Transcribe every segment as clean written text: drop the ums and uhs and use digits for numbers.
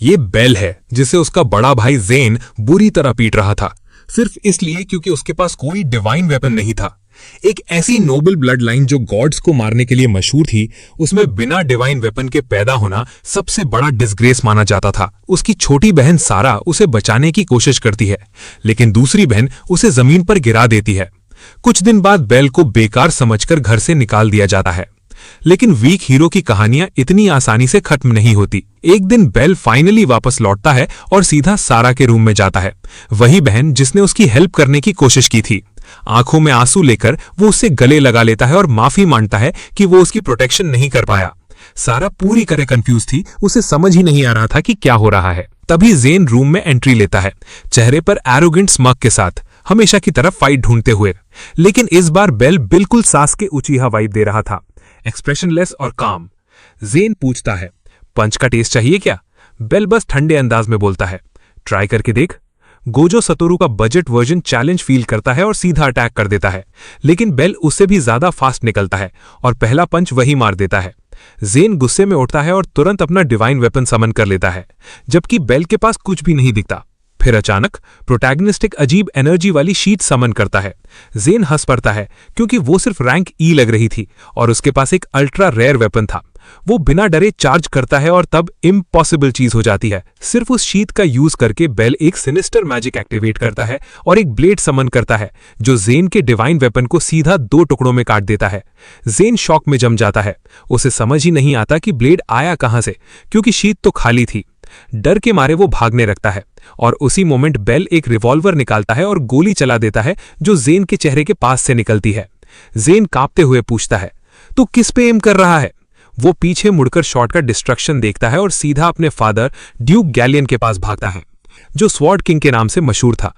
ये बेल है जिसे उसका बड़ा भाई जेन बुरी तरह पीट रहा था, सिर्फ इसलिए क्योंकि उसके पास कोई डिवाइन वेपन नहीं था। एक ऐसी नोबल ब्लड लाइन जो गॉड्स को मारने के लिए मशहूर थी, उसमें बिना डिवाइन वेपन के पैदा होना सबसे बड़ा डिसग्रेस माना जाता था। उसकी छोटी बहन सारा उसे बचाने की कोशिश करती है, लेकिन दूसरी बहन उसे जमीन पर गिरा देती है। कुछ दिन बाद बेल को बेकार समझकर घर से निकाल दिया जाता है। लेकिन वीक हीरो की कहानियां इतनी आसानी से खत्म नहीं होती। एक दिन बेल फाइनली वापस लौटता है और सीधा सारा के रूम में जाता है, वही बहन जिसने उसकी हेल्प करने की कोशिश की थी। आंखों में आंसू लेकर वो उससे गले लगा लेता है और माफी मांगता है कि वो उसकी प्रोटेक्शन नहीं कर पाया। सारा पूरी तरह कंफ्यूज थी, उसे समझ ही नहीं आ रहा था कि क्या हो रहा है। तभी जेन रूम में एंट्री लेता है, चेहरे पर एरोगेंट स्मग के साथ, हमेशा की तरफ फाइट ढूंढते हुए। लेकिन इस बार बेल बिल्कुल सास के ऊंचीहा वाइब दे रहा था, एक्सप्रेशनलेस और काम। जेन पूछता है, पंच का टेस्ट चाहिए क्या? बेल बस ठंडे अंदाज में बोलता है, ट्राई करके देख। गोजो सतोरू का बजट वर्जन चैलेंज फील करता है और सीधा अटैक कर देता है, लेकिन बेल उससे भी ज्यादा फास्ट निकलता है और पहला पंच वही मार देता है। जेन गुस्से में उठता है और तुरंत अपना डिवाइन वेपन समन कर लेता है, जबकि बेल के पास कुछ भी नहीं दिखता। फिर अचानक प्रोटैगनिस्ट एक अजीब एनर्जी वाली शीट समन करता है। जेन हंस पड़ता है क्योंकि वो सिर्फ रैंक ई लग रही थी और उसके पास एक अल्ट्रा रेयर वेपन था। वो बिना डरे चार्ज करता है और तब इम्पॉसिबल चीज हो जाती है। सिर्फ उस शीट का यूज करके बेल एक सिनिस्टर मैजिक एक्टिवेट करता है और एक ब्लेड समन करता है जो जेन के डिवाइन वेपन को सीधा 2 टुकड़ों में काट देता है। जेन शॉक में जम जाता है, उसे समझ ही नहीं आता कि ब्लेड आया कहां से, क्योंकि शीट तो खाली थी। डर के मारे वो भागने लगता है और उसी मोमेंट बेल एक रिवॉल्वर निकालता है और गोली चला देता है जो जेन के चेहरे के पास से निकलती है। जेन कांपते हुए पूछता है, तू किस पे एम कर रहा है? वो पीछे मुड़कर शॉट का डिस्ट्रक्शन देखता है और सीधा अपने फादर ड्यूक गैलियन के पास भागता है, जो स्वॉर्ड किंग के नाम से मशहूर था।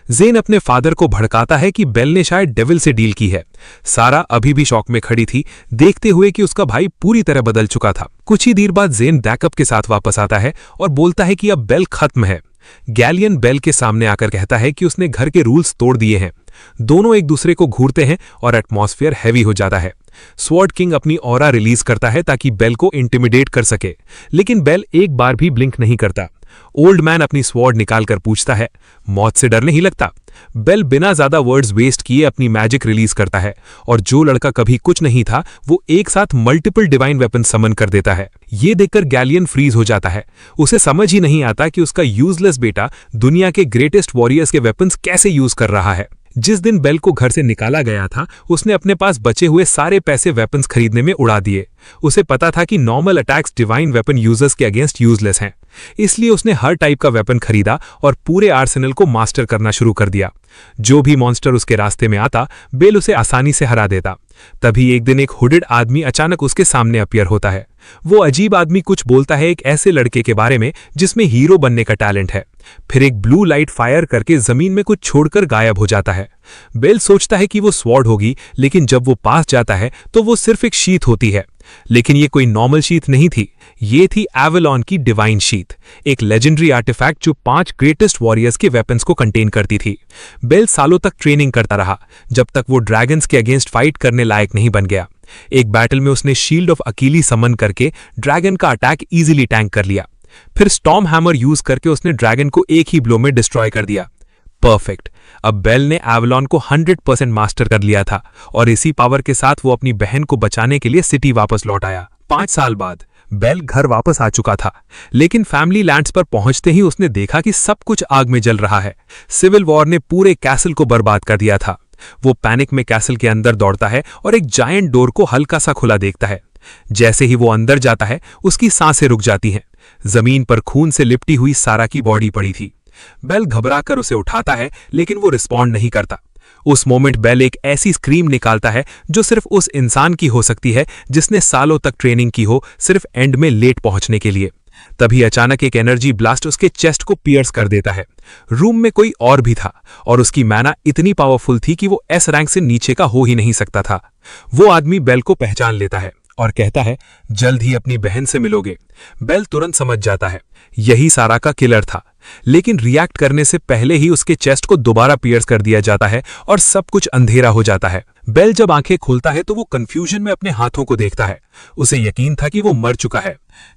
जेन अपने फादर को भड़काता है कि बेल ने शायद डेविल से डील की है। सारा अभी भी शॉक में खड़ी थी, देखते हुए कि उसका भाई पूरी तरह बदल चुका था। कुछ ही देर बाद जेन बैकअप के साथ वापस आता है और बोलता है कि अब बेल खत्म है। गैलियन बेल के सामने आकर कहता है कि उसने घर के रूल्स तोड़ दिए हैं। दोनों एक दूसरे को घूरते हैं और एटमॉस्फेयर हैवी हो जाता है। स्वॉर्ड किंग अपनी ऑरा रिलीज करता है ताकि बेल को इंटिमिडेट कर सके, लेकिन बेल एक बार भी ब्लिंक नहीं करता। ओल्ड मैन अपनी स्वॉर्ड निकालकर पूछता है, मौत से डर नहीं लगता? बेल बिना ज्यादा वर्ड्स वेस्ट किए अपनी मैजिक रिलीज करता है और जो लड़का कभी कुछ नहीं था वो एक साथ मल्टीपल डिवाइन वेपन समन कर देता है। ये देखकर गैलियन फ्रीज हो जाता है, उसे समझ ही नहीं आता कि उसका यूजलेस बेटा दुनिया के ग्रेटेस्ट वॉरियर्स के वेपन्स कैसे यूज कर रहा है। जिस दिन बेल को घर से निकाला गया था, उसने अपने पास बचे हुए सारे पैसे वेपन्स खरीदने में उड़ा दिए। उसे पता था कि normal attacks divine weapon users के अगेंस्ट यूजलेस हैं, इसलिए उसने हर टाइप का वेपन खरीदा और पूरे आर्सेनल को मास्टर करना शुरू कर दिया। जो भी मॉन्स्टर उसके रास्ते में आता, बेल उसे आसानी से हरा देता। तभी एक दिन एक हुडेड आदमी अचानक उसके सामने अपीयर होता है। वो अजीब आदमी कुछ बोलता है एक ऐसे लड़के के बारे में जिसमें हीरो बनने का टैलेंट है, फिर एक ब्लू लाइट फायर करके जमीन में कुछ छोड़कर गायब हो जाता है। बेल सोचता है कि वो स्वॉर्ड होगी, लेकिन जब वो पास जाता है तो वो सिर्फ एक शीथ होती है। लेकिन ये कोई नॉर्मल शीथ नहीं थी, ये थी एवेलॉन की डिवाइन शीथ, एक लेजेंडरी आर्टिफैक्ट जो 5 ग्रेटेस्ट वॉरियर्स के वेपन्स को कंटेन करती थी। बेल सालों तक ट्रेनिंग करता रहा, जब तक वो ड्रैगन्स के अगेंस्ट फाइट करने लायक नहीं बन गया। एक बैटल में उसने शील्ड ऑफ अकीली समन करके ड्रैगन का अटैक इजीली टैंक कर लिया। फिर स्टॉर्म हैमर यूज करके उसने ड्रैगन को एक ही ब्लो में डिस्ट्रॉय कर दिया। परफेक्ट। अब बेल ने एवेलॉन को 100% मास्टर कर लिया था और इसी पावर के साथ वो अपनी बहन को बचाने के लिए सिटी वापस लौट आया। 5 साल बाद बेल घर वापस आ चुका था, लेकिन फैमिली लैंड्स पर पहुंचते ही उसने देखा कि सब कुछ आग में जल रहा है। सिविल वॉर ने पूरे कैसल को बर्बाद कर दिया था। वो पैनिक में कैसल के अंदर दौड़ता है और एक जायंट डोर को हल्का सा खुला देखता है। जैसे ही वो अंदर जाता है, उसकी सांसें रुक जाती हैं। जमीन पर खून से लिपटी हुई सारा की बॉडी पड़ी थी। बेल घबराकर उसे उठाता है, लेकिन वो रिस्पॉन्ड नहीं करता। उस मोमेंट बेल एक ऐसी स्क्रीम निकालता है जो सिर्फ उस इंसान की हो सकती है जिसने सालों तक ट्रेनिंग की हो, सिर्फ एंड में लेट पहुंचने के लिए। तभी अचानक एक एनर्जी ब्लास्ट उसके चेस्ट को पियर्स कर देता है। रूम में कोई और भी था और उसकी मैना इतनी पावरफुल थी कि वो एस रैंक से नीचे का हो ही नहीं सकता था। वो आदमी बेल को पहचान लेता है और कहता है, जल्द ही अपनी बहन से मिलोगे। बेल तुरंत समझ जाता है यही सारा का किलर था, लेकिन रिएक्ट करने से पहले ही उसके चेस्ट को दोबारा पियर्स कर दिया जाता है और सब कुछ अंधेरा हो जाता है। बेल जब आंखें खोलता है तो वो कंफ्यूजन में अपने हाथों को देखता है। उसे यकीन था कि वो मर चुका है।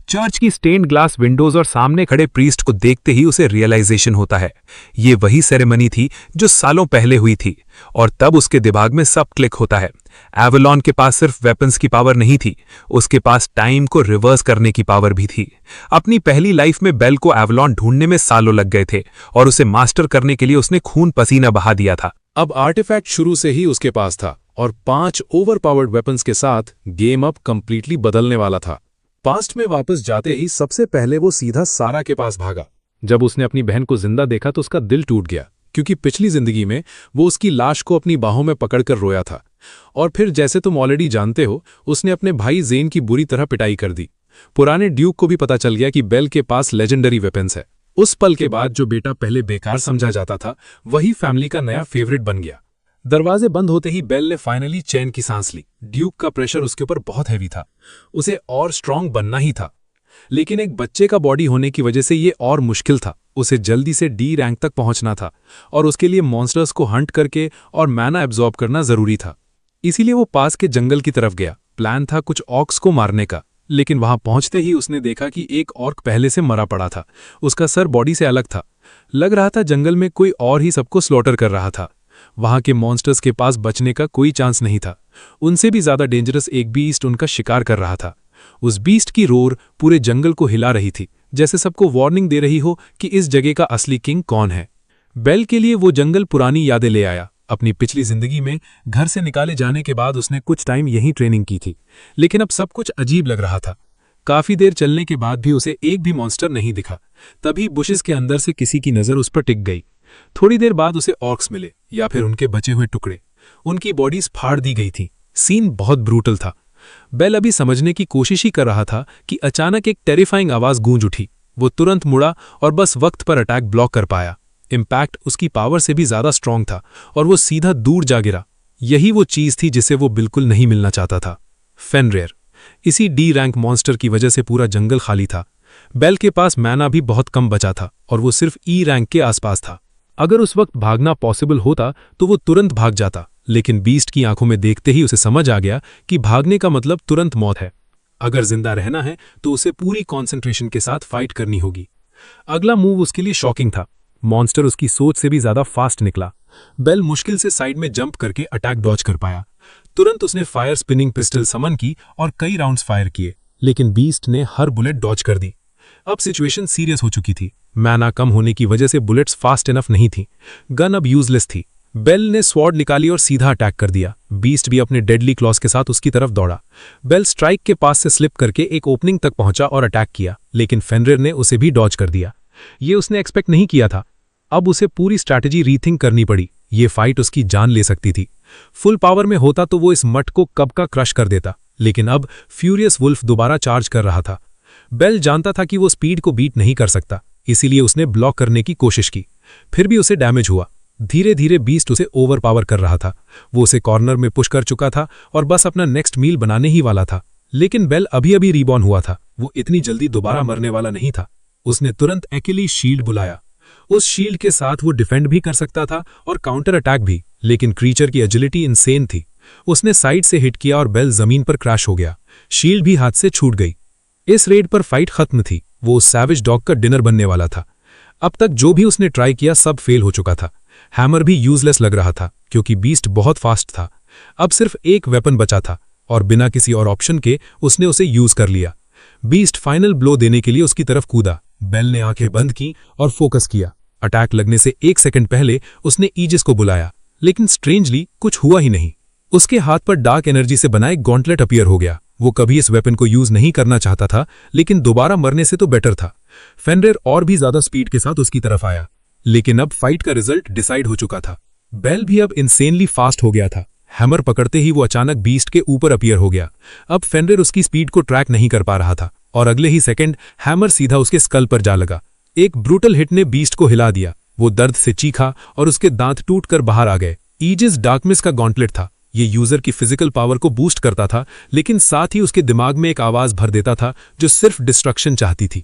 चर्च की स्टेन्ड ग्लास विंडोज और सामने खड़े प्रीस्ट को देखते ही उसे रियलाइजेशन होता है, ये वही सेरेमनी थी जो सालों पहले हुई थी। और तब उसके दिमाग में सब क्लिक होता है। एवलॉन के पास सिर्फ वेपन्स की पावर नहीं थी, उसके पास टाइम को रिवर्स करने की पावर भी थी। अपनी पहली लाइफ में बेल को एवलॉन ढूंढने में सालों लग गए थे और उसे मास्टर करने के लिए उसने खून पसीना बहा दिया था। अब आर्टिफैक्ट शुरू से ही उसके पास था और 5 ओवरपावर्ड वेपन्स के साथ गेम अब कंप्लीटली बदलने वाला था। पास्ट में वापस जाते ही सबसे पहले वो सीधा सारा के पास भागा। जब उसने अपनी बहन को जिंदा देखा तो उसका दिल टूट गया, क्योंकि पिछली जिंदगी में वो उसकी लाश को अपनी बाहों में पकड़कर रोया था। और फिर जैसे तुम ऑलरेडी जानते हो, उसने अपने भाई जेन की बुरी तरह पिटाई कर दी। पुराने ड्यूक को भी पता चल गया कि बेल के पास लेजेंडरी वेपन्स है। उस पल के बाद जो बेटा पहले बेकार समझा जाता था, वही फैमिली का नया फेवरेट बन गया। दरवाजे बंद होते ही बेल ने फाइनली चैन की सांस ली। ड्यूक का प्रेशर उसके ऊपर बहुत हैवी था, उसे और स्ट्रांग बनना ही था। लेकिन एक बच्चे का बॉडी होने की वजह से ये और मुश्किल था। उसे जल्दी से डी रैंक तक पहुंचना था और उसके लिए मॉन्स्टर्स को हंट करके और मैना एब्जॉर्ब करना जरूरी था। इसीलिए वो पास के जंगल की तरफ गया। प्लान था कुछ ऑक्स को मारने का, लेकिन वहां पहुंचते ही उसने देखा कि एक ऑर्क पहले से मरा पड़ा था। उसका सर बॉडी से अलग था। लग रहा था जंगल में कोई और ही सबको स्लॉटर कर रहा था। वहां के मॉन्स्टर्स के पास बचने का कोई चांस नहीं था। उनसे भी ज्यादा डेंजरस एक बीस्ट उनका शिकार कर रहा था। उस बीस्ट की रोर पूरे जंगल को हिला रही थी, जैसे सबको वार्निंग दे रही हो कि इस जगह का असली किंग कौन है। बेल के लिए वो जंगल पुरानी यादें ले आया। अपनी पिछली जिंदगी में घर से निकाले जाने के बाद उसने कुछ टाइम यहीं ट्रेनिंग की थी, लेकिन अब सब कुछ अजीब लग रहा था। काफी देर चलने के बाद भी उसे एक भी मॉन्स्टर नहीं दिखा। तभी बुशेस के अंदर से किसी की नजर उस पर टिक गई। थोड़ी देर बाद उसे ऑर्क्स मिले, या फिर उनके बचे हुए टुकड़े। उनकी बॉडीज फाड़ दी गई थी। सीन बहुत ब्रूटल था। बेल अभी समझने की कोशिश ही कर रहा था कि अचानक एक टेरिफाइंग आवाज गूंज उठी। वो तुरंत मुड़ा और बस वक्त पर अटैक ब्लॉक कर पाया। इम्पैक्ट उसकी पावर से भी ज्यादा स्ट्रांग था और वो सीधा दूर जा गिरा। यही वो चीज थी जिसे वो बिल्कुल नहीं मिलना चाहता था, फेनरियर। इसी डी रैंक मॉन्स्टर की वजह से पूरा जंगल खाली था। बेल के पास मैना भी बहुत कम बचा था और वो सिर्फ ई रैंक के आसपास था। अगर उस वक्त भागना पॉसिबल होता तो वो तुरंत भाग जाता, लेकिन बीस्ट की आंखों में देखते ही उसे समझ आ गया कि भागने का मतलब तुरंत मौत है। अगर जिंदा रहना है तो उसे पूरी कॉन्सेंट्रेशन के साथ फाइट करनी होगी। अगला मूव उसके लिए शॉकिंग था। मॉन्स्टर उसकी सोच से भी ज्यादा फास्ट निकला। बेल मुश्किल से साइड में जंप करके अटैक डॉज कर पाया। तुरंत उसने फायर स्पिनिंग पिस्टल समन की और कई राउंड्स फायर किए, लेकिन बीस्ट ने हर बुलेट डॉज कर दी। अब सिचुएशन सीरियस हो चुकी थी। मैना कम होने की वजह से बुलेट्स फास्ट इनफ नहीं थी। गन अब यूजलेस थी। बेल ने स्वॉर्ड निकाली और सीधा अटैक कर दिया। बीस्ट भी अपने डेडली क्लॉज के साथ उसकी तरफ दौड़ा। बेल स्ट्राइक के पास से स्लिप करके एक ओपनिंग तक पहुंचा और अटैक किया, लेकिन फेनरियर ने उसे भी डॉज कर दिया। ये उसने एक्सपेक्ट नहीं किया था। अब उसे पूरी स्ट्रैटेजी रीथिंक करनी पड़ी। ये फाइट उसकी जान ले सकती थी। फुल पावर में होता तो वो इस मट को कब का क्रश कर देता, लेकिन अब फ्यूरियस वुल्फ दोबारा चार्ज कर रहा था। बेल जानता था कि वो स्पीड को बीट नहीं कर सकता, इसीलिए उसने ब्लॉक करने की कोशिश की। फिर भी उसे डैमेज हुआ। धीरे धीरे बीस्ट उसे ओवर पावर कर रहा था। वो उसे कॉर्नर में पुश कर चुका था और बस अपना नेक्स्ट मील बनाने ही वाला था। लेकिन बेल अभी अभी रीबॉर्न हुआ था। वो इतनी जल्दी दोबारा मरने वाला नहीं था। उसने तुरंत एक्चुअली शील्ड बुलाया। उस शील्ड के साथ वो डिफेंड भी कर सकता था और काउंटर अटैक भी, लेकिन क्रीचर की एजिलिटी इनसेन थी। उसने साइड से हिट किया और बेल जमीन पर क्रैश हो गया। शील्ड भी हाथ से छूट गई। इस रेड पर फाइट खत्म थी। वो उस सैवेज डॉग का डिनर बनने वाला था। अब तक जो भी उसने ट्राई किया सब फेल हो चुका था। हैमर भी यूजलेस लग रहा था, क्योंकि बीस्ट बहुत फास्ट था। अब सिर्फ एक वेपन बचा था और बिना किसी और ऑप्शन के उसने उसे यूज कर लिया। बीस्ट फाइनल ब्लो देने के लिए उसकी तरफ कूदा। बेल ने आंखें बंद की और फोकस किया। अटैक लगने से 1 सेकंड पहले उसने ईजिस को बुलाया, लेकिन स्ट्रेंजली कुछ हुआ ही नहीं। उसके हाथ पर डार्क एनर्जी से बना एक गॉन्टलेट अपीयर हो गया। वो कभी इस वेपन को यूज नहीं करना चाहता था, लेकिन दोबारा मरने से तो बेटर था। फेनरियर और भी ज्यादा स्पीड के साथ उसकी तरफ आया, लेकिन अब फाइट का रिजल्ट डिसाइड हो चुका था। बेल भी अब इंसेनली फास्ट हो गया था। हैमर पकड़ते ही वो अचानक बीस्ट के ऊपर अपीयर हो गया। अब फेनरियर उसकी स्पीड को ट्रैक नहीं कर पा रहा था और अगले ही सेकंड हैमर सीधा उसके स्कल पर जा लगा। एक ब्रूटल हिट ने बीस्ट को हिला दिया। वो दर्द से चीखा और उसके दांत टूटकर बाहर आ गए। ईजिस डार्कमिस का गॉन्टलेट था। ये यूजर की फिजिकल पावर को बूस्ट करता था, लेकिन साथ ही उसके दिमाग में एक आवाज भर देता था जो सिर्फ डिस्ट्रक्शन चाहती थी।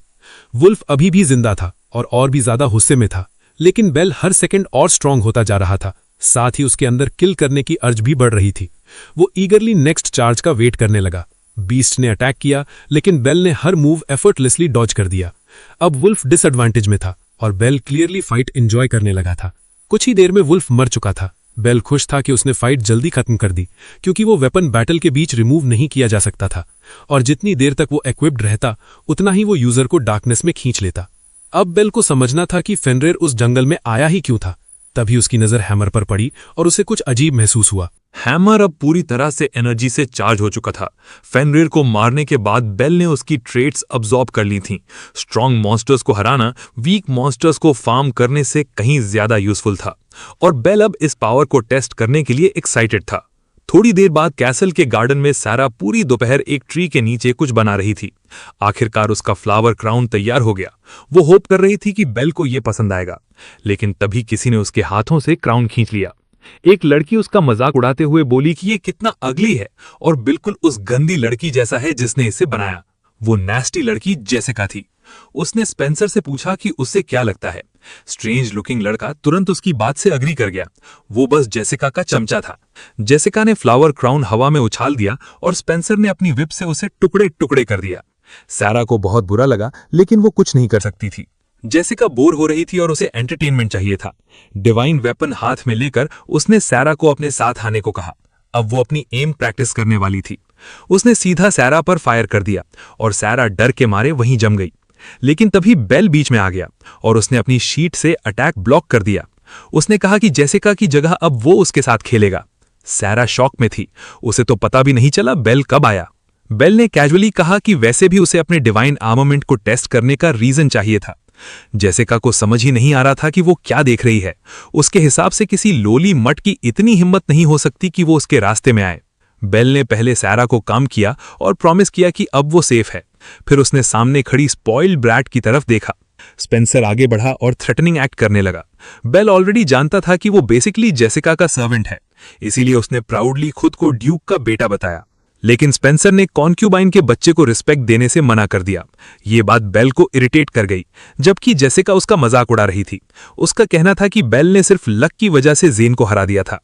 वुल्फ अभी भी जिंदा था और भी ज्यादा गुस्से में था, लेकिन बेल हर सेकंड और स्ट्रांग होता जा रहा था। साथ ही उसके अंदर किल करने की अर्ज भी बढ़ रही थी। वो ईगरली नेक्स्ट चार्ज का वेट करने लगा। बीस्ट ने अटैक किया, लेकिन बेल ने हर मूव एफर्टलेसली डॉज कर दिया। अब वुल्फ डिसएडवांटेज में था और बेल क्लियरली फाइट एंजॉय करने लगा था। कुछ ही देर में वुल्फ मर चुका था। बेल खुश था कि उसने फाइट जल्दी खत्म कर दी, क्योंकि वो वेपन बैटल के बीच रिमूव नहीं किया जा सकता था, और जितनी देर तक वो इक्विप्ड रहता उतना ही वो यूजर को डार्कनेस में खींच लेता। अब बेल को समझना था कि फेनरिर उस जंगल में आया ही क्यों था। तभी उसकी नजर हैमर पर पड़ी और उसे कुछ अजीब महसूस हुआ। हैमर अब पूरी तरह से एनर्जी से चार्ज हो चुका था। फेनरिर को मारने के बाद बेल ने उसकी ट्रेट्स अब्सॉर्ब कर ली थीं। स्ट्रॉन्ग मॉन्स्टर्स को हराना वीक मॉन्स्टर्स को फार्म करने से कहीं ज्यादा यूजफुल था, और बेल अब इस पावर को टेस्ट करने के लिए एक्साइटेड था। थोड़ी देर बाद कैसल के गार्डन में सारा पूरी दोपहर एक ट्री के नीचे कुछ बना रही थी। आखिरकार उसका फ्लावर क्राउन तैयार हो गया। वो होप कर रही थी कि बेल को ये पसंद आएगा, लेकिन तभी किसी ने उसके हाथों से क्राउन खींच लिया। एक लड़की उसका मजाक उड़ाते हुए बोली कि ये कितना अगली है और बिल्कुल उस गंदी लड़की जैसा है जिसने इसे बनाया। वो नेस्टी लड़की जेसिका थी। उसने स्पेंसर से पूछा कि उससे क्या लगता है। स्ट्रेंज लुकिंग लड़का तुरंत उसकी बात से अग्री कर गया। वो बस जेसिका का चमचा था। जेसिका ने फ्लावर क्राउन हवा में उछाल दिया और स्पेंसर ने अपनी विप से उसे टुकड़े टुकड़े कर दिया। सारा को बहुत बुरा लगा, लेकिन वो कुछ नहीं कर सकती थी। जेसिका बोर हो रही थी और उसे एंटरटेनमेंट चाहिए था। डिवाइन वेपन हाथ में लेकर उसने सारा को अपने साथ आने को कहा। अब वो अपनी एम प्रैक्टिस करने वाली थी। उसने सीधा सारा पर फायर कर दिया और सारा डर के मारे वहीं जम गई। लेकिन तभी बेल बीच में आ गया और उसने अपनी शीट से अटैक ब्लॉक कर दिया। उसने कहा कि जेसिका की जगह अब वो उसके साथ खेलेगा। सारा शॉक में थी। उसे तो पता भी नहीं चला बेल कब आया। बेल ने कैजुअली कहा कि वैसे भी उसे अपने डिवाइन आर्मामेंट को टेस्ट करने का रीजन चाहिए था। जेसिका को समझ ही नहीं आ रहा था कि वो क्या देख रही है। उसके हिसाब से किसी लोली मट की इतनी हिम्मत नहीं हो सकती कि वो उसके रास्ते में आए। बेल ने पहले सारा को काम किया और प्रॉमिस किया कि अब वो सेफ है। फिर उसने सामने खड़ी स्पॉइल्ड ब्रैट की तरफ देखा। स्पेंसर आगे बढ़ा और थ्रेटनिंग एक्ट करने लगा। बेल ऑलरेडी जानता था कि वो बेसिकली जेसिका का सर्वेंट है, इसीलिए उसने प्राउडली खुद को ड्यूक का बेटा बताया। लेकिन स्पेंसर ने कॉन्क्यूबाइन के बच्चे को रिस्पेक्ट देने से मना कर दिया। ये बात बेल को इरिटेट कर गई, जबकि जेसिका उसका मजाक उड़ा रही थी। उसका कहना था कि बेल ने सिर्फ लक की वजह से जेन को हरा दिया था।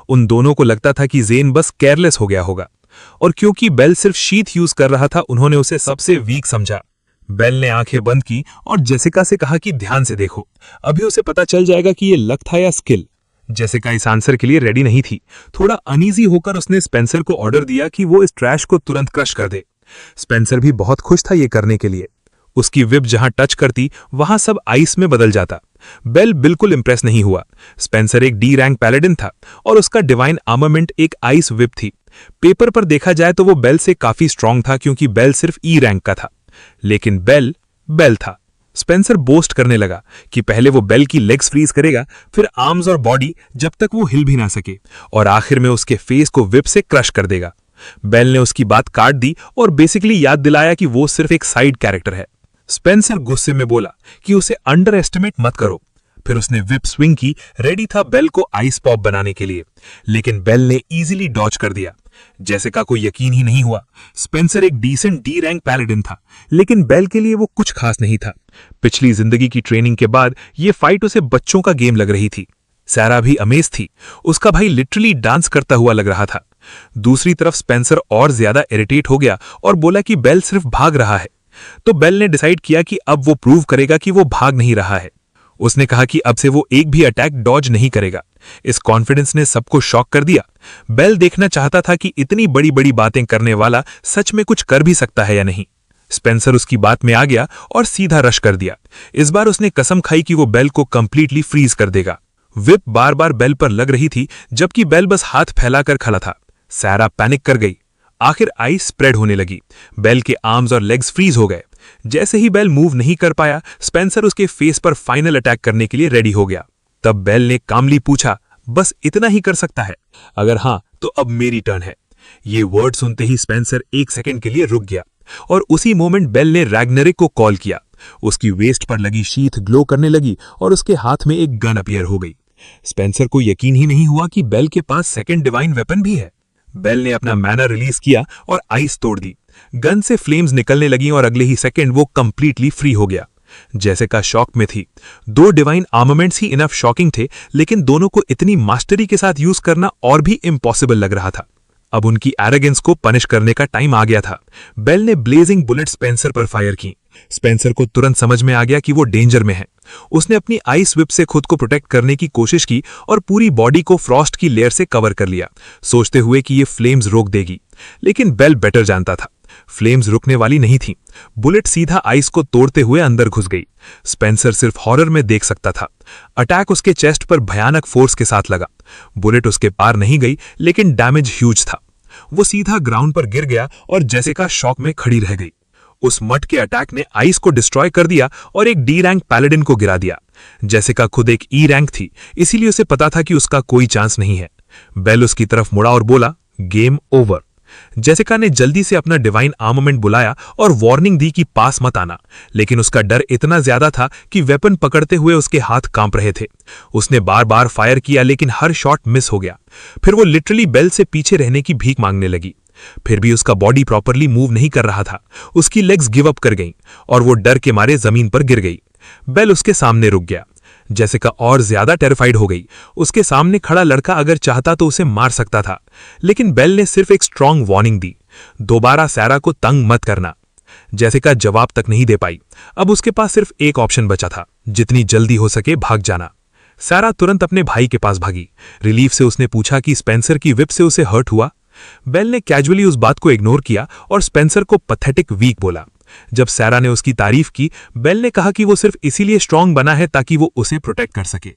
उन दोनों को लगता था कि जेन बस केयरलेस हो गया होगा, और क्योंकि बेल सिर्फ शीथ यूज कर रहा था उन्होंने उसे सबसे वीक समझा। बेल ने आंखें बंद की और जेसिका से कहा कि ध्यान से देखो, अभी उसे पता चल जाएगा कि ये लक था या स्किल। जेसिका इस आंसर के लिए रेडी नहीं थी। थोड़ा अनईजी होकर उसने स्पेंसर को ऑर्डर दिया कि वो इस ट्रैश को तुरंत क्रश कर दे। स्पेंसर भी बहुत खुश था ये करने के लिए। उसकी विप जहां टच करती वहां सब आइस में बदल जाता। बेल बिल्कुल इंप्रेस नहीं हुआ। स्पेंसर एक डी रैंक पैलेडिन था और उसका डिवाइन आर्मामेंट एक आइस विप थी। पेपर पर देखा जाए तो वो बेल से काफी स्ट्रांग था, क्योंकि बेल सिर्फ ई रैंक का था, लेकिन बेल था। स्पेंसर बोस्ट करने लगा कि पहले वो बेल की लेग्स फ्रीज करेगा, फिर आर्म्स और बॉडी जब तक वो हिल भी ना सके, और आखिर में उसके फेस को विप से क्रश कर देगा। बेल ने उसकी बात काट दी और बेसिकली याद दिलाया कि वो सिर्फ एक साइड कैरेक्टर है। स्पेंसर गुस्से में बोला कि उसे अंडर एस्टिमेट मत करो। फिर उसने विप स्विंग की, रेडी था बेल को आइस पॉप बनाने के लिए, लेकिन बेल ने इजीली डॉज कर दिया। जेसिका को यकीन ही नहीं हुआ। स्पेंसर एक डिसेंट डी रैंक पैलेडिन था, लेकिन बेल के लिए वो कुछ खास नहीं था। पिछली जिंदगी की ट्रेनिंग के बाद ये फाइट उसे बच्चों का गेम लग रही थी। सारा भी अमेज थी। उसका भाई लिटरली डांस करता हुआ लग रहा था। दूसरी तरफ स्पेंसर और ज्यादा इरिटेट हो गया और बोला कि बेल सिर्फ भाग रहा है। तो बेल ने डिसाइड किया कि अब वो प्रूव करेगा कि वो भाग नहीं रहा है। उसने कहा कि अब से वो एक भी अटैक डॉज नहीं करेगा। इस कॉन्फिडेंस ने सबको शॉक कर दिया। बेल देखना चाहता था कि इतनी बड़ी बड़ी बातें करने वाला सच में कुछ कर भी सकता है या नहीं। स्पेंसर उसकी बात में आ गया और सीधा रश कर दिया। इस बार उसने कसम खाई कि वो बेल को कंप्लीटली फ्रीज कर देगा। विप बार बार बेल पर लग रही थी, जबकि बेल बस हाथ फैलाकर खड़ा था। सारा पैनिक कर गई। आखिर आइस स्प्रेड होने लगी। बेल के आर्म्स और लेग्स फ्रीज हो गए। जैसे ही बेल मूव नहीं कर पाया, स्पेंसर उसके फेस पर फाइनल अटैक करने के लिए रेडी हो गया। तब बेल ने कामली पूछा, बस इतना ही कर सकता है? अगर हां तो अब मेरी टर्न है। ये वर्ड सुनते ही स्पेंसर एक सेकंड के लिए रुक गया, और उसी मोमेंट बेल ने रैग्नरिक को कॉल किया। उसकी वेस्ट पर लगी शीथ ग्लो करने लगी और उसके हाथ में एक गन अपीयर हो गई। स्पेंसर को यकीन ही नहीं हुआ कि बेल के पास सेकंड डिवाइन वेपन भी है। बेल ने अपना मैना रिलीज किया और आइस तोड़ दी। गन से फ्लेम्स निकलने लगी और अगले ही सेकंड वो कंप्लीटली फ्री हो गया। जेसिका शॉक में थी। 2 डिवाइन आर्मामेंट्स ही इनफ शॉकिंग थे, लेकिन दोनों को इतनी मास्टरी के साथ यूज करना और भी इम्पॉसिबल लग रहा था। अब उनकी एरोगेंस को पनिश करने का टाइम आ गया था। बेल ने ब्लेजिंग बुलेट स्पेंसर पर फायर की। स्पेंसर को तुरंत समझ में आ गया कि वो डेंजर में है। उसने अपनी आइस व्हिप से खुद को प्रोटेक्ट करने की कोशिश की और पूरी बॉडी को फ्रॉस्ट की लेयर से कवर कर लिया, सोचते हुए कि ये फ्लेम्स रोक देगी। लेकिन बेल बेटर जानता था, फ्लेम्स रुकने वाली नहीं थी। बुलेट सीधा आइस को तोड़ते हुए अंदर घुस गई। स्पेंसर सिर्फ हॉरर में देख सकता था। अटैक उसके चेस्ट पर भयानक फोर्स के साथ लगा। बुलेट उसके पार नहीं गई, लेकिन डैमेज ह्यूज था। वो सीधा ग्राउंड पर गिर गया और जेसिका शॉक में खड़ी रह गई। उस मट के अटैक ने आइस को डिस्ट्रॉय कर दिया और एक डी रैंक पैलेडिन को गिरा दिया। जेसिका खुद एक ई रैंक थी, इसीलिए उसे पता था कि उसका कोई चांस नहीं है। बेल उसकी तरफ मुड़ा और बोला, गेम ओवर। जेसिका ने जल्दी से अपना डिवाइन आर्मामेंट बुलाया और वार्निंग दी कि पास मत आना, लेकिन उसका डर इतना ज्यादा था कि वेपन पकड़ते हुए उसके हाथ कांप रहे थे। उसने बार बार फायर किया, लेकिन हर शॉट मिस हो गया। फिर वो लिटरली बेल से पीछे रहने की भीख मांगने लगी। फिर भी उसका बॉडी प्रॉपरली मूव नहीं कर रहा था। उसकी लेग्स गिव अप कर गईं और वो डर के मारे जमीन पर गिर गई। बेल उसके सामने रुक गया। जेसिका और ज्यादा टेरिफाइड हो गई। उसके सामने खड़ा लड़का अगर चाहता तो उसे मार सकता था, लेकिन बेल ने सिर्फ एक स्ट्रांग वार्निंग दी, दोबारा सैरा को तंग मत करना। जेसिका जवाब तक नहीं दे पाई। अब उसके पास सिर्फ एक ऑप्शन बचा था, जितनी जल्दी हो सके भाग जाना। सैरा तुरंत अपने भाई के पास भागी। रिलीफ से उसने पूछा कि स्पेंसर की विप से उसे हर्ट हुआ। बेल ने कैजुअली उस बात को इग्नोर किया और स्पेंसर को पैथेटिक वीक बोला। जब सैरा ने उसकी तारीफ की, बेल ने कहा कि वो सिर्फ इसीलिए स्ट्रांग बना है ताकि वो उसे प्रोटेक्ट कर सके।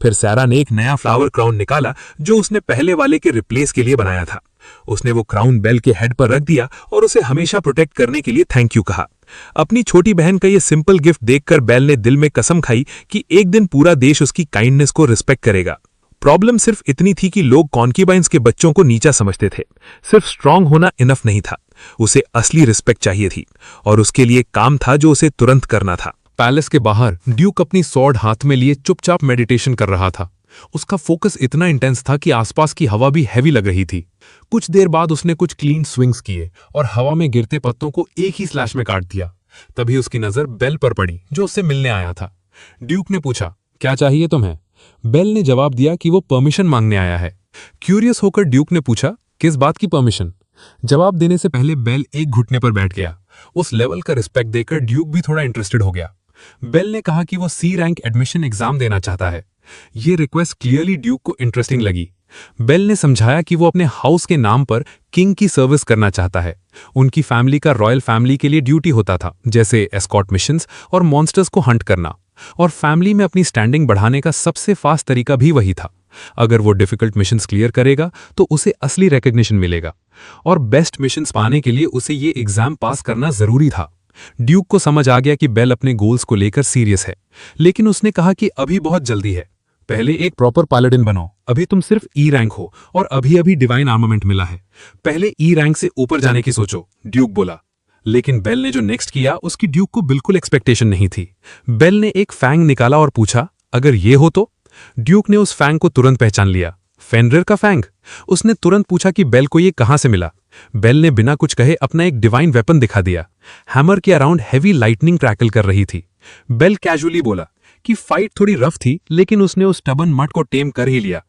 फिर सैरा ने एक नया फ्लावर क्राउन निकाला जो उसने पहले वाले के रिप्लेस के लिए बनाया था। उसने वो क्राउन बेल के हेड पर रख दिया और उसे हमेशा प्रोटेक्ट करने के लिए थैंक यू कहा। अपनी छोटी बहन का ये सिंपल गिफ्ट देखकर बेल ने दिल में कसम खाई कि एक दिन पूरा देश उसकी काइंडनेस को रिस्पेक्ट करेगा। प्रॉब्लम सिर्फ इतनी थी कि लोग कॉन्क्यूबाइंस के बच्चों को नीचा समझते थे। सिर्फ स्ट्रांग होना इनफ नहीं था, उसे असली रिस्पेक्ट चाहिए थी, और उसके लिए काम था जो उसे तुरंत करना था। पैलेस के बाहर ड्यूक अपनी स्वॉर्ड हाथ में लिए चुपचाप मेडिटेशन कर रहा था। उसका फोकस इतना इंटेंस था कि आसपास की हवा भी हैवी लग रही थी। कुछ देर बाद उसने कुछ क्लीन स्विंग्स किए और हवा में गिरते पत्तों को एक ही स्लैश में काट दिया। तभी उसकी नजर बेल पर पड़ी, जो उससे मिलने आया था। ड्यूक ने पूछा, क्या चाहिए तुम्हें? बेल ने जवाब दिया कि वो परमिशन मांगने आया है। क्यूरियस होकर ड्यूक ने पूछा, किस बात की परमिशन? जवाब देने से पहले बेल एक घुटने पर बैठ गया। उस लेवल का रिस्पेक्ट देकर ड्यूक भी थोड़ा इंटरेस्टेड हो गया। बेल ने कहा कि वो सी रैंक एडमिशन एग्जाम देना चाहता है। ये रिक्वेस्ट क्लियरली ड्यूक को इंटरेस्टिंग लगी। बेल ने समझाया कि वो अपने हाउस के नाम पर किंग की सर्विस करना चाहता है। उनकी फैमिली का रॉयल फैमिली के लिए ड्यूटी होता था, जैसे एस्कॉर्ट मिशंस और मॉन्स्टर्स को हंट करना, और फैमिली में अपनी स्टैंडिंग बढ़ाने का सबसे फास्ट तरीका भी वही था। अगर वो डिफिकल्ट मिशंस क्लियर करेगा तो उसे असली रिकॉग्निशन मिलेगा, और बेस्ट मिशंस पाने के लिए उसे ये एग्जाम पास करना जरूरी था। ड्यूक को समझ आ गया कि बेल अपने गोल्स को लेकर सीरियस है, लेकिन उसने कहा कि अभी बहुत जल्दी है। पहले एक प्रॉपर पैलेडिन बनो। अभी तुम सिर्फ ई रैंक हो और अभी अभी डिवाइन आर्मामेंट मिला है। पहले ई रैंक से ऊपर जाने की सोचो, ड्यूक बोला। लेकिन बेल ने जो नेक्स्ट किया उसकी ड्यूक को बिल्कुल एक्सपेक्टेशन नहीं थी। बेल ने एक फैंग निकाला और पूछा, अगर ये हो तो? ड्यूक ने उस फैंग को तुरंत पहचान लिया। फेनरिर का फैंग। उसने तुरंत पूछा कि बेल को ये कहां से मिला। बेल ने बिना कुछ कहे अपना एक डिवाइन वेपन दिखा दिया। हैमर के अराउंड हैवी लाइटनिंग क्रैकल कर रही थी। बेल कैजुअली बोला कि फाइट थोड़ी रफ थी, लेकिन उसने उस स्टबन मट को टेम कर ही लिया।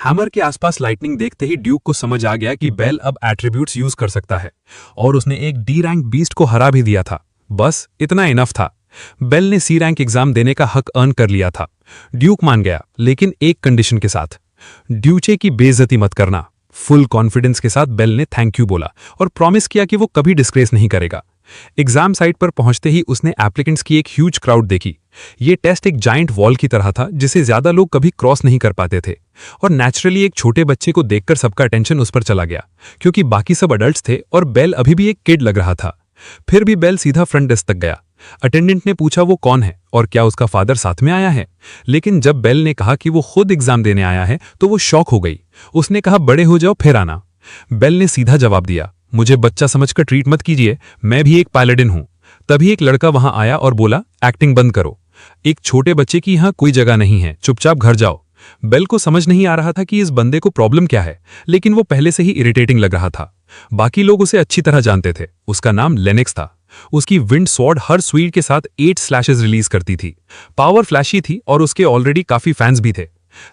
हैमर के आसपास लाइटनिंग देखते ही ड्यूक को समझ आ गया कि बेल अब एट्रीब्यूट्स यूज कर सकता है, और उसने एक डी रैंक बीस्ट को हरा भी दिया था। बस इतना इनफ था। बेल ने सी रैंक एग्जाम देने का हक अर्न कर लिया था। ड्यूक मान गया, लेकिन एक कंडीशन के साथ, ड्यूचे की बेइज्जती मत करना। फुल कॉन्फिडेंस के साथ बेल ने थैंक यू बोला और प्रॉमिस किया कि वो कभी डिस्ग्रेस नहीं करेगा। एग्जाम साइट पर पहुंचते ही उसने एप्लीकेंट्स की एक ह्यूज क्राउड देखी। ये टेस्ट एक जाइंट वॉल की तरह था जिसे ज्यादा लोग कभी क्रॉस नहीं कर पाते थे, और नेचुरली एक छोटे बच्चे को देखकर सबका अटेंशन उस पर चला गया, क्योंकि बाकी सब अडल्ट्स थे और बेल अभी भी एक किड लग रहा था। फिर भी बेल सीधा फ्रंट डेस्क तक गया। अटेंडेंट ने पूछा वो कौन है और क्या उसका फादर साथ में आया है, लेकिन जब बेल ने कहा कि वो खुद एग्जाम देने आया है तो वो शॉक हो गई। उसने कहा, बड़े हो जाओ फिर आना। बेल ने सीधा जवाब दिया, मुझे बच्चा समझकर ट्रीट मत कीजिए, मैं भी एक पैलेडिन हूं। तभी एक लड़का वहां आया और बोला, एक्टिंग बंद करो, एक छोटे बच्चे की यहां कोई जगह नहीं है, चुपचाप घर जाओ। बेल को समझ नहीं आ रहा था कि इस बंदे को प्रॉब्लम क्या है, लेकिन वो पहले से ही इरिटेटिंग लग रहा था। बाकी लोग उसे अच्छी तरह जानते थे। उसका नाम लेनेक्स था। उसकी विंड स्वॉर्ड हर स्वीड के साथ 8 स्लैशेस रिलीज करती थी। पावर फ्लैशी थी और उसके ऑलरेडी काफी फैंस भी थे।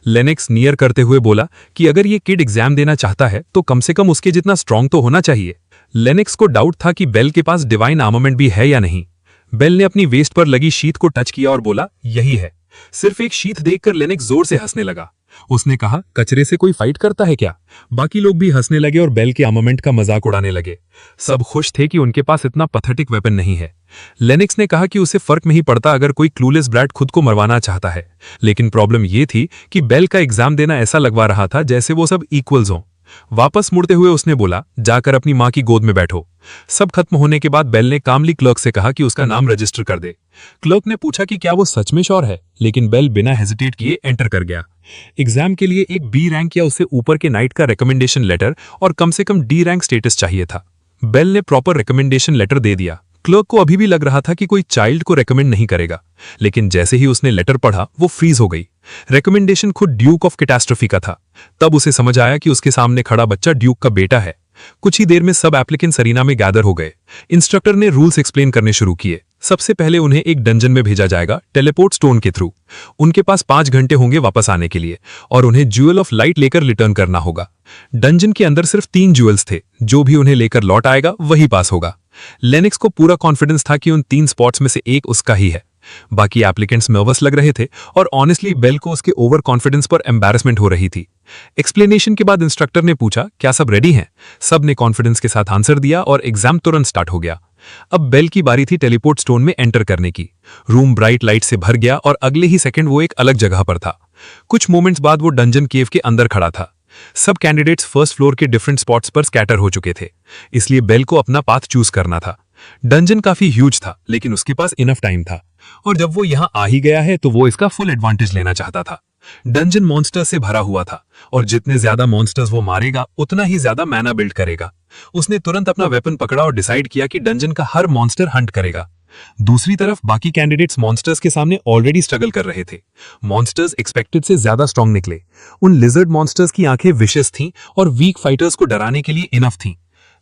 लेनेक्स नियर करते हुए बोला कि अगर ये किड एग्जाम देना चाहता है तो कम से कम उसके जितना स्ट्रांग तो होना चाहिए। लेनेक्स को डाउट था कि बेल के पास डिवाइन आर्मामेंट भी है या नहीं। बेल ने अपनी वेस्ट पर लगी शीथ को टच किया और बोला, यही है। सिर्फ एक शीथ देखकर लेनेक्स जोर से हंसने लगा। उसने कहा, कचरे से कोई फाइट करता है क्या? बाकी लोग भी हंसने लगे और बेल के आर्मामेंट का मजाक उड़ाने लगे। सब खुश थे कि उनके पास इतना पैथेटिक वेपन नहीं है। लेनेक्स ने कहा कि उसे फर्क नहीं पड़ता अगर कोई क्लूलेस ब्रैट खुद को मरवाना चाहता है, लेकिन प्रॉब्लम यह थी कि बेल का एग्जाम देना ऐसा लगवा रहा था जैसे वो सब इक्वल्स हों। वापस मुड़ते हुए उसने बोला, जाकर अपनी मां की गोद में बैठो। सब खत्म होने के बाद बेल ने कामली क्लर्क से कहा कि उसका नाम रजिस्टर कर दे। क्लर्क ने पूछा कि क्या वो सच में श्योर है, लेकिन बेल बिना हेजिटेट किए एंटर कर गया। एग्जाम के लिए एक बी रैंक या उससे ऊपर के नाइट का रिकमेंडेशन लेटर और कम से कम डी रैंक स्टेटस चाहिए था। बेल ने प्रॉपर रिकमेंडेशन लेटर दे दिया। क्लर्क को अभी भी लग रहा था कि कोई चाइल्ड को रेकमेंड नहीं करेगा, लेकिन जैसे ही उसने लेटर पढ़ा वो फ्रीज हो गई। रिकमेंडेशन खुद ड्यूक ऑफ कैटास्ट्रोफी का था। तब उसे समझ आया कि उसके सामने खड़ा बच्चा ड्यूक का बेटा है। कुछ ही देर में सब एप्लीकेंट्स अरीना में गैदर हो गए। इंस्ट्रक्टर ने रूल्स एक्सप्लेन करने शुरू किए। सबसे पहले उन्हें एक डंजन में भेजा जाएगा टेलीपोर्ट स्टोन के थ्रू। उनके पास 5 घंटे होंगे वापस आने के लिए और उन्हें ज्यूल ऑफ लाइट लेकर रिटर्न करना होगा। डंजन के अंदर सिर्फ 3 ज्यूल्स थे, जो भी उन्हें लेकर लौट आएगा वही पास होगा। लेनेक्स को पूरा कॉन्फिडेंस था कि उन 3 स्पॉट्स में से एक उसका ही है। बाकी एप्लीकेंट्स नर्वस लग रहे थे और ऑनेस्टली बेल को उसके ओवर कॉन्फिडेंस पर एम्बैरेसमेंट हो रही थी। एक्सप्लेनेशन के बाद इंस्ट्रक्टर ने पूछा, क्या सब रेडी हैं? सब ने कॉन्फिडेंस के साथ आंसर दिया और एग्जाम तुरंत स्टार्ट हो गया। अब बेल की बारी थी टेलीपोर्ट स्टोन में एंटर करने की। रूम ब्राइट लाइट से भर गया और अगले ही सेकंड वो एक अलग जगह पर था। कुछ मोमेंट्स बाद वो डंजन केव के अंदर खड़ा था। सब कैंडिडेट्स फर्स्ट फ्लोर के डिफरेंट स्पॉट्स पर स्कैटर हो चुके थे, इसलिए बेल को अपना पाथ चूज करना था। डंजन काफी ह्यूज था, लेकिन उसके पास इनफ टाइम था और जब वो यहां आ ही गया है तो वो इसका फुल एडवांटेज लेना चाहता था। डंजन मॉन्स्टर्स से भरा हुआ था और जितने ज्यादा मॉन्स्टर्स वो मारेगा उतना ही ज्यादा मैना बिल्ड करेगा। उसने तुरंत अपना वेपन पकड़ा और डिसाइड किया कि डंजन का हर मॉन्स्टर हंट करेगा। दूसरी तरफ बाकी कैंडिडेट्स मॉन्स्टर्स के सामने ऑलरेडी स्ट्रगल कर रहे थे। मॉन्स्टर्स एक्सपेक्टेड से ज्यादा स्ट्रांग निकले। उन लिजर्ड मॉन्स्टर्स की आंखें विशेष थीं और वीक फाइटर्स को डराने के लिए इनफ थीं।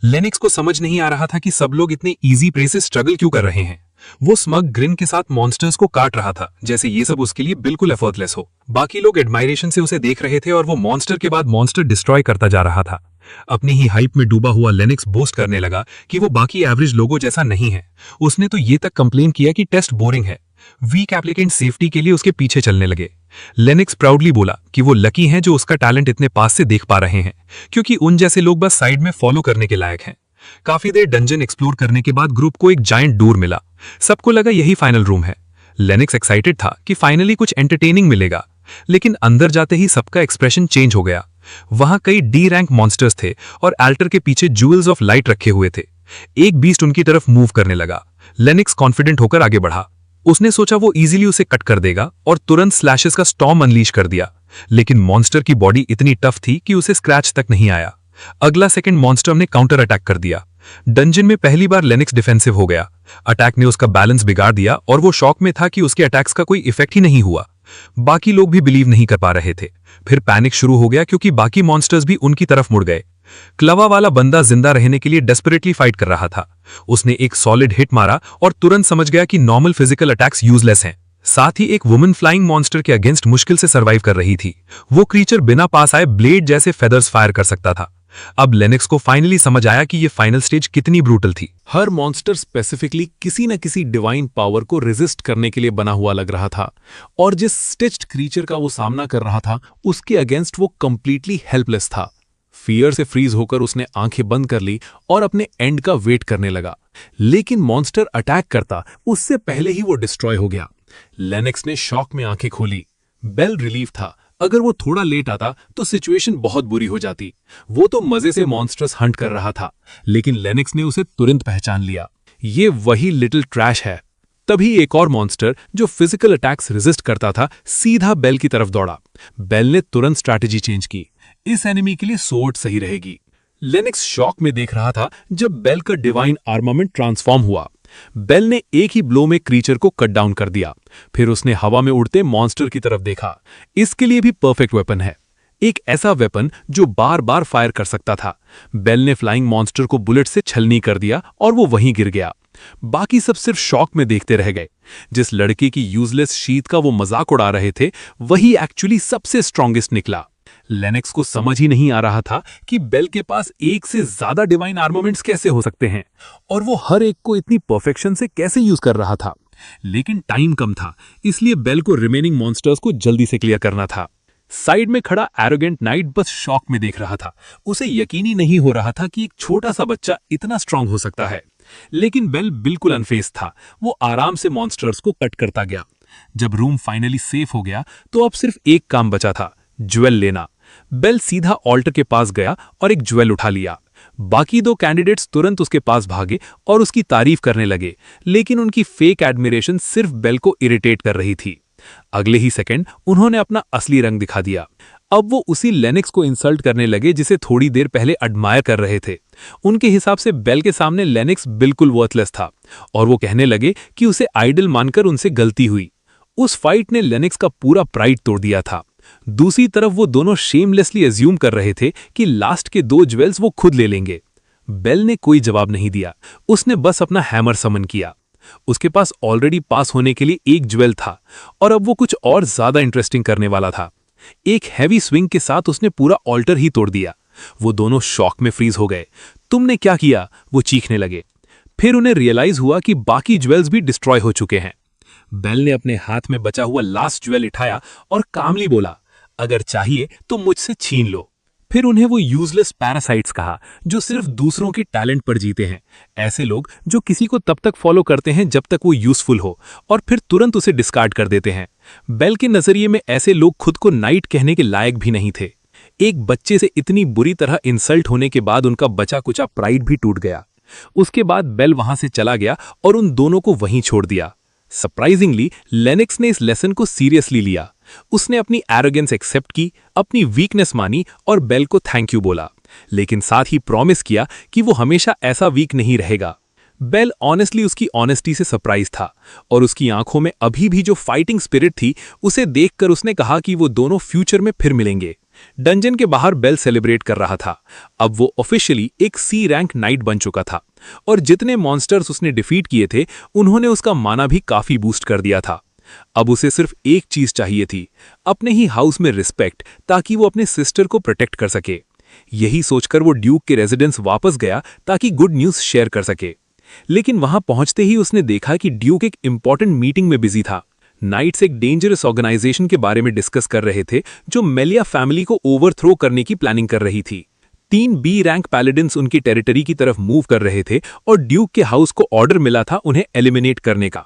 लेनेक्स को समझ नहीं आ रहा था कि सब लोग इतने इजी प्रे से स्ट्रगल क्यों कर रहे हैं। वो स्मग ग्रिन के साथ मॉन्स्टर्स को काट रहा था, जैसे ये सब उसके लिए बिल्कुल एफर्टलेस हो। बाकी लोग एडमायरेशन से उसे देख रहे थे और वो मॉन्स्टर के बाद मॉन्स्टर डिस्ट्रॉय करता जा रहा था। अपनी ही हाइप में डूबा हुआ लेनेक्स बोस्ट करने लगा कि वो बाकी एवरेज लोगों जैसा नहीं है। उसने तो ये तक कंप्लेन किया कि टेस्ट बोरिंग है। वीक एप्लीकेंट सेफ्टी के लिए उसके पीछे चलने लगे। लेनेक्स प्राउडली बोला कि वो लकी हैं जो उसका टैलेंट इतने पास से देख पा रहे हैं, क्योंकि उन जैसे लोग बस साइड में फॉलो करने के लायक हैं। काफी देर डंजन एक्सप्लोर करने के बाद ग्रुप को एक जायंट डोर मिला। सबको लगा यही फाइनल रूम है। लेनेक्स एक्साइटेड था कि फाइनली कुछ एंटरटेनिंग मिलेगा, लेकिन अंदर जाते ही सबका एक्सप्रेशन चेंज हो गया। वहां कई डी रैंक मॉन्स्टर्स थे और एल्टर के पीछे ज्यूल्स ऑफ लाइट रखे हुए थे। एक बीस्ट उनकी तरफ मूव करने लगा। लेनेक्स कॉन्फिडेंट होकर आगे बढ़ा। उसने सोचा वो इजीली उसे कट कर देगा और तुरंत स्लैशेस का स्टॉर्म अनलीश कर दिया, लेकिन मॉन्स्टर की बॉडी इतनी टफ थी कि उसे स्क्रैच तक नहीं आया। अगला सेकंड मॉन्स्टर ने काउंटर अटैक कर दिया। डंजन में पहली बार लेनेक्स डिफेंसिव हो गया। अटैक ने उसका बैलेंस बिगाड़ दिया और वो शॉक में था कि उसके अटैक्स का कोई इफेक्ट ही नहीं हुआ। बाकी लोग भी बिलीव नहीं कर पा रहे थे। फिर पैनिक शुरू हो गया क्योंकि बाकी मॉन्स्टर्स भी उनकी तरफ मुड़ गए। क्लवा वाला बंदा जिंदा रहने के लिए डेस्परेटली फाइट कर रहा था। उसने एक सॉलिड हिट मारा और तुरंत समझ गया कि नॉर्मल फिजिकल अटैक्स यूजलेस हैं। साथ ही एक वुमन फ्लाइंग मॉन्स्टर के अगेंस्ट मुश्किल से सर्वाइव कर रही थी। वो क्रीचर बिना पास आए ब्लेड जैसे फेदर्स फायर कर सकता था। अब लेनेक्स को फाइनली समझ आया कि ये फाइनल स्टेज कितनी ब्रूटल थी। हर मॉन्स्टर स्पेसिफिकली किसी न किसी डिवाइन पावर को रेजिस्ट करने के लिए बना हुआ लग रहा था, और जिस स्टिच्ड क्रीचर का वो सामना कर रहा था उसके अगेंस्ट वो कंप्लीटली हेल्पलेस था। फियर से फ्रीज होकर उसने आंखें बंद कर ली और अपने एंड का वेट करने लगा, लेकिन मॉन्स्टर अटैक करता उससे पहले ही वो डिस्ट्रॉय हो गया। लेनेक्स ने शॉक में आंखें खोली। बेल रिलीफ था। अगर वो थोड़ा लेट आता तो सिचुएशन बहुत बुरी हो जाती। वो तो मजे से मॉन्स्टर्स हंट कर रहा था, लेकिन लेनेक्स ने उसे तुरंत पहचान लिया। ये वही लिटिल ट्रैश है। तभी एक और मॉन्स्टर जो फिजिकल अटैक्स रेजिस्ट करता था सीधा बेल की तरफ दौड़ा। बेल ने तुरंत स्ट्रैटेजी चेंज की। इस एनिमी के लिए सोर्ड सही रहेगी। लेनेक्स शॉक में देख रहा था जब बेल का डिवाइन आर्मामेंट ट्रांसफॉर्म हुआ। बेल ने एक ही ब्लो में क्रीचर को कट डाउन कर दिया। फिर उसने हवा में उड़ते मॉन्स्टर की तरफ देखा। इसके लिए भी परफेक्ट वेपन है, एक ऐसा वेपन जो बार बार फायर कर सकता था। बेल ने फ्लाइंग मॉन्स्टर को बुलेट से छलनी कर दिया और वो वहीं गिर गया। बाकी सब सिर्फ शॉक में देखते रह गए। जिस लड़के की यूजलेस शीट का वो मजाक उड़ा रहे थे, वही एक्चुअली सबसे स्ट्रॉन्गेस्ट निकला। लेनेक्स को समझ ही नहीं आ रहा था कि बेल के पास एक से ज्यादा डिवाइन आर्मामेंट्स कैसे हो सकते हैं, और वो हर एक को इतनी परफेक्शन से कैसे यूज कर रहा था। लेकिन टाइम कम था, इसलिए बेल को रिमेनिंग मॉन्स्टर्स को जल्दी से क्लियर करना था। साइड में खड़ा एरोगेंट नाइट बस शॉक में देख रहा था। उसे यकीन ही नहीं हो रहा था कि एक छोटा सा बच्चा इतना स्ट्रांग हो सकता है। लेकिन बेल बिल्कुल अनफेज था। वो आराम से मॉन्स्टर्स को कट करता गया। जब रूम फाइनली सेफ हो गया तो अब सिर्फ एक काम बचा था, ज्वेल लेना। बेल सीधा ऑल्टर के पास गया और एक ज्वेल उठा लिया। बाकी दो कैंडिडेट्स तुरंत उसके पास भागे और उसकी तारीफ करने लगे, लेकिन उनकी फेक एडमिरेशन सिर्फ बेल को इरिटेट कर रही थी। अगले ही सेकंड उन्होंने अपना असली रंग दिखा दिया। अब वो उसी लेनेक्स को इंसल्ट करने लगे जिसे थोड़ी देर पहले एडमायर कर रहे थे। उनके हिसाब से बेल के सामने लेनेक्स बिल्कुल वर्थलेस था, और वो कहने लगे कि उसे आइडल मानकर उनसे गलती हुई। उस फाइट ने लेनेक्स का पूरा प्राइड तोड़ दिया था। दूसरी तरफ वो दोनों शेमलेसली एज्यूम कर रहे थे कि लास्ट के 2 ज्वेल्स वो खुद ले लेंगे। बेल ने कोई जवाब नहीं दिया। उसने बस अपना हैमर समन किया। उसके पास ऑलरेडी पास होने के लिए एक ज्वेल था, और अब वो कुछ और ज्यादा इंटरेस्टिंग करने वाला था। एक हैवी स्विंग के साथ उसने पूरा ऑल्टर ही तोड़ दिया। वो दोनों शॉक में फ्रीज हो गए। तुमने क्या किया? वो चीखने लगे। फिर उन्हें रियलाइज हुआ कि बाकी ज्वेल्स भी डिस्ट्रॉय हो चुके हैं। बेल ने अपने हाथ में बचा हुआ लास्ट ज्वेल उठाया और कामली बोला, अगर चाहिए तो मुझसे छीन लो। फिर उन्हें वो यूजलेस पैरासाइट्स कहा जो सिर्फ दूसरों के टैलेंट पर जीते हैं। ऐसे लोग जो किसी को तब तक फॉलो करते हैं जब तक वो यूजफुल हो, और फिर तुरंत उसे डिस्कार्ड कर देते हैं। बेल के नजरिए में ऐसे लोग खुद को नाइट कहने के लायक भी नहीं थे। एक बच्चे से इतनी बुरी तरह इंसल्ट होने के बाद उनका बचा कुचा प्राइड भी टूट गया। उसके बाद बेल वहां से चला गया और उन दोनों को वहीं छोड़ दिया। सरप्राइजिंगली लेनेक्स ने इस लेसन को सीरियसली लिया। उसने अपनी एरोगेंस एक्सेप्ट की, अपनी वीकनेस मानी और बेल को थैंक यू बोला, लेकिन साथ ही प्रॉमिस किया कि वो हमेशा ऐसा वीक नहीं रहेगा। बेल ऑनेस्टली उसकी ऑनेस्टी से सरप्राइज था, और उसकी आंखों में अभी भी जो फाइटिंग स्पिरिट थी उसे देखकर उसने कहा कि वो दोनों फ्यूचर में फिर मिलेंगे। डंजन के बाहर बेल सेलिब्रेट कर रहा था। अब वो ऑफिशियली एक सी रैंक नाइट बन चुका था, और जितने मॉन्स्टर्स उसने डिफीट किए थे उन्होंने उसका माना भी काफी बूस्ट कर दिया था। अब उसे सिर्फ एक चीज चाहिए थी, अपने ही हाउस में रिस्पेक्ट, ताकि वो अपने सिस्टर को प्रोटेक्ट कर सके। यही सोचकर वो ड्यूक के रेजिडेंस वापस गया ताकि गुड न्यूज शेयर कर सके। लेकिन वहां पहुंचते ही उसने देखा कि ड्यूक एक इंपॉर्टेंट मीटिंग में बिजी था। नाइट्स एक डेंजरस ऑर्गेनाइजेशन के बारे में डिस्कस कर रहे थे जो मेलिया फैमिली को ओवरथ्रो करने की प्लानिंग कर रही थी। 3 बी रैंक पैलेडिन्स उनकी टेरिटरी की तरफ मूव कर रहे थे, और ड्यूक के हाउस को ऑर्डर मिला था उन्हें एलिमिनेट करने का।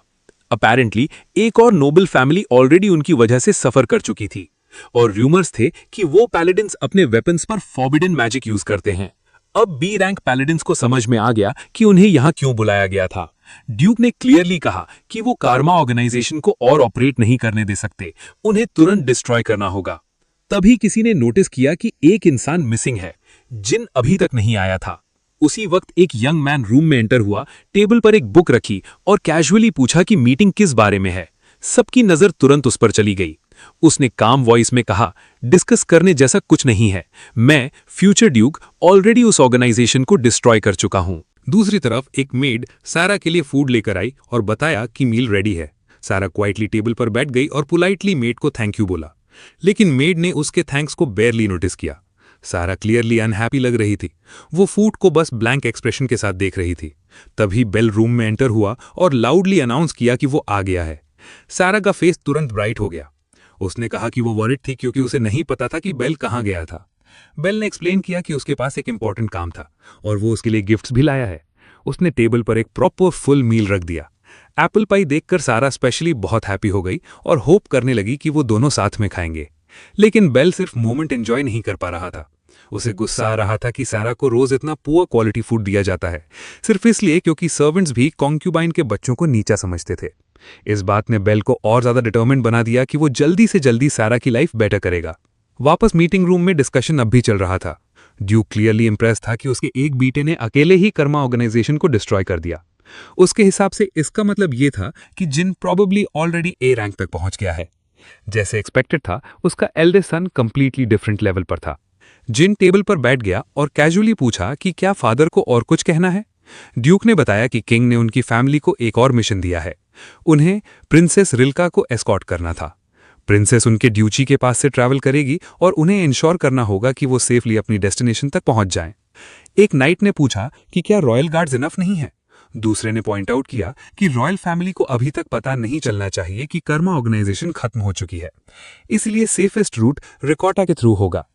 अपैरेंटली एक और नोबल फैमिली ऑलरेडी उनकी वजह से सफर कर चुकी थी, और रूमर्स थे कि वो पैलेडिन्स अपने वेपन्स पर फॉरबिडन मैजिक यूज करते हैं। अब बी रैंक पैलेडिन्स को समझ में आ गया कि उन्हें यहां क्यों बुलाया गया था। ड्यूक ने क्लियरली कहा कि वो कार्मा ऑर्गेनाइजेशन को और ऑपरेट नहीं करने दे सकते, उन्हें तुरंत डिस्ट्रॉय करना होगा। तभी किसी ने नोटिस किया कि एक इंसान मिसिंग है, जिन अभी तक नहीं आया था। उसी वक्त एक यंग मैन रूम में एंटर हुआ, टेबल पर एक बुक रखी और कैजुअली पूछा कि मीटिंग किस बारे में है। सबकी नजर तुरंत उस पर चली गई। उसने काम वॉइस में कहा, डिस्कस करने जैसा कुछ नहीं है, मैं फ्यूचर ड्यूक ऑलरेडी उस ऑर्गेनाइजेशन को डिस्ट्रॉय कर चुका हूं। दूसरी तरफ एक मेड सारा के लिए फूड लेकर आई और बताया कि मील रेडी है। सारा क्वाइटली टेबल पर बैठ गई और पोलाइटली मेड को थैंक यू बोला, लेकिन मेड ने उसके थैंक्स को बेयरली नोटिस किया। सारा क्लियरली अनहैप्पी लग रही थी। वो फूड को बस ब्लैंक एक्सप्रेशन के साथ देख रही थी। तभी बेल रूम में एंटर हुआ और लाउडली अनाउंस किया कि वो आ गया है। सारा का फेस तुरंत ब्राइट हो गया। उसने कहा कि वो वरिड थी क्योंकि उसे नहीं पता था कि बेल कहाँ गया था। बेल ने एक्सप्लेन किया कि उसके पास एक इंपॉर्टेंट काम था और वो उसके लिए गिफ्ट्स भी लाया है। उसने टेबल पर एक प्रॉपर फुल मील रख दिया। एप्पल पाई देखकर सारा स्पेशली बहुत हैप्पी हो गई और होप करने लगी कि वो दोनों साथ में खाएंगे। लेकिन बेल सिर्फ मोमेंट एंजॉय नहीं कर पा रहा था। उसे गुस्सा आ रहा था कि सारा को रोज इतना पुअर क्वालिटी फूड दिया जाता है, सिर्फ इसलिए क्योंकि सर्वेंट्स भी कॉन्क्यूबाइन के बच्चों को नीचा समझते थे। इस बात ने बेल को और ज्यादा डिटर्मिन्ड बना दिया कि वो जल्दी से जल्दी सारा की लाइफ बेटर करेगा। वापस मीटिंग रूम में डिस्कशन अब भी चल रहा था। ड्यूक क्लियरली इंप्रेस था कि उसके एक बीटे ने अकेले ही कर्मा ऑर्गेनाइजेशन को डिस्ट्रॉय कर दिया। उसके हिसाब से इसका मतलब ये था कि जिन प्रॉबेबली ऑलरेडी ए रैंक तक पहुंच गया है। जैसे एक्सपेक्टेड था, उसका eldest son completely different level पर था। जिन टेबल पर बैठ गया और कैजुअली पूछा कि क्या फादर को और कुछ कहना है। ड्यूक ने बताया कि किंग ने उनकी फैमिली को एक और मिशन दिया है। उन्हें प्रिंसेस रिल्का को एस्कॉर्ट करना था। प्रिंसेस उनके ड्यूची के पास से ट्रैवल करेगी और उन्हें इंश्योर करना होगा कि वो सेफली अपनी डेस्टिनेशन तक पहुंच जाएं। एक नाइट ने पूछा कि क्या रॉयल गार्ड्स इनफ नहीं है। दूसरे ने पॉइंट आउट किया कि रॉयल फैमिली को अभी तक पता नहीं चलना चाहिए कि कर्मा ऑर्गेनाइजेशन खत्म हो चुकी है, इसलिए सेफेस्ट रूट रिकॉर्टा के थ्रू होगा।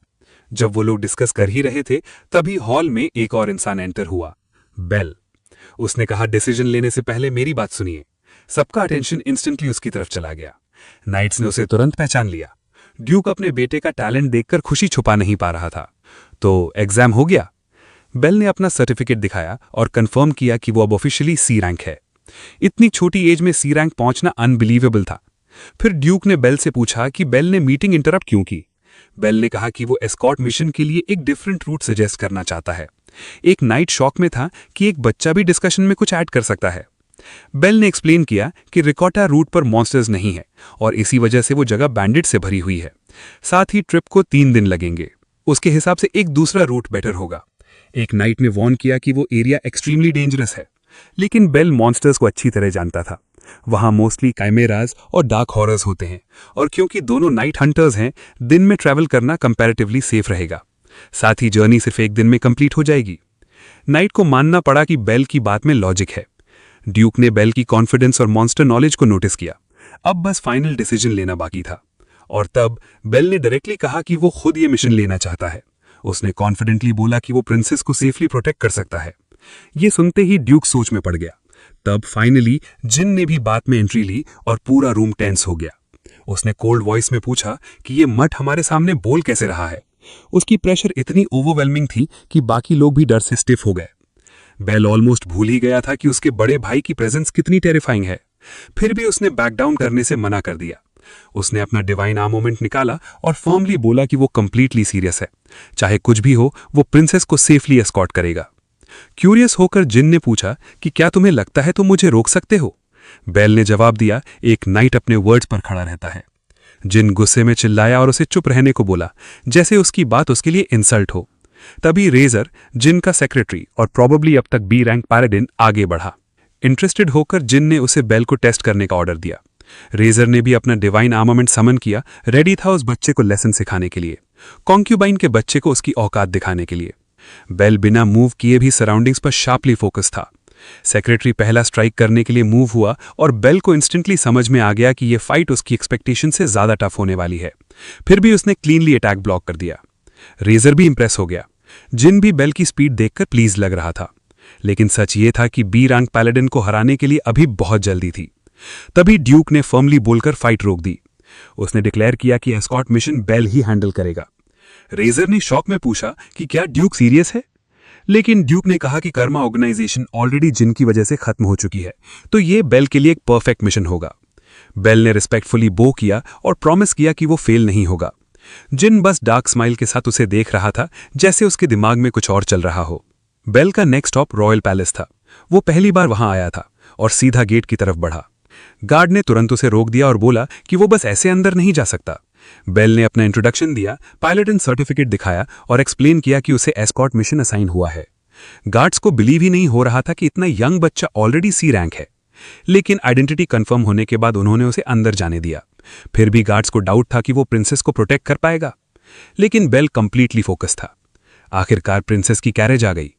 जब वो लोग डिस्कस कर ही रहे थे तभी हॉल में एक और इंसान एंटर हुआ, बेल। उसने कहा, डिसीजन लेने से पहले मेरी बात सुनिए। सबका अटेंशन इंस्टेंटली उसकी तरफ चला गया। नाइट्स ने उसे तुरंत पहचान लिया। ड्यूक अपने बेटे का टैलेंट देखकर खुशी छुपा नहीं पा रहा था। तो एग्जाम हो गया? बेल ने अपना सर्टिफिकेट दिखाया और कंफर्म किया कि वो अब ऑफिशियली सी रैंक है। इतनी छोटी एज में सी रैंक पहुंचना अनबिलीवेबल था। फिर ड्यूक ने बेल से पूछा कि बेल ने मीटिंग इंटरप्ट क्यों की। बेल ने कहा कि वो एस्कॉर्ट मिशन के लिए एक डिफरेंट रूट सजेस्ट करना चाहता है। एक नाइट शॉक में था कि एक बच्चा भी डिस्कशन में कुछ ऐड कर सकता है। बेल ने एक्सप्लेन किया कि रिकॉर्टा रूट पर मॉन्स्टर्स नहीं है और इसी वजह से वो जगह बैंडिट से भरी हुई है। साथ ही ट्रिप को 3 दिन लगेंगे। उसके हिसाब से एक दूसरा रूट बेटर होगा। एक नाइट ने वॉर्न किया कि वो एरिया एक्सट्रीमली डेंजरस है, लेकिन बेल मॉन्स्टर्स को अच्छी तरह जानता था। वहां मोस्टली काइमेराज और डार्क हॉरर्स होते हैं, और क्योंकि दोनों नाइट हंटर्स हैं, दिन में ट्रैवल करना कंपैरेटिवली सेफ रहेगा। साथ ही जर्नी सिर्फ एक दिन में कंप्लीट हो जाएगी। नाइट को मानना पड़ा कि बेल की बात में लॉजिक है। ड्यूक ने बेल की कॉन्फिडेंस और मॉन्स्टर नॉलेज को नोटिस किया। अब बस फाइनल डिसीजन लेना बाकी था। और तब बेल ने डायरेक्टली कहा कि वो खुद ये मिशन लेना चाहता है। उसने कॉन्फिडेंटली बोला कि वो प्रिंसेस को सेफली प्रोटेक्ट कर सकता है। ये सुनते ही ड्यूक सोच में पड़ गया। तब फाइनली जिन ने भी बात में एंट्री ली और पूरा रूम टेंस हो गया। उसने कोल्ड वॉइस में पूछा कि ये मठ हमारे सामने बोल कैसे रहा है। उसकी प्रेशर इतनी ओवरवेलमिंग थी कि बाकी लोग भी डर से स्टिफ हो गए। बेल ऑलमोस्ट भूल ही गया था कि उसके बड़े भाई की प्रेजेंस कितनी टेरिफाइंग है। फिर भी उसने बैक डाउन करने से मना कर दिया। उसने अपना डिवाइन आर्मोमेंट निकाला और फर्मली बोला कि वो कंप्लीटली सीरियस है। चाहे कुछ भी हो, वो प्रिंसेस को सेफली एस्कॉर्ट करेगा। क्यूरियस होकर जिन ने पूछा कि क्या तुम्हें लगता है तुम मुझे रोक सकते हो? बेल ने जवाब दिया, एक नाइट अपने वर्ड्स पर खड़ा रहता है। जिन गुस्से में चिल्लाया और उसे चुप रहने को बोला, जैसे उसकी बात उसके लिए इंसल्ट हो। तभी रेजर, जिन का सेक्रेटरी और प्रोबेबली अब तक बी रैंक पैराडिन, आगे बढ़ा। इंटरेस्टेड होकर जिन ने उसे बेल को टेस्ट करने का ऑर्डर दिया। रेजर ने भी अपना डिवाइन आर्मामेंट समन किया, रेडी था उस बच्चे को लेसन सिखाने के लिए, कॉन्क्यूबाइन के बच्चे को उसकी औकात दिखाने के लिए। बेल बिना मूव किए भी सराउंडिंग्स पर शार्पली फोकस था। सेक्रेटरी पहला स्ट्राइक करने के लिए मूव हुआ और बेल को इंस्टेंटली समझ में आ गया कि यह फाइट उसकी एक्सपेक्टेशन से ज्यादा टफ होने वाली है। फिर भी उसने क्लीनली अटैक ब्लॉक कर दिया। रेजर भी इंप्रेस हो गया। जिन भी बेल की स्पीड देखकर प्लीज लग रहा था, लेकिन सच ये था कि बी रैंक पैलेडिन को हराने के लिए अभी बहुत जल्दी थी। तभी ड्यूक ने फर्मली बोलकर फाइट रोक दी। उसने डिक्लेयर किया कि एस्कॉर्ट मिशन बेल ही हैंडल करेगा। रेजर ने शॉक में पूछा कि क्या ड्यूक सीरियस है, लेकिन ड्यूक ने कहा कि कर्मा ऑर्गेनाइजेशन ऑलरेडी जिन की वजह से खत्म हो चुकी है, तो ये बेल के लिए एक परफेक्ट मिशन होगा। बेल ने रिस्पेक्टफुली बो किया और प्रॉमिस किया कि वो फेल नहीं होगा। जिन बस डार्क स्माइल के साथ उसे देख रहा था, जैसे उसके दिमाग में कुछ और चल रहा हो। बेल का नेक्स्ट स्टॉप रॉयल पैलेस था। वो पहली बार वहां आया था और सीधा गेट की तरफ बढ़ा। गार्ड ने तुरंत उसे रोक दिया और बोला कि वो बस ऐसे अंदर नहीं जा सकता। बेल ने अपना इंट्रोडक्शन दिया, पायलट एंड सर्टिफिकेट दिखाया और एक्सप्लेन किया कि उसे एस्कॉर्ट मिशन असाइन हुआ है। गार्ड्स को बिलीव ही नहीं हो रहा था कि इतना यंग बच्चा ऑलरेडी सी रैंक है, लेकिन आइडेंटिटी कंफर्म होने के बाद उन्होंने उसे अंदर जाने दिया। फिर भी गार्ड्स को डाउट था कि वो प्रिंसेस को प्रोटेक्ट कर पाएगा, लेकिन बेल कंप्लीटली फोकस था। आखिरकार प्रिंसेस की कैरेज आ गई।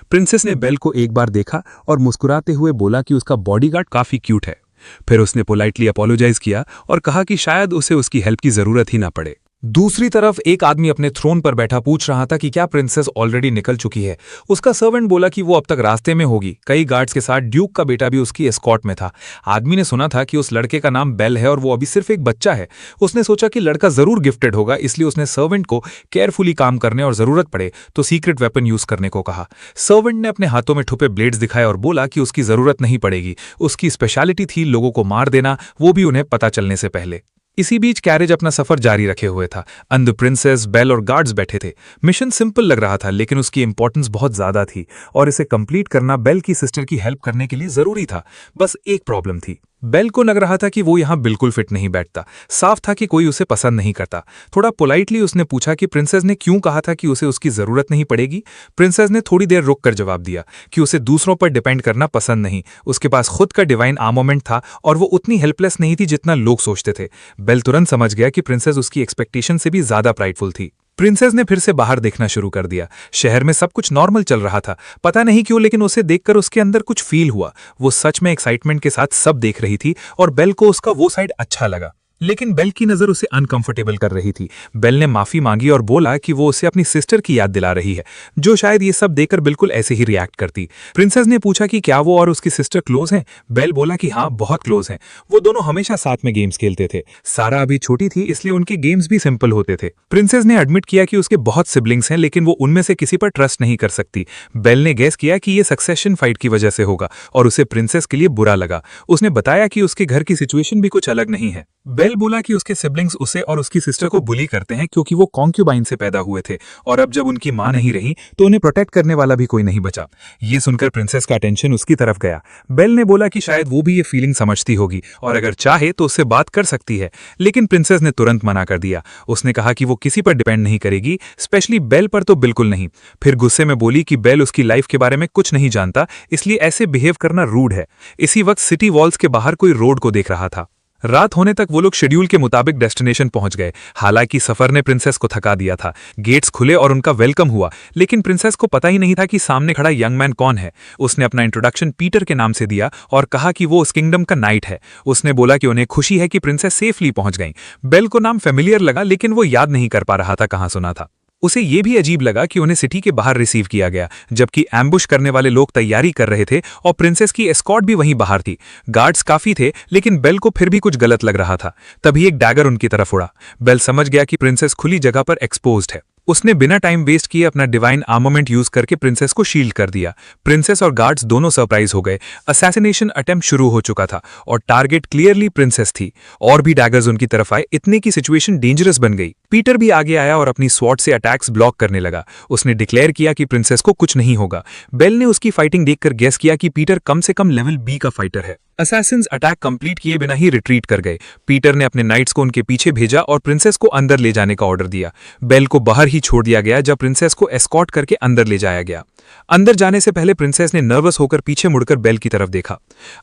प्रिंसेस ने बेल को एक बार देखा और मुस्कुराते हुए बोला कि उसका बॉडीगार्ड काफी क्यूट है। फिर उसने पोलाइटली अपोलोजाइज किया और कहा कि शायद उसे उसकी हेल्प की जरूरत ही ना पड़े। दूसरी तरफ एक आदमी अपने थ्रोन पर बैठा पूछ रहा था कि क्या प्रिंसेस ऑलरेडी निकल चुकी है। उसका सर्वेंट बोला कि वो अब तक रास्ते में होगी। कई गार्ड्स के साथ ड्यूक का बेटा भी उसकी एस्कॉर्ट में था। आदमी ने सुना था कि उस लड़के का नाम बेल है और वो अभी सिर्फ एक बच्चा है। उसने सोचा कि लड़का जरूर गिफ्टेड होगा, इसलिए उसने सर्वेंट को केयरफुली काम करने और जरूरत पड़े तो सीक्रेट वेपन यूज करने को कहा। सर्वेंट ने अपने हाथों में ठुपे ब्लेड्स दिखाए और बोला कि उसकी जरूरत नहीं पड़ेगी। उसकी स्पेशलिटी थी लोगों को मार देना, वो भी उन्हें पता चलने से पहले। इसी बीच कैरेज अपना सफर जारी रखे हुए था। अंदर प्रिंसेस, बेल और गार्ड्स बैठे थे। मिशन सिंपल लग रहा था, लेकिन उसकी इंपॉर्टेंस बहुत ज्यादा थी और इसे कंप्लीट करना बेल की सिस्टर की हेल्प करने के लिए जरूरी था। बस एक प्रॉब्लम थी, बेल को लग रहा था कि वो यहाँ बिल्कुल फिट नहीं बैठता। साफ था कि कोई उसे पसंद नहीं करता। थोड़ा पोलाइटली उसने पूछा कि प्रिंसेस ने क्यों कहा था कि उसे उसकी जरूरत नहीं पड़ेगी। प्रिंसेस ने थोड़ी देर रुक कर जवाब दिया कि उसे दूसरों पर डिपेंड करना पसंद नहीं, उसके पास खुद का डिवाइन आर्मामेंट था और वो उतनी हेल्पलेस नहीं थी जितना लोग सोचते थे। बेल तुरंत समझ गया कि प्रिंसेस उसकी एक्सपेक्टेशन से भी ज्यादा प्राइडफुल थी। प्रिंसेस ने फिर से बाहर देखना शुरू कर दिया। शहर में सब कुछ नॉर्मल चल रहा था, पता नहीं क्यों, लेकिन उसे देखकर उसके अंदर कुछ फील हुआ। वो सच में एक्साइटमेंट के साथ सब देख रही थी और बेल को उसका वो साइड अच्छा लगा। लेकिन बेल की नजर उसे अनकंफर्टेबल कर रही थी। बेल ने माफी मांगी और बोला कि वो उसे अपनी सिस्टर की याद दिला रही है, जो शायद ये सब देखकर बिल्कुल ऐसे ही रिएक्ट करती। प्रिंसेस ने पूछा कि क्या वो और उसकी सिस्टर क्लोज हैं। बेल बोला कि हाँ, बहुत क्लोज हैं। वो दोनों हमेशा साथ में गेम्स खेलते थे। सारा अभी छोटी थी, इसलिए उनके गेम्स भी सिंपल होते थे। प्रिंसेस ने एडमिट किया कि उसके बहुत सिबलिंग्स हैं, लेकिन वो उनमें से किसी पर ट्रस्ट नहीं कर सकती। बेल ने गेस किया कि ये सक्सेशन फाइट की वजह से होगा और उसे प्रिंसेस के लिए बुरा लगा। उसने बताया कि उसके घर की सिचुएशन भी कुछ अलग नहीं है। बेल बोला कि उसके सिबलिंग्स उसे और उसकी सिस्टर को बुली करते हैं क्योंकि वो कॉन्क्यूबाइन से पैदा हुए थे और अब जब उनकी मां नहीं रही तो उन्हें प्रोटेक्ट करने वाला भी कोई नहीं बचा। ये सुनकर प्रिंसेस का अटेंशन उसकी तरफ गया। बेल ने बोला कि शायद वो भी ये फीलिंग समझती होगी और अगर चाहे तो उससे बात कर सकती है, लेकिन प्रिंसेस ने तुरंत मना कर दिया। उसने कहा कि वो किसी पर डिपेंड नहीं करेगी, स्पेशली बेल पर तो बिल्कुल नहीं। फिर गुस्से में बोली कि बेल उसकी लाइफ के बारे में कुछ नहीं जानता, इसलिए ऐसे बिहेव करना रूड है। इसी वक्त सिटी वॉल्स के बाहर कोई रोड को देख रहा था। रात होने तक वो लोग शेड्यूल के मुताबिक डेस्टिनेशन पहुंच गए। हालांकि सफर ने प्रिंसेस को थका दिया था। गेट्स खुले और उनका वेलकम हुआ, लेकिन प्रिंसेस को पता ही नहीं था कि सामने खड़ा यंग मैन कौन है। उसने अपना इंट्रोडक्शन पीटर के नाम से दिया और कहा कि वो उस किंगडम का नाइट है। उसने बोला कि उन्हें खुशी है कि प्रिंसेस सेफली पहुंच गई। बेल को नाम फेमिलियर लगा, लेकिन वो याद नहीं कर पा रहा था कहां सुना था। उसे ये भी अजीब लगा कि उन्हें सिटी के बाहर रिसीव किया गया, जबकि एम्बुश करने वाले लोग तैयारी कर रहे थे और प्रिंसेस की एस्कॉर्ट भी वहीं बाहर थी। गार्ड्स काफी थे, लेकिन बेल को फिर भी कुछ गलत लग रहा था। तभी एक डैगर उनकी तरफ उड़ा। बेल समझ गया कि प्रिंसेस खुली जगह पर एक्सपोज्ड है। उसने बिना टाइम वेस्ट किए अपना डिवाइन आर्मामेंट यूज करके प्रिंसेस को शील्ड कर दिया। प्रिंसेस और गार्ड्स दोनों सरप्राइज हो गए। असैसिनेशन अटेम्प्ट शुरू हो चुका था और टारगेट क्लियरली प्रिंसेस थी। और भी डैगर्स उनकी तरफ आए, इतने की सिचुएशन डेंजरस बन गई। पीटर भी आगे आया और अपनी स्वॉर्ड से अटैक्स ब्लॉक करने लगा। उसने डिक्लेयर किया कि प्रिंसेस को कुछ नहीं होगा। बेल ने उसकी फाइटिंग देखकर गेस किया कि पीटर कम से कम लेवल बी का फाइटर है। असैसिन्स अटैक कंप्लीट किए बिना ही रिट्रीट कर गए। पीटर ने अपने नाइट्स को उनके पीछे भेजा और प्रिंसेस को अंदर ले जाने का ऑर्डर दिया। बेल को बाहर ही छोड़ दिया गया जब प्रिंसेस को एस्कॉर्ट करके अंदर ले जाया गया। अंदर जाने से पहले प्रिंसेस ने नर्वस होकर पीछे मुड़कर बेल की तरफ देखा।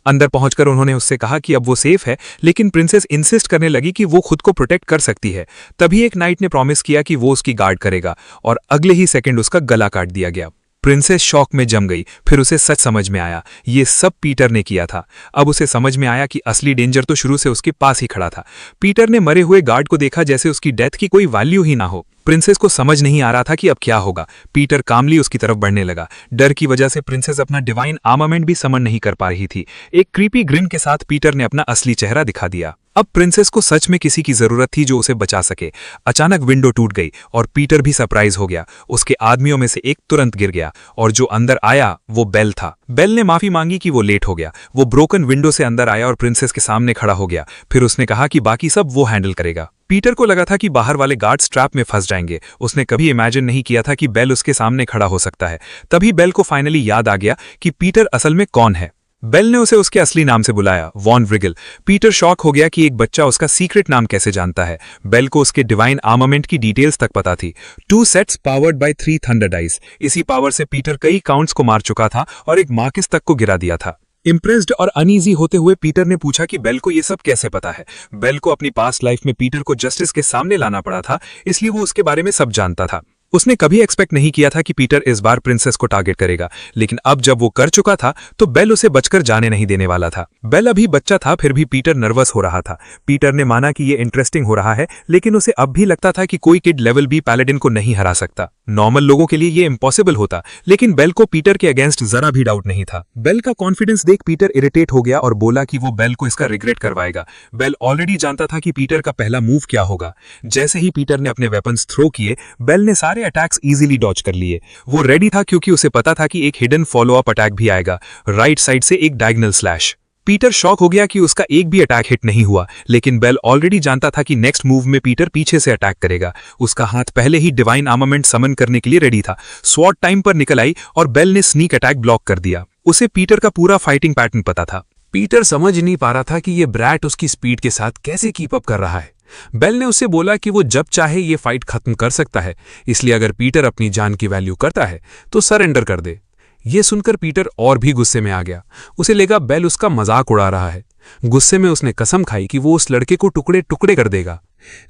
अंदर पहुंचकर उन्होंने उससे कहा कि अब वो सेफ है, लेकिन प्रिंसेस इंसिस्ट करने लगी कि वो खुद को प्रोटेक्ट कर सकती है। तभी एक नाइट ने प्रॉमिस किया कि वो उसकी गार्ड करेगा और अगले ही सेकंड उसका गला काट दिया गया। प्रिंसेस शॉक में जम गई। फिर उसे सच समझ में आया, ये सब पीटर ने किया था। अब उसे समझ में आया कि असली डेंजर तो शुरू से उसके पास ही खड़ा था। पीटर ने मरे हुए गार्ड को देखा जैसे उसकी डेथ की कोई वैल्यू ही ना हो। प्रिंसेस को समझ नहीं आ रहा था कि अब क्या होगा। पीटर कामली उसकी तरफ बढ़ने लगा। डर की वजह से प्रिंसेस अपना डिवाइन आर्मामेंट भी समन नहीं कर पा रही थी। एक क्रीपी ग्रिन के साथ पीटर ने अपना असली चेहरा दिखा दिया। अब प्रिंसेस को सच में किसी की जरूरत थी जो उसे बचा सके। अचानक विंडो टूट गई और पीटर भी सरप्राइज हो गया। उसके आदमियों में से एक तुरंत गिर गया और जो अंदर आया वो बेल था। बेल ने माफी मांगी कि वो लेट हो गया। वो ब्रोकन विंडो से अंदर आया और प्रिंसेस के सामने खड़ा हो गया। फिर उसने कहा कि बाकी सब वो हैंडल करेगा। पीटर को लगा था कि बाहर वाले गार्ड्स ट्रैप में फंस जाएंगे। उसने कभी इमेजिन नहीं किया था कि बेल उसके सामने खड़ा हो सकता है। तभी बेल को फाइनली याद आ गया कि पीटर असल में कौन है। बेल ने उसे उसके असली नाम से बुलाया, वॉन व्रिगल। पीटर शॉक हो गया कि एक बच्चा उसका सीक्रेट नाम कैसे जानता है। बेल को उसके डिवाइन आर्मामेंट की डिटेल्स तक पता थी। 2 sets powered by 3 thunder dice. इसी पावर से पीटर कई काउंट्स को मार चुका था और एक मार्किस तक को गिरा दिया था। इम्प्रेस्ड और अनईजी होते हुए पीटर ने पूछा कि बेल को ये सब कैसे पता है। बेल को अपनी पास्ट लाइफ में पीटर को जस्टिस के सामने लाना पड़ा था, इसलिए वो उसके बारे में सब जानता था। उसने कभी एक्सपेक्ट नहीं किया था कि पीटर इस बार प्रिंसेस को टारगेट करेगा, लेकिन अब जब वो कर चुका था तो बेल उसे बचकर जाने नहीं देने वाला था। बेल अभी बच्चा था, फिर भी पीटर नर्वस हो रहा था। पीटर ने माना कि ये इंटरेस्टिंग हो रहा है, लेकिन उसे अब भी लगता था कि कोई किड लेवल बी पैलेडिन को नहीं हरा सकता। नॉर्मल लोगों के लिए ये इम्पॉसिबल होता, लेकिन बेल को पीटर के अगेंस्ट जरा भी डाउट नहीं था। बेल का कॉन्फिडेंस देख पीटर इरिटेट हो गया और बोला कि वो बेल को इसका रिग्रेट करवाएगा। बेल ऑलरेडी जानता था कि पीटर का पहला मूव क्या होगा। जैसे ही पीटर ने अपने वेपन्स थ्रो किए, बेल ने सारे अटैक्स इजीली डॉज कर लिए। वो रेडी था क्योंकि उसे पता था कि एक हिडन फॉलो अप अटैक भी आएगा, राइट साइड से एक डायगोनल स्लैश। पीटर शॉक हो गया कि उसका एक भी अटैक हिट नहीं हुआ, लेकिन बेल ऑलरेडी जानता था कि नेक्स्ट मूव में पीटर पीछे से अटैक करेगा। उसका हाथ पहले ही डिवाइन आर्मामेंट समन करने के लिए रेडी था। स्वॉर्ड टाइम पर निकल आई और बेल ने स्नीक अटैक ब्लॉक कर दिया। उसे पीटर का पूरा फाइटिंग पैटर्न पता था। पीटर समझ नहीं पा रहा था कि ये ब्रैट उसकी स्पीड के साथ कैसे कीप अप कर रहा है। बेल ने उससे बोला कि वो जब चाहे ये फाइट खत्म कर सकता है, इसलिए अगर पीटर अपनी जान की वैल्यू करता है तो सरेंडर कर दे। ये सुनकर पीटर और भी गुस्से में आ गया। उसे लगा बेल उसका मजाक उड़ा रहा है। गुस्से में उसने कसम खाई कि वो उस लड़के को टुकड़े टुकड़े कर देगा।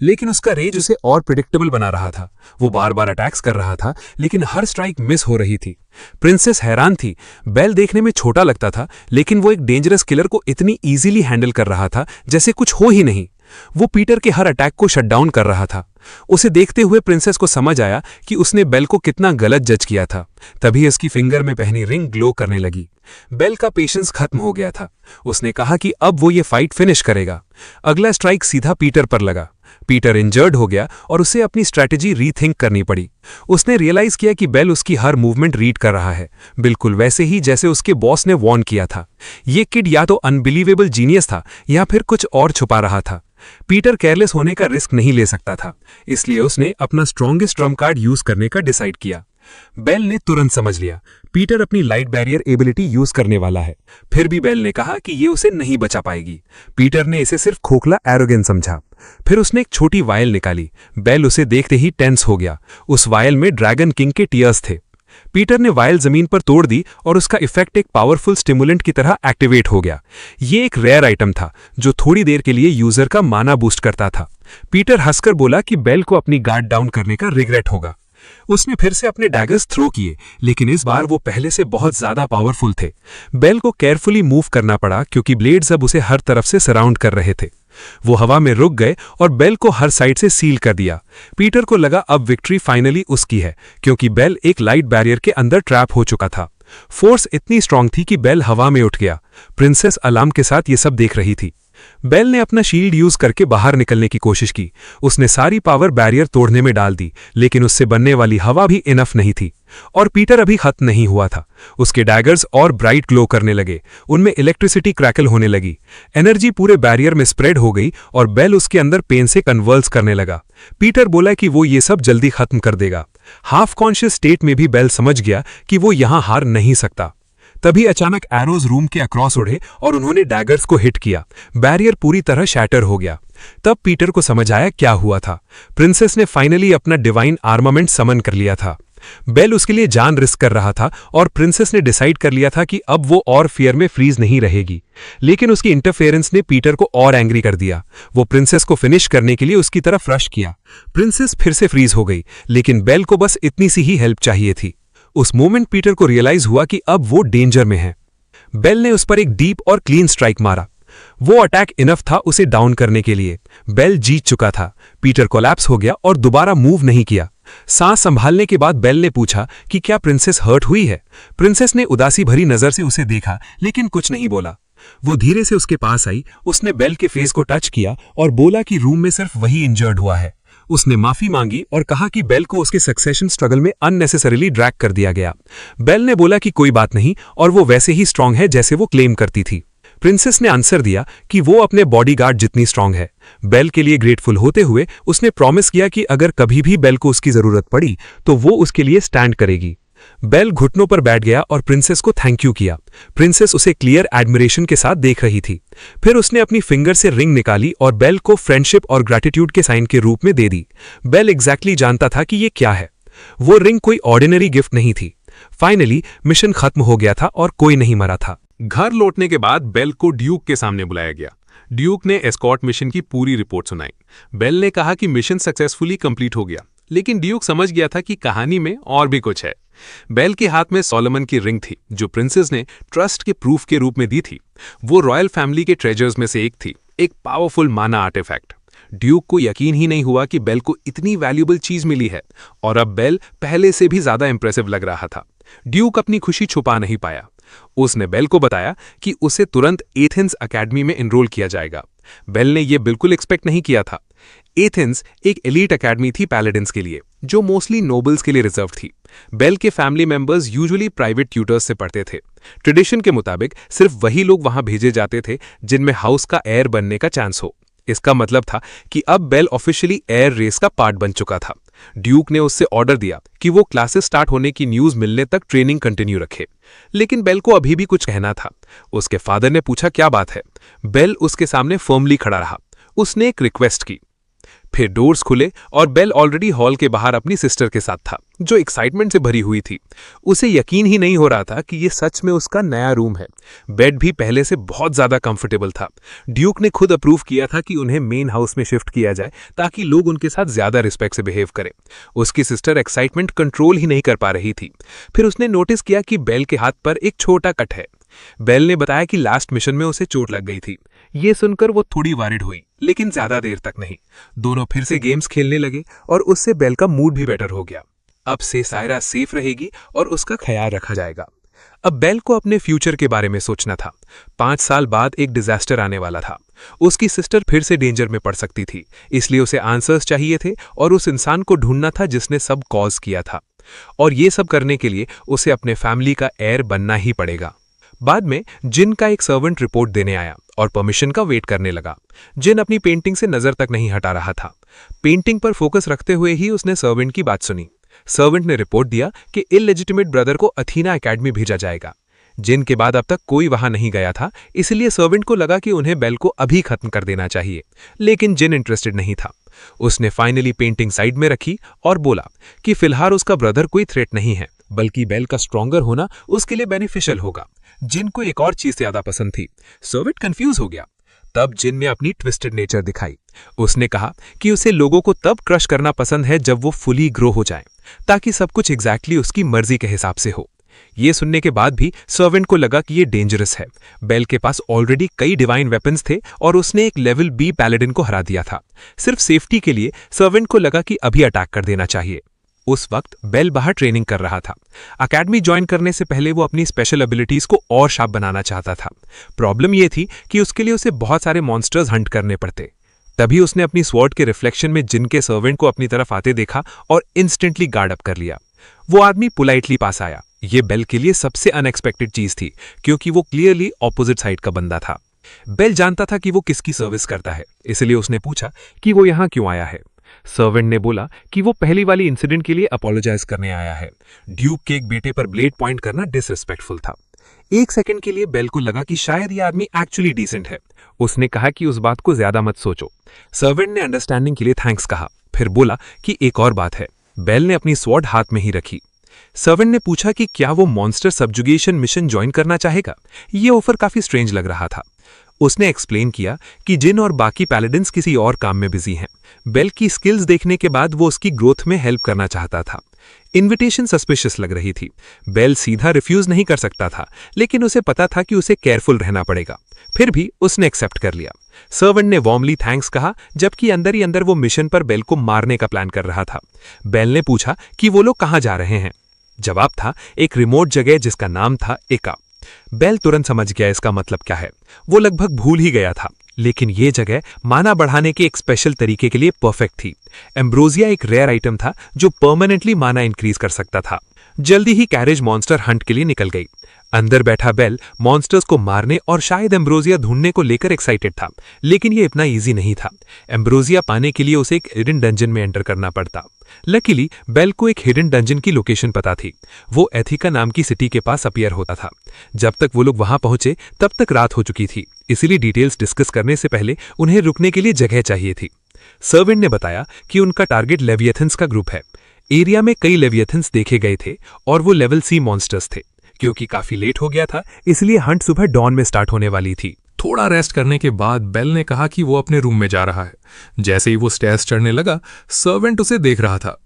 लेकिन उसका रेज उसे और प्रिडिक्टेबल बना रहा था। वो बार बार अटैक्स कर रहा था, लेकिन हर स्ट्राइक मिस हो रही थी। प्रिंसेस हैरान थी। बेल देखने में छोटा लगता था, लेकिन वो एक डेंजरस किलर को इतनी इजीली हैंडल कर रहा था जैसे कुछ हो ही नहीं। वो पीटर के हर अटैक को शटडाउन कर रहा था। उसे देखते हुए प्रिंसेस को समझ आया कि उसने बेल को कितना गलत जज किया था। तभी उसकी फिंगर में पहनी रिंग ग्लो करने लगी। बेल का पेशेंस खत्म हो गया था। उसने कहा कि अब वो ये फाइट फिनिश करेगा। अगला स्ट्राइक सीधा पीटर पर लगा। पीटर इंजर्ड हो गया और उसे अपनी स्ट्रैटेजी रीथिंक करनी पड़ी। उसने रियलाइज किया कि बेल उसकी हर मूवमेंट रीड कर रहा है, बिल्कुल वैसे ही जैसे उसके बॉस ने वार्न किया था। ये किड या तो अनबिलीवेबल जीनियस था या फिर कुछ और छुपा रहा था। पीटर केयरलेस होने का रिस्क नहीं ले सकता था, इसलिए उसने अपना स्ट्रॉन्गेस्ट ट्रम्प कार्ड यूज करने का डिसाइड किया। बेल ने तुरंत समझ लिया पीटर अपनी लाइट बैरियर एबिलिटी यूज करने वाला है। फिर भी बेल ने कहा कि ये उसे नहीं बचा पाएगी। पीटर ने इसे सिर्फ खोखला एरोगेंस समझा। फिर उसने एक छोटी वायल निकाली। बेल उसे देखते ही टेंस हो गया। उस वायल में ड्रैगन किंग के टीयर्स थे। पीटर ने वायल जमीन पर तोड़ दी और उसका इफेक्ट एक पावरफुल स्टिमुलेंट की तरह एक्टिवेट हो गया। ये एक रेयर आइटम था जो थोड़ी देर के लिए यूजर का माना बूस्ट करता था। पीटर हंसकर बोला कि बेल को अपनी गार्ड डाउन करने का रिग्रेट होगा। उसने फिर से अपने डैगर्स थ्रो किए, लेकिन इस बार वो पहले से बहुत ज्यादा पावरफुल थे। बेल को केयरफुली मूव करना पड़ा क्योंकि ब्लेड्स अब उसे हर तरफ से सराउंड कर रहे थे। वो हवा में रुक गए और बेल को हर साइड से सील कर दिया। पीटर को लगा अब विक्ट्री फाइनली उसकी है, क्योंकि बेल एक लाइट बैरियर के अंदर ट्रैप हो चुका था। फोर्स इतनी स्ट्रांग थी कि बेल हवा में उठ गया। प्रिंसेस अलार्म के साथ ये सब देख रही थी। बेल ने अपना शील्ड यूज करके बाहर निकलने की कोशिश की। उसने सारी पावर बैरियर तोड़ने में डाल दी, लेकिन उससे बनने वाली हवा भी इनफ नहीं थी। और पीटर अभी खत्म नहीं हुआ था। उसके डैगर्स और ब्राइट ग्लो करने लगे। उनमें इलेक्ट्रिसिटी क्रैकल होने लगी। एनर्जी पूरे बैरियर में स्प्रेड हो गई और बेल उसके अंदर पेन से कन्वर्ल्स करने लगा। पीटर बोला कि वो ये सब जल्दी खत्म कर देगा। हाफ कॉन्शियस स्टेट में भी बेल समझ गया कि वो यहां हार नहीं सकता। तभी अचानक एरोज रूम के अक्रॉस उड़े और उन्होंने डैगर्स को हिट किया। बैरियर पूरी तरह शैटर हो गया। तब पीटर को समझ आया क्या हुआ था। प्रिंसेस ने फाइनली अपना डिवाइन आर्मामेंट समन कर लिया था। बेल उसके लिए जान रिस्क कर रहा था और प्रिंसेस ने डिसाइड कर लिया था कि अब वो और फियर में फ्रीज नहीं रहेगी। लेकिन उसकी इंटरफेरेंस ने पीटर को और एंग्री कर दिया। वो प्रिंसेस को फिनिश करने के लिए उसकी तरफ रश किया। प्रिंसेस फिर से फ्रीज हो गई, लेकिन बेल को बस इतनी सी ही हेल्प चाहिए थी। उस मोमेंट पीटर को रियलाइज हुआ कि अब वो डेंजर में है। बेल ने उस पर एक डीप और क्लीन स्ट्राइक मारा। वो अटैक इनफ था उसे डाउन करने के लिए। बेल जीत चुका था। पीटर कोलैप्स हो गया और दोबारा मूव नहीं किया। सांस संभालने के बाद बेल ने पूछा कि क्या प्रिंसेस हर्ट हुई है। प्रिंसेस ने उदासी भरी नजर से उसे देखा, लेकिन कुछ नहीं बोला। वो धीरे से उसके पास आई। उसने बेल के फेस को टच किया और बोला कि रूम में सिर्फ वही इंजर्ड हुआ है। उसने माफी मांगी और कहा कि बेल को उसके सक्सेशन स्ट्रगल में अननेसेसरीली ड्रैग कर दिया गया। बेल ने बोला कि कोई बात नहीं और वो वैसे ही स्ट्रांग है जैसे वो क्लेम करती थी। प्रिंसेस ने आंसर दिया कि वो अपने बॉडीगार्ड जितनी स्ट्रांग है। बेल के लिए ग्रेटफुल होते हुए उसने प्रॉमिस किया कि अगर कभी भी बेल को उसकी जरूरत पड़ी तो वो उसके लिए स्टैंड करेगी। बेल घुटनों पर बैठ गया और प्रिंसेस को थैंक यू किया। प्रिंसेस उसे क्लियर एडमिरेशन के साथ देख रही थी। फिर उसने अपनी फिंगर से रिंग निकाली और बेल को फ्रेंडशिप और ग्रैटिट्यूड के साइन के रूप में दे दी। बेल एग्जैक्टली जानता था कि ये क्या है। वो रिंग कोई ऑर्डिनरी गिफ्ट नहीं थी। फाइनली मिशन खत्म हो गया था और कोई नहीं मरा था। घर लौटने के बाद बेल को ड्यूक के सामने बुलाया गया। ड्यूक ने एस्कॉर्ट मिशन की पूरी रिपोर्ट सुनाई। बेल ने कहा कि मिशन सक्सेसफुली कंप्लीट हो गया, लेकिन ड्यूक समझ गया था कि कहानी में और भी कुछ है। बेल के हाथ में सोलोमन की रिंग थी, जो प्रिंसेस ने ट्रस्ट के प्रूफ के रूप में दी थी। वो रॉयल फैमिली के ट्रेजर्स में से एक थी, एक पावरफुल माना आर्टिफैक्ट। ड्यूक को यकीन ही नहीं हुआ कि बेल को इतनी वैल्यूबल चीज मिली है, और अब बेल पहले से भी ज्यादा इंप्रेसिव लग रहा था। ड्यूक अपनी खुशी छुपा नहीं पाया। उसने बेल को बताया कि उसे तुरंत एथेंस अकेडमी में एनरोल किया जाएगा। बेल ने यह बिल्कुल एक्सपेक्ट नहीं किया था। एथेंस एक एलीट अकेडमी थी पैलेडिन्स के लिए, जो मोस्टली नोबल्स के लिए रिजर्व थी। बेल के family members usually private tutors से पढ़ते थे। ट्रेडिशन के मुताबिक सिर्फ वही लोग वहां भेजे जाते थे जिनमें हाउस का एयर बनने का चांस हो। इसका मतलब था कि अब बेल ऑफिशियली एयर रेस का पार्ट बन चुका था। ड्यूक ने उससे ऑर्डर दिया कि वो क्लासेस स्टार्ट होने की न्यूज़ मिलने तक ट्रेनिंग कंटिन्यू रखे। लेकिन बेल को अभी भी कुछ कहना था। उसके फादर ने पूछा क्या बात है। बेल उसके सामने फर्मली खड़ा रहा। उसने एक रिक्वेस्ट की। फिर डोर्स खुले और बेल ऑलरेडी हॉल के बाहर अपनी सिस्टर के साथ था, जो एक्साइटमेंट से भरी हुई थी। उसे यकीन ही नहीं हो रहा था कि ये सच में उसका नया रूम है। बेड भी पहले से बहुत ज़्यादा कंफर्टेबल था। ड्यूक ने खुद अप्रूव किया था कि उन्हें मेन हाउस में शिफ्ट किया जाए ताकि लोग उनके साथ ज़्यादा रिस्पेक्ट से बिहेव करें। उसकी सिस्टर एक्साइटमेंट कंट्रोल ही नहीं कर पा रही थी। फिर उसने नोटिस किया कि बेल के हाथ पर एक छोटा कट है। बेल ने बताया कि लास्ट मिशन में उसे चोट लग गई थी। ये सुनकर वो थोड़ी वरिड हुई, लेकिन ज्यादा देर तक नहीं। दोनों फिर से गेम्स खेलने लगे और उससे बेल का मूड भी बेटर हो गया। अब से सायरा सेफ रहेगी और उसका ख्याल रखा जाएगा। अब बेल को अपने फ्यूचर के बारे में सोचना था। 5 साल बाद एक डिजास्टर आने वाला था। उसकी सिस्टर फिर से डेंजर में पड़ सकती थी, इसलिए उसे आंसर्स चाहिए थे और उस इंसान को ढूंढना था जिसने सब कॉज किया था। और ये सब करने के लिए उसे अपने फैमिली का हेयर बनना ही पड़ेगा। बाद में जिन का एक सर्वेंट रिपोर्ट देने आया और परमिशन का वेट करने लगा। जिन अपनी पेंटिंग से नजर तक नहीं हटा रहा था। पेंटिंग पर फोकस रखते हुए ही उसने सर्वेंट की बात सुनी। सर्वेंट ने रिपोर्ट दिया कि इलेजिटिमेट ब्रदर को अथीना एकेडमी भेजा जाएगा। जिन के बाद अब तक कोई वहां नहीं गया था, इसलिए सर्वेंट को लगा कि उन्हें बेल को अभी खत्म कर देना चाहिए, लेकिन जिन इंटरेस्टेड नहीं था। उसने फाइनली पेंटिंग साइड में रखी और बोला कि फिलहाल उसका ब्रदर कोई थ्रेट नहीं है, बल्कि बेल का स्ट्रॉन्गर होना उसके लिए बेनिफिशियल होगा। जिन को एक और चीज ज्यादा पसंद थी। सर्वेंट कंफ्यूज हो गया। तब जिन ने अपनी ट्विस्टेड नेचर दिखाई। उसने कहा कि उसे लोगों को तब क्रश करना पसंद है जब वो फुली ग्रो हो जाएं, ताकि सब कुछ एग्जैक्टली उसकी मर्जी के हिसाब से हो। ये सुनने के बाद भी सर्वेंट को लगा कि ये डेंजरस है। बेल के पास ऑलरेडी कई डिवाइन वेपन्स थे और उसने एक लेवल बी पैलेडिन को हरा दिया था। सिर्फ सेफ्टी के लिए सर्वेंट को लगा कि अभी अटैक कर देना चाहिए। उस वक्त बेल बाहर ट्रेनिंग कर रहा था। अकेडमी ज्वाइन करने से पहले वो अपनी स्पेशल एबिलिटीज को और शार्प बनाना चाहता था। प्रॉब्लम ये थी कि उसके लिए उसे बहुत सारे मॉन्स्टर्स हंट करने पड़ते। तभी उसने अपनी स्वॉर्ड के रिफ्लेक्शन में जिन के सर्वेंट को अपनी तरफ आते देखा और इंस्टेंटली गार्ड अप कर लिया। वो आदमी पोलाइटली पास आया। ये बेल के लिए सबसे अनएक्सपेक्टेड चीज थी, क्योंकि वो क्लियरली ऑपोजिट साइड का बंदा था। बेल जानता था कि वो किसकी सर्विस करता है, इसलिए उसने पूछा कि वो यहां क्यों आया है। सर्वेंट ने बोला कि वो पहली वाली इंसिडेंट के लिए अपोलोजाइज करने आया है। ड्यूक के एक बेटे पर ब्लेड पॉइंट करना डिसरिस्पेक्टफुल था। एक सेकंड के लिए बेल को लगा कि शायद ये आदमी एक्चुअली डिसेंट है। उसने कहा कि उस बात को ज्यादा मत सोचो। सर्वेंट ने अंडरस्टैंडिंग के लिए थैंक्स कहा, फिर बोला कि एक और बात है। बेल ने अपनी स्वॉर्ड हाथ में ही रखी। सर्वेंट ने पूछा कि क्या वो मॉन्स्टर सब्जुगेशन मिशन ज्वाइन करना चाहेगा। ये ऑफर काफी स्ट्रेंज लग रहा था। उसने एक्सप्लेन किया कि जिन और बाकी पैलेडिन्स किसी और काम में बिजी हैं। बेल की स्किल्स देखने के बाद वो उसकी ग्रोथ में हेल्प करना चाहता था। इनविटेशन सस्पिशियस लग रही थी। बेल सीधा रिफ्यूज नहीं कर सकता था, लेकिन उसे पता था कि उसे केयरफुल रहना पड़ेगा। फिर भी उसने एक्सेप्ट कर लिया। सर्वेंट ने वार्मली थैंक्स कहा, जबकि अंदर ही अंदर वो मिशन पर बेल को मारने का प्लान कर रहा था। बेल ने पूछा कि वो लोग कहाँ जा रहे हैं। जवाब था एक रिमोट जगह जिसका नाम था एका। बेल तुरंत समझ गया इसका मतलब क्या है। वो लगभग भूल ही गया था, लेकिन ये जगह माना बढ़ाने के एक स्पेशल तरीके के लिए परफेक्ट थी। एम्ब्रोजिया एक रेयर आइटम था जो परमानेंटली माना इंक्रीज कर सकता था। जल्दी ही कैरेज मॉन्स्टर हंट के लिए निकल गई। अंदर बैठा बेल मॉन्स्टर्स को मारने और शायद एम्ब्रोजिया ढूंढने को लेकर एक्साइटेड था, लेकिन ये इतना इजी नहीं था। एम्ब्रोजिया पाने के लिए उसे एक हिडन डंजन में एंटर करना पड़ता। लकीली बेल को एक हिडन डंजन की लोकेशन पता थी। वो एथिका नाम की सिटी के पास अपीयर होता था। जब तक वो लोग वहां पहुंचे तब तक रात हो चुकी थी, इसीलिए डिटेल्स डिस्कस करने से पहले उन्हें रुकने के लिए जगह चाहिए थी। सर्वेंट ने बताया कि उनका टारगेट लेविएथन्स का ग्रुप है। एरिया में कई लेविएथन्स देखे गए थे और वो लेवल सी मॉन्स्टर्स थे। क्योंकि काफी लेट हो गया था, इसलिए हंट सुबह डॉन में स्टार्ट होने वाली थी। थोड़ा रेस्ट करने के बाद बेल ने कहा कि वो अपने रूम में जा रहा है। जैसे ही वो स्टेयर्स चढ़ने लगा, सर्वेंट उसे देख रहा था।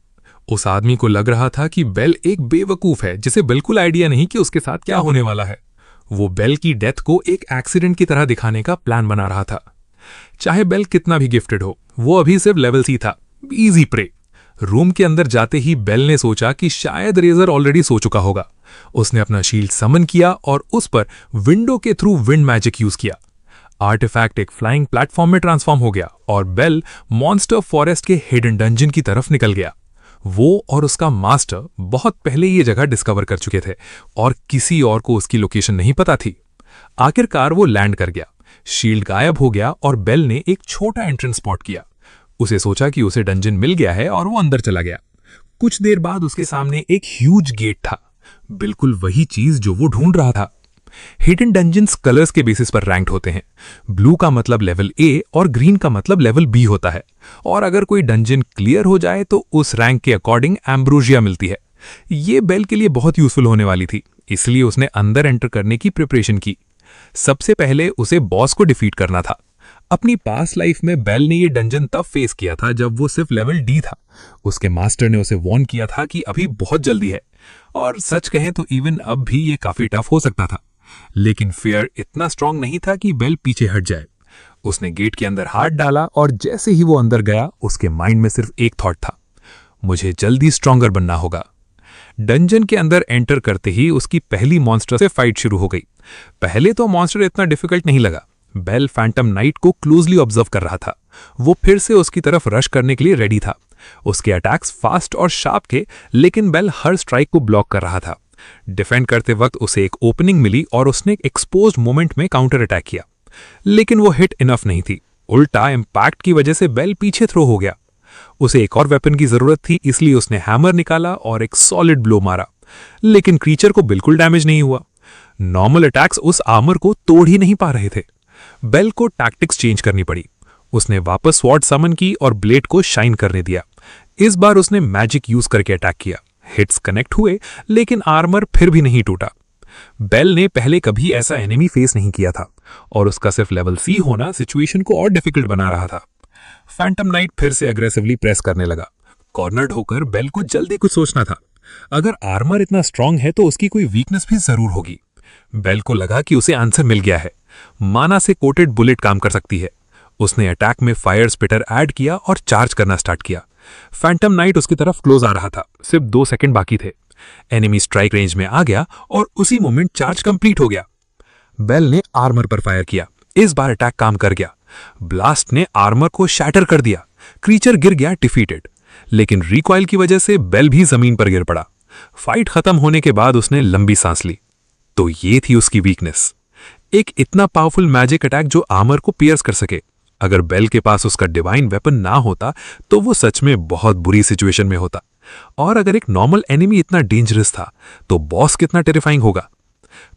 उस आदमी को लग रहा था कि बेल एक बेवकूफ है जिसे बिल्कुल आइडिया नहीं कि उसके साथ क्या होने वाला है। वो बेल की डेथ को एक एक्सीडेंट की तरह दिखाने का प्लान बना रहा था। चाहे बेल कितना भी गिफ्टेड हो, वो अभी सिर्फ लेवल सी था, इजी प्रे। रूम के अंदर जाते ही बेल ने सोचा कि शायद रेजर ऑलरेडी सो चुका होगा। उसने अपना शील्ड समन किया और उस पर विंडो के थ्रू विंड मैजिक यूज किया। आर्टिफैक्ट एक फ्लाइंग प्लेटफॉर्म में ट्रांसफॉर्म हो गया और बेल मॉन्स्टर फॉरेस्ट के हिडन डंजन की तरफ निकल गया। वो और उसका मास्टर बहुत पहले ये जगह डिस्कवर कर चुके थे और किसी और को उसकी लोकेशन नहीं पता थी। आखिरकार वो लैंड कर गया। शील्ड गायब हो गया और बेल ने एक छोटा एंट्रेंस स्पॉट किया। उसे सोचा कि उसे डंजन मिल गया है और वो अंदर चला गया। कुछ देर बाद उसके सामने एक ह्यूज गेट था, बिल्कुल वही चीज जो वो ढूंढ रहा था। हिडन डंजन्स कलर्स के बेसिस पर रैंक्ड होते हैं। ब्लू का मतलब लेवल ए और ग्रीन का मतलब लेवल बी होता है, और अगर कोई डंजन क्लियर हो जाए तो उस रैंक के अकॉर्डिंग एम्ब्रोजिया मिलती है। ये बेल के लिए बहुत यूजफुल होने वाली थी, इसलिए उसने अंदर एंटर करने की प्रिपरेशन की। सबसे पहले उसे बॉस को डिफीट करना था। अपनी पास्ट लाइफ में बेल ने ये डंजन तब फेस किया था जब वो सिर्फ लेवल डी था। उसके मास्टर ने उसे वॉर्न किया था कि अभी बहुत जल्दी है, और सच कहें तो इवन अब भी ये काफी टफ हो सकता था। लेकिन फियर इतना स्ट्रांग नहीं था कि बेल पीछे हट जाए। उसने गेट के अंदर हाथ डाला और जैसे ही वो अंदर गया उसके माइंड में सिर्फ एक थॉट था, मुझे जल्दी स्ट्रांगर बनना होगा। डंजन के अंदर एंटर करते ही उसकी पहली मॉन्स्टर से फाइट शुरू हो गई। पहले तो मॉन्स्टर इतना डिफिकल्ट नहीं लगा। बेल फैंटम नाइट को क्लोजली ऑब्जर्व कर रहा था। वो फिर से उसकी तरफ रश करने के लिए रेडी था। उसके अटैक्स फास्ट और शार्प थे, लेकिन बेल हर स्ट्राइक को ब्लॉक कर रहा था। डिफेंड करते वक्त उसे एक ओपनिंग मिली और उसने एक एक्सपोज्ड मोमेंट में काउंटर अटैक किया, लेकिन वो हिट इनफ नहीं थी। उल्टा इम्पैक्ट की वजह से बेल पीछे थ्रो हो गया। उसे एक और वेपन की जरूरत थी, इसलिए उसने हैमर निकाला और एक सॉलिड ब्लो मारा, लेकिन क्रीचर को बिल्कुल डैमेज नहीं हुआ। नॉर्मल अटैक्स उस आर्मर को तोड़ ही नहीं पा रहे थे। बेल को टैक्टिक्स चेंज करनी पड़ी। उसने वापस स्वॉर्ड समन की और ब्लेड को शाइन करने दिया। इस बार उसने मैजिक यूज करके अटैक किया। हिट्स कनेक्ट हुए, लेकिन आर्मर फिर भी नहीं टूटा। बेल ने पहले कभी ऐसा एनिमी फेस नहीं किया था, और उसका सिर्फ लेवल सी होना सिचुएशन को और डिफिकल्ट बना रहा था। फैंटम नाइट फिर से अग्रेसिवली प्रेस करने लगा। कॉर्नर्ड होकर बेल को जल्दी कुछ सोचना था। अगर आर्मर इतना स्ट्रांग है तो उसकी कोई वीकनेस भी जरूर होगी। बेल को लगा कि उसे आंसर मिल गया है। माना से कोटेड बुलेट काम कर सकती है। उसने अटैक में फायर स्पिटर ऐड किया और चार्ज करना स्टार्ट किया। फैंटम नाइट उसकी तरफ क्लोज आ रहा था। सिर्फ 2 सेकंड बाकी थे। एनिमी स्ट्राइक रेंज में आ गया और उसी मोमेंट चार्ज कंप्लीट हो गया। बेल ने आर्मर पर फायर किया। इस बार अटैक काम कर गया। ब्लास्ट ने आर्मर को शैटर कर दिया। क्रीचर गिर गया डिफीटेड, लेकिन रिकॉइल की वजह से बेल भी जमीन पर गिर पड़ा। फाइट खत्म होने के बाद उसने लंबी सांस ली। तो ये थी उसकी वीकनेस, एक इतना पावरफुल मैजिक अटैक जो आर्मर को पियर्स कर सके। अगर बेल के पास उसका डिवाइन वेपन ना होता तो वो सच में बहुत बुरी सिचुएशन में होता। और अगर एक नॉर्मल एनिमी इतना डेंजरस था तो बॉस कितना टेरिफाइंग होगा।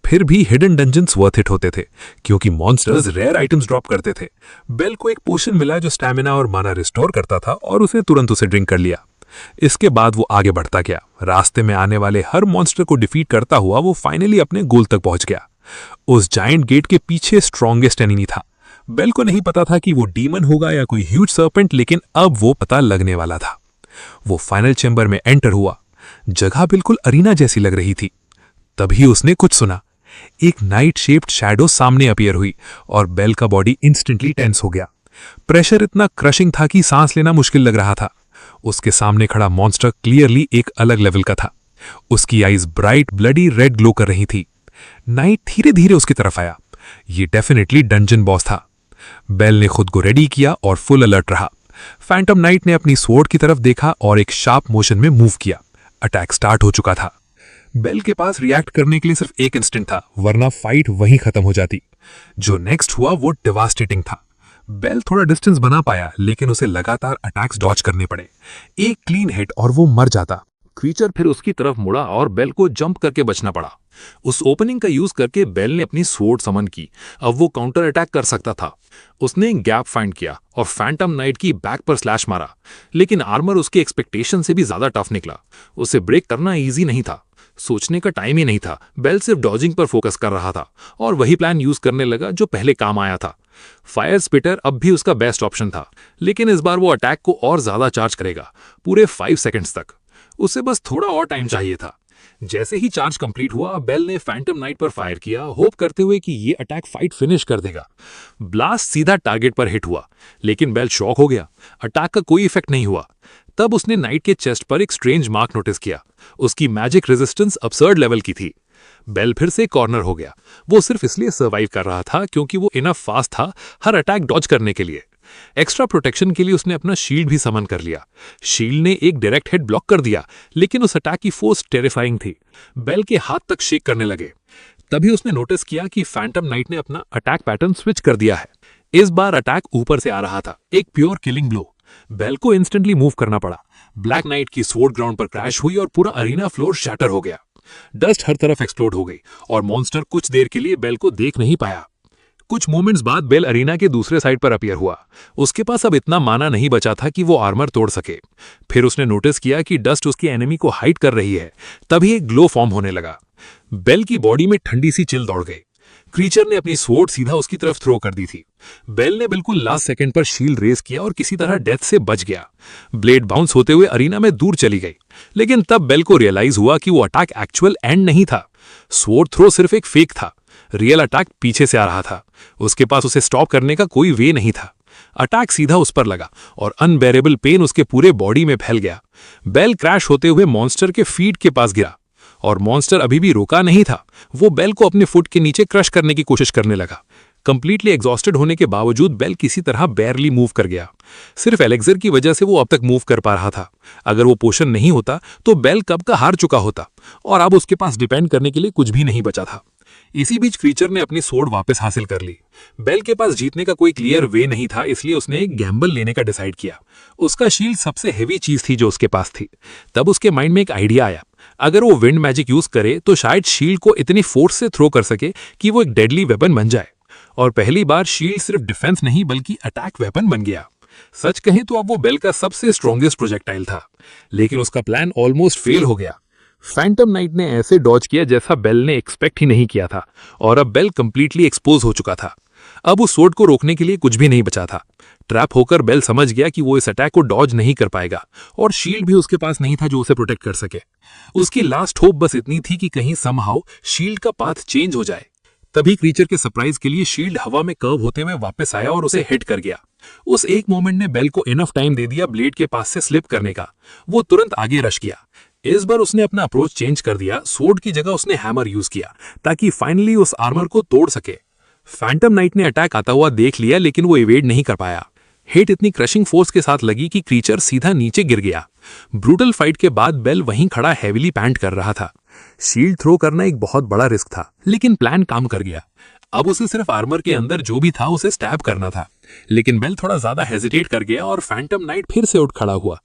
फिर भी हिडन डंजन्स वर्थ इट होते थे, क्योंकि मॉन्स्टर्स रेयर आइटम्स ड्रॉप करते थे। बेल को एक पोशन मिला जो स्टैमिना और माना रिस्टोर करता था, और उसने तुरंत उसे ड्रिंक कर लिया। इसके बाद वो आगे बढ़ता गया। रास्ते में आने वाले हर मॉन्स्टर को डिफीट करता हुआ वो फाइनली अपने गोल तक पहुंच गया। उस जायंट गेट के पीछे स्ट्रॉन्गेस्ट एनिमी था। बेल को नहीं पता था कि वो डीमन होगा या कोई ह्यूज सर्पेंट, लेकिन अब वो पता लगने वाला था। वो फाइनल चेंबर में एंटर हुआ। जगह बिल्कुल अरीना जैसी लग रही थी। तभी उसने कुछ सुना। एक नाइट शेप्ड शैडो सामने अपीयर हुई और बेल का बॉडी इंस्टेंटली टेंस हो गया। प्रेशर इतना क्रशिंग था कि सांस लेना मुश्किल लग रहा था। उसके सामने खड़ा मॉन्स्टर क्लियरली एक अलग लेवल का था। उसकी eyes bright bloody red glow कर रही थी। नाइट धीरे धीरे उसकी तरफ आया। ये डेफिनेटली डंजन बॉस था। बेल ने खुद को रेडी किया और फुल अलर्ट रहा। फैंटम नाइट ने अपनी स्वॉर्ड की तरफ देखा और एक शार्प मोशन में मूव किया। अटैक स्टार्ट हो चुका था। बेल के पास रिएक्ट करने के लिए सिर्फ एक इंस्टेंट था, वरना फाइट वहीं खत्म हो जाती। जो नेक्स्ट हुआ वो डिवास्टेटिंग था। बेल थोड़ा डिस्टेंस बना पाया, लेकिन उसे लगातार अटैक्स डॉज करने पड़े। एक क्लीन हिट और वो मर जाता। क्रीचर फिर उसकी तरफ मुड़ा और बेल को जंप करके बचना पड़ा। उस ओपनिंग का यूज करके बेल ने अपनी स्वॉर्ड समन की। अब वो काउंटर अटैक कर सकता था। उसने गैप फाइंड किया और फैंटम नाइट की बैक पर स्लैश मारा, लेकिन आर्मर उसके एक्सपेक्टेशन से भी ज्यादा टफ निकला। उसे ब्रेक करना इजी नहीं था। सोचने का टाइम ही नहीं था। बेल सिर्फ डॉजिंग पर फोकस कर रहा था और वही प्लान यूज करने लगा जो पहले काम आया था। फायर स्पिटर अब भी उसका बेस्ट ऑप्शन था, लेकिन इस बार वो अटैक को और ज्यादा चार्ज करेगा, पूरे 5 सेकंड्स तक। उसे बस थोड़ा और टाइम चाहिए था। जैसे ही चार्ज कंप्लीट हुआ, बेल ने फैंटम नाइट पर फायर किया, होप करते हुए कि ये अटैक फाइट फिनिश कर देगा। ब्लास्ट सीधा टारगेट पर हिट हुआ, लेकिन बेल शॉक हो गया। अटैक का कोई इफेक्ट नहीं हुआ। तब उसने नाइट के चेस्ट पर एक स्ट्रेंज मार्क नोटिस किया। उसकी मैजिक रेजिस्टेंस absurd लेवल की थी। बेल फिर से कॉर्नर हो गया। वो सिर्फ इसलिए सर्वाइव कर रहा था क्योंकि वो इनफ फास्ट था हर अटैक डॉज करने के लिए। एक्स्ट्रा प्रोटेक्शन के लिए उसने अपना शील्ड भी समन कर लिया। शील्ड ने एक डायरेक्ट हिट ब्लॉक कर दिया, लेकिन उस अटैक की फोर्स टेरिफाइंग थी। बेल के हाथ तक शेक करने लगे। तभी उसने नोटिस किया कि फैंटम नाइट ने अपना अटैक पैटर्न स्विच कर दिया है। इस बार अटैक ऊपर से आ रहा था, एक प्योर किलिंग ब्लो। बेल को इंस्टेंटली मूव करना पड़ा। ब्लैक नाइट की स्वॉर्ड ग्राउंड पर क्रैश हुई और पूरा अरीना फ्लोर शैटर हो गया। डस्ट हर तरफ एक्सप्लोड हो गई और मॉन्स्टर कुछ देर के लिए बेल को देख नहीं पाया। कुछ मोमेंट्स बाद बेल अरीना के दूसरे साइड पर अपीयर हुआ। उसके पास अब इतना माना नहीं बचा था कि वो आर्मर तोड़ सके। फिर उसने नोटिस किया कि डस्ट उसकी एनिमी को हाइड कर रही है। तभी एक ग्लो फॉर्म होने लगा। बेल की बॉडी में ठंडी सी चिल दौड़ गई। क्रीचर ने अपनी स्वॉर्ड सीधा उसकी तरफ थ्रो कर दी थी। बेल ने बिल्कुल लास्ट सेकंड पर शील्ड रेस किया और किसी तरह डेथ से बच गया। ब्लेड बाउंस होते हुए अरीना में दूर चली गई। लेकिन तब बेल को रियलाइज हुआ कि वो अटैक एक्चुअल एंड नहीं था। स्वॉर्ड थ्रो सिर्फ एक फेक था। रियल अटैक पीछे से आ रहा था। उसके पास उसे स्टॉप करने का कोई वे नहीं था। अटैक सीधा उस पर लगा और अनबेरेबल पेन उसके पूरे बॉडी में फैल गया। बेल क्रैश होते हुए मॉन्स्टर के फीट के पास गिरा और मॉन्स्टर अभी भी रुका नहीं था। वो बेल को अपने फुट के नीचे क्रश करने की कोशिश करने लगा। कंप्लीटली एग्जॉस्टेड होने के बावजूद बेल किसी तरह बैरली मूव कर गया। सिर्फ एलेक्सर की वजह से वो अब तक मूव कर पा रहा था। अगर वो पोशन नहीं होता तो बेल कब का हार चुका होता और अब उसके पास डिपेंड करने के लिए कुछ भी नहीं बचा था। इसी बीच क्रीचर ने अपनी स्वॉर्ड वापस हासिल कर ली। बेल के पास जीतने का कोई क्लियर वे नहीं था, इसलिए उसने एक गैम्बल लेने का डिसाइड किया। उसका शील्ड सबसे हेवी चीज थी जो उसके पास थी। तब उसके माइंड में एक आइडिया आया। अगर वो विंड मैजिक यूज करे तो शायद शील्ड को इतनी फोर्स से थ्रो कर सके कि वो एक डेडली वेपन बन जाए। और पहली बार शील्ड सिर्फ डिफेंस नहीं बल्कि अटैक वेपन बन गया। सच कहें तो अब वो बेल का सबसे स्ट्रॉन्गेस्ट प्रोजेक्टाइल था। लेकिन उसका प्लान ऑलमोस्ट फेल हो गया। फैंटम नाइट ने ऐसे डॉज किया जैसा बेल ने एक्सपेक्ट ही नहीं किया था और अब बेल कंप्लीटली एक्सपोज हो चुका था। अब उस स्वॉर्ड को रोकने के लिए कुछ भी नहीं बचा था। ट्रैप होकर बेल समझ गया कि वो इस अटैक को डॉज नहीं कर पाएगा और शील्ड भी उसके पास नहीं था जो उसे प्रोटेक्ट कर सके। उसकी लास्ट होप बस इतनी थी कि कहीं समहाउ शील्ड का पाथ चेंज हो जाए। तभी क्रीचर के सरप्राइज के लिए शील्ड हवा में कर्व होते हुए वापस आया और उसे हिट कर गया। उस एक मोमेंट ने बेल को इनफ टाइम दे दिया ब्लेड के पास से स्लिप करने का। वो तुरंत आगे रश किया। इस बार उसने अपना अप्रोच चेंज कर दिया। स्वॉर्ड की जगह उसने हैमर यूज किया ताकि फाइनली उस आर्मर को तोड़ सके। फैंटम नाइट ने अटैक आता हुआ देख लिया लेकिन वो इवेड नहीं कर पाया। हिट इतनी क्रशिंग फोर्स के साथ लगी कि क्रीचर सीधा नीचे गिर गया। ब्रूटल फाइट के बाद बेल वहीं खड़ा हैविली पैंट कर रहा था। शील्ड थ्रो करना एक बहुत बड़ा रिस्क था लेकिन प्लान काम कर गया। अब उसे सिर्फ आर्मर के अंदर जो भी था उसे स्टैब करना था। लेकिन बेल थोड़ा ज्यादा हेजिटेट कर गया और फैंटम नाइट फिर से उठ खड़ा हुआ।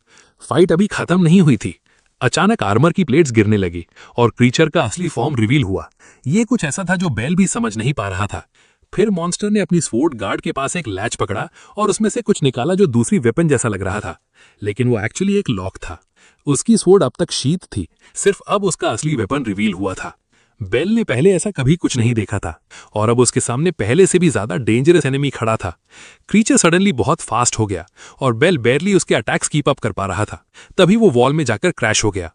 फाइट अभी खत्म नहीं हुई थी। अचानक आर्मर की प्लेट्स गिरने लगी और क्रीचर का असली फॉर्म रिवील हुआ। ये कुछ ऐसा था जो बेल भी समझ नहीं पा रहा था। फिर मॉन्स्टर ने अपनी स्वॉर्ड गार्ड के पास एक लैच पकड़ा और उसमें से कुछ निकाला जो दूसरी वेपन जैसा लग रहा था, लेकिन वो एक्चुअली एक लॉक था। उसकी स्वॉर्ड अब तक शीथ थी, सिर्फ अब उसका असली वेपन रिवील हुआ था। बेल ने पहले ऐसा कभी कुछ नहीं देखा था और अब उसके सामने पहले से भी ज्यादा डेंजरस एनिमी खड़ा था। क्रीचर सडनली बहुत फास्ट हो गया और बेल बैरली उसके अटैक्स कीप अप कर पा रहा था। तभी वो वॉल में जाकर क्रैश हो गया।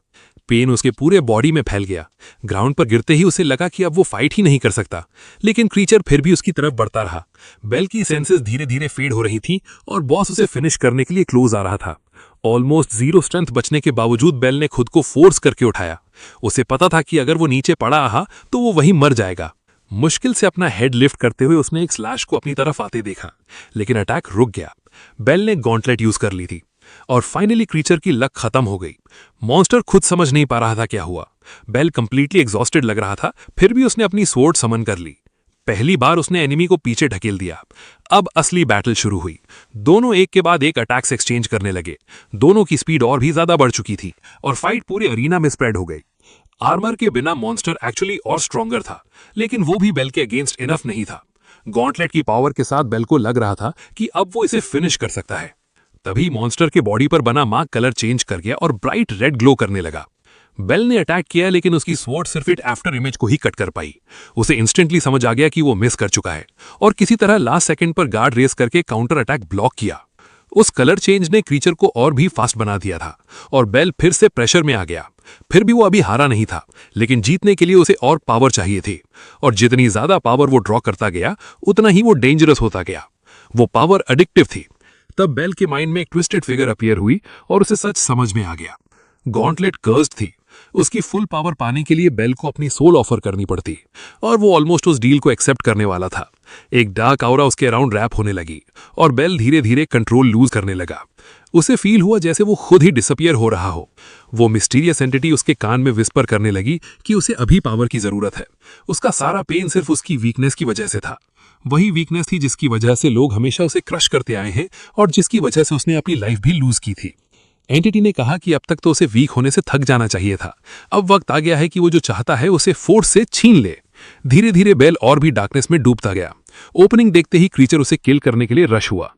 पेन उसके पूरे बॉडी में फैल गया। ग्राउंड पर गिरते ही उसे लगा कि अब वो फाइट ही नहीं कर सकता, लेकिन क्रीचर फिर भी उसकी तरफ बढ़ता रहा। बेल की सेंसेस धीरे धीरे फेड हो रही थी और बॉस उसे फिनिश करने के लिए क्लोज आ रहा था। ऑलमोस्ट जीरो स्ट्रेंथ बचने के बावजूद बेल ने खुद को फोर्स करके उठाया। उसे पता था कि अगर वो नीचे पड़ा रहा तो वो वहीं मर जाएगा। मुश्किल से अपना हेड लिफ्ट करते हुए उसने एक स्लैश को अपनी तरफ आते देखा, लेकिन अटैक रुक गया। बेल ने गॉन्टलेट यूज कर ली थी और फाइनली क्रीचर की लक खत्म हो गई। मॉन्स्टर खुद समझ नहीं पा रहा था क्या हुआ। बेल कंप्लीटली एग्जॉस्टेड लग रहा था, फिर भी उसने अपनी स्वॉर्ड समन कर ली। पहली बार उसने एनिमी को पीछे ढकेल दिया। अब असली बैटल शुरू हुई। दोनों एक के बाद एक अटैक्स एक्सचेंज करने लगे। दोनों की स्पीड और भी ज्यादा बढ़ चुकी थी और फाइट पूरे अरीना में स्प्रेड हो गई। आर्मर के बिना मॉन्स्टर एक्चुअली और स्ट्रॉन्गर था, लेकिन वो भी बेल के अगेंस्ट इनफ नहीं था। गॉन्टलेट की पावर के साथ बेल को लग रहा था कि अब वो इसे फिनिश कर सकता है। तभी मॉन्स्टर के बॉडी पर बना मार्क कलर चेंज कर गया और ब्राइट रेड ग्लो करने लगा। बेल ने अटैक किया लेकिन उसकी स्वॉर्ड सिर्फ इट आफ्टर इमेज को ही कट कर पाई। उसे इंस्टेंटली समझ आ गया कि वो मिस कर चुका है और किसी तरह लास्ट सेकंड पर गार्ड रेस करके काउंटर अटैक ब्लॉक किया। उस कलर चेंज ने क्रीचर को और भी फास्ट बना दिया था और बेल फिर से प्रेशर में आ गया। फिर भी वो अभी हारा नहीं था, लेकिन जीतने के लिए उसे और पावर चाहिए थी और जितनी ज्यादा पावर वो ड्रॉ करता गया उतना ही वो डेंजरस होता गया। वो पावर एडिक्टिव थी। तब बेल के माइंड में एक ट्विस्टेड फिगर अपीयर हुई और उसे सच समझ में आ गया। गॉन्टलेट कर्स्ड थी। उसकी फुल पावर पाने के लिए बेल को अपनी सोल ऑफर करनी पड़ती और वो ऑलमोस्ट उस डील को एक्सेप्ट करने वाला था। एक डार्क ऑरा उसके अराउंड रैप होने लगी और बेल धीरे धीरे कंट्रोल लूज करने लगा। उसे फील हुआ जैसे वो खुद ही डिसअपियर हो रहा हो। वो मिस्टीरियस एंटिटी उसके कान में विस्पर करने लगी कि उसे अभी पावर की जरूरत है। उसका सारा पेन सिर्फ उसकी वीकनेस की वजह से था। वही वीकनेस थी जिसकी वजह से लोग हमेशा उसे क्रश करते आए हैं और जिसकी वजह से उसने अपनी लाइफ भी लूज की थी। एंटिटी ने कहा कि अब तक तो उसे वीक होने से थक जाना चाहिए था, अब वक्त आ गया है कि वो जो चाहता है उसे फोर्स से छीन ले। धीरे धीरे बेल और भी डार्कनेस में डूबता गया। ओपनिंग देखते ही क्रीचर उसे किल करने के लिए रश हुआ,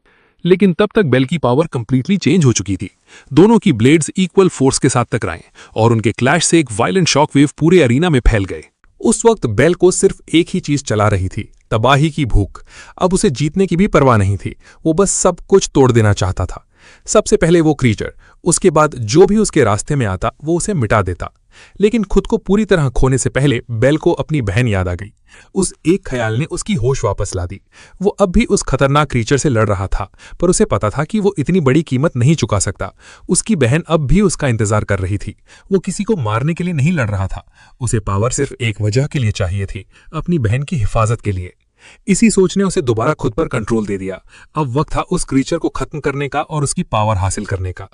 लेकिन तब तक बेल की पावर कंप्लीटली चेंज हो चुकी थी। दोनों की ब्लेड्स इक्वल फोर्स के साथ टकराए और उनके क्लैश से एक वायलेंट शॉक वेव पूरे अरीना में फैल गए। उस वक्त बेल को सिर्फ एक ही चीज चला रही थी, तबाही की भूख। अब उसे जीतने की भी परवाह नहीं थी, वो बस सब कुछ तोड़ देना चाहता था। सबसे पहले वो क्रीचर, उसके बाद जो भी उसके रास्ते में आता वो उसे मिटा देता। लेकिन खुद को पूरी तरह खोने से पहले बेल को अपनी बहन याद आ गई। उस एक ख्याल ने उसकी होश वापस ला दी। वो अब भी उस खतरनाक क्रीचर से लड़ रहा था, पर उसे पता था कि वो इतनी बड़ी कीमत नहीं चुका सकता। उसकी बहन अब भी उसका इंतजार कर रही थी। वो किसी को मारने के लिए नहीं लड़ रहा था, उसे पावर सिर्फ एक वजह के लिए चाहिए थी, अपनी बहन की हिफाजत के लिए। इसी सोच ने उसे दोबारा खुद पर कंट्रोल दे दिया। अब वक्त था उस क्रीचर को खत्म करने का और उसकी पावर हासिल करने का।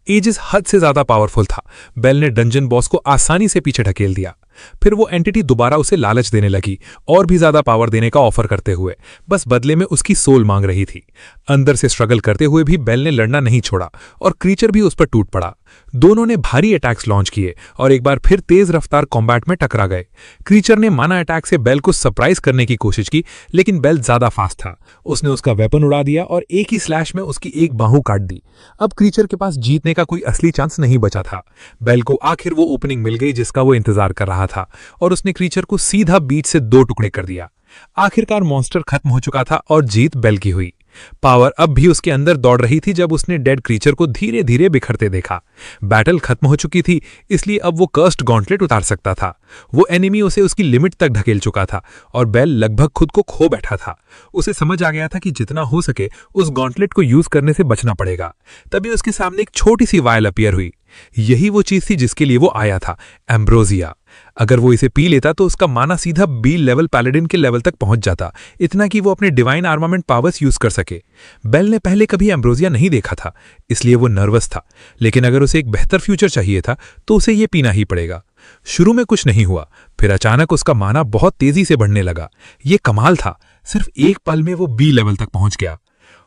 एजिस हद से ज्यादा पावरफुल था। बेल ने डंजन बॉस को आसानी से पीछे ढकेल दिया। फिर वो एंटिटी दोबारा उसे लालच देने लगी, और भी ज्यादा पावर देने का ऑफर करते हुए, बस बदले में उसकी सोल मांग रही थी। अंदर से स्ट्रगल करते हुए भी बेल ने लड़ना नहीं छोड़ा और क्रीचर भी उस पर टूट पड़ा। दोनों ने भारी अटैक्स लॉन्च किए और एक बार फिर तेज रफ्तार कॉम्बैट में टकरा गए। क्रीचर ने माना अटैक से बेल को सरप्राइज करने की कोशिश की, लेकिन बेल ज्यादा फास्ट था। उसने उसका वेपन उड़ा दिया और एक ही स्लैश में उसकी एक बाहू काट दी। अब क्रीचर के पास जीतने का कोई असली चांस नहीं बचा था। बेल को आखिर वो ओपनिंग मिल गई जिसका वो इंतजार कर रहा था, और उसने क्रीचर को सीधा बीच से 2 टुकड़े कर दिया। आखिरकार मॉन्स्टर खत्म हो चुका था और जीत बेल की हुई। पावर अब भी उसके अंदर दौड़ रही थी जब उसने डेड क्रीचर को धीरे धीरे बिखरते देखा। बैटल खत्म हो चुकी थी, इसलिए अब वो कर्स्ड गॉन्टलेट उतार सकता था। वो एनिमी उसे उसकी लिमिट तक ढकेल चुका था और बेल लगभग खुद को खो बैठा था। उसे समझ आ गया था कि जितना हो सके उस गॉन्टलेट को यूज करने से बचना पड़ेगा। तभी उसके सामने एक छोटी सी वायल अपीयर हुई। यही वो चीज थी जिसके लिए वो आया था, एम्ब्रोजिया। अगर वो इसे पी लेता तो उसका माना सीधा बी लेवल पैलेडिन के लेवल तक पहुंच जाता, इतना कि वो अपने डिवाइन आर्मामेंट पावर्स यूज कर सके। बेल ने पहले कभी एम्ब्रोजिया नहीं देखा था, इसलिए वो नर्वस था, लेकिन अगर उसे एक बेहतर फ्यूचर चाहिए था तो उसे ये पीना ही पड़ेगा। शुरू में कुछ नहीं हुआ, फिर अचानक उसका माना बहुत तेजी से बढ़ने लगा। ये कमाल था, सिर्फ एक पल में वो बी लेवल तक पहुंच गया।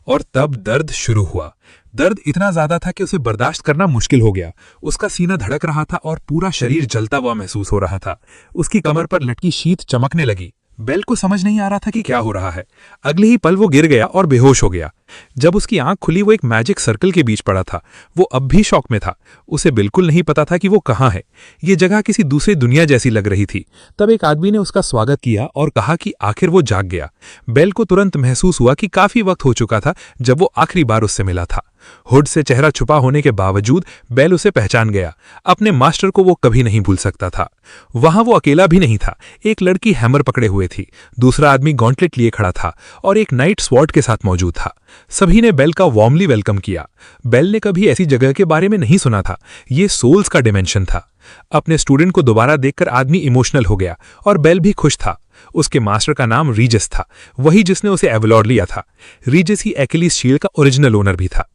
और तब दर्द शुरू हुआ। दर्द इतना ज्यादा था कि उसे बर्दाश्त करना मुश्किल हो गया। उसका सीना धड़क रहा था और पूरा शरीर जलता हुआ महसूस हो रहा था। उसकी कमर पर लटकी शीत चमकने लगी। बेल को समझ नहीं आ रहा था कि क्या हो रहा है। अगले ही पल वो गिर गया और बेहोश हो गया। जब उसकी आंख खुली वो एक मैजिक सर्कल के बीच पड़ा था। वो अब भी शॉक में था। उसे बिल्कुल नहीं पता था कि वो कहाँ है। ये जगह किसी दूसरी दुनिया जैसी लग रही थी। तब एक आदमी ने उसका स्वागत किया और कहा कि आखिर वो जाग गया। बेल को तुरंत महसूस हुआ कि काफी वक्त हो चुका था जब वो आखिरी बार उससे मिला था। हुड से चेहरा छुपा होने के बावजूद बेल उसे पहचान गया। अपने मास्टर को वो कभी नहीं भूल सकता था। वहां वो अकेला भी नहीं था। एक लड़की हैमर पकड़े हुए थी, दूसरा आदमी गॉन्टलेट लिए खड़ा था और एक नाइट स्वॉर्ड के साथ मौजूद था। सभी ने बेल का वार्मली वेलकम किया। बेल ने कभी ऐसी जगह के बारे में नहीं सुना था। ये सोल्स का डिमेंशन था। अपने स्टूडेंट को दोबारा देखकर आदमी इमोशनल हो गया और बेल भी खुश था। उसके मास्टर का नाम रीजस था, वही जिसने उसे एवलॉर लिया था। रीजस ही एक्लिस शील्ड का ओरिजिनल ओनर भी था।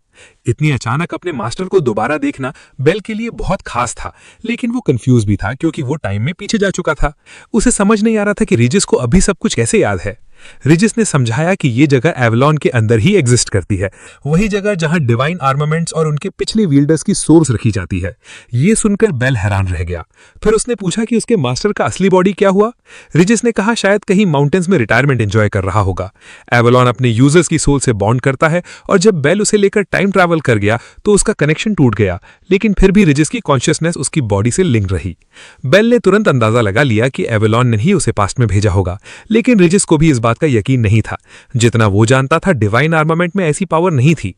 इतनी अचानक अपने मास्टर को दोबारा देखना बेल के लिए बहुत खास था, लेकिन वो कंफ्यूज भी था क्योंकि वो टाइम में पीछे जा चुका था। उसे समझ नहीं आ रहा था कि रीजस को अभी सब कुछ कैसे याद है। रिजिस ने समझाया कि ये जगह एवलॉन के अंदर ही एग्जिस्ट करती है, वही जगह जहां डिवाइन आर्मामेंट्स और उनके पिछले वील्डर्स की सोर्स रखी जाती है। ये सुनकर बेल हैरान रह गया। फिर उसने पूछा कि उसके मास्टर का असली बॉडी क्या हुआ। रिजिस ने कहा शायद कहीं माउंटेन्स में रिटायरमेंट एंजॉय कर रहा होगा। एवलॉन अपने यूजर्स की सोल से बॉन्ड करता है और जब बेल उसे लेकर टाइम ट्रैवल कर गया तो उसका कनेक्शन टूट गया, लेकिन फिर भी रिजिस की कॉन्शियसनेस उसकी बॉडी से लिंक रही। बेल ने तुरंत अंदाजा लगा लिया कि एवलॉन ने ही उसे पास्ट में भेजा होगा, लेकिन रिजिस को भी इस बात का यकीन नहीं था। जितना वो जानता था डिवाइन आर्मामेंट में ऐसी पावर नहीं थी।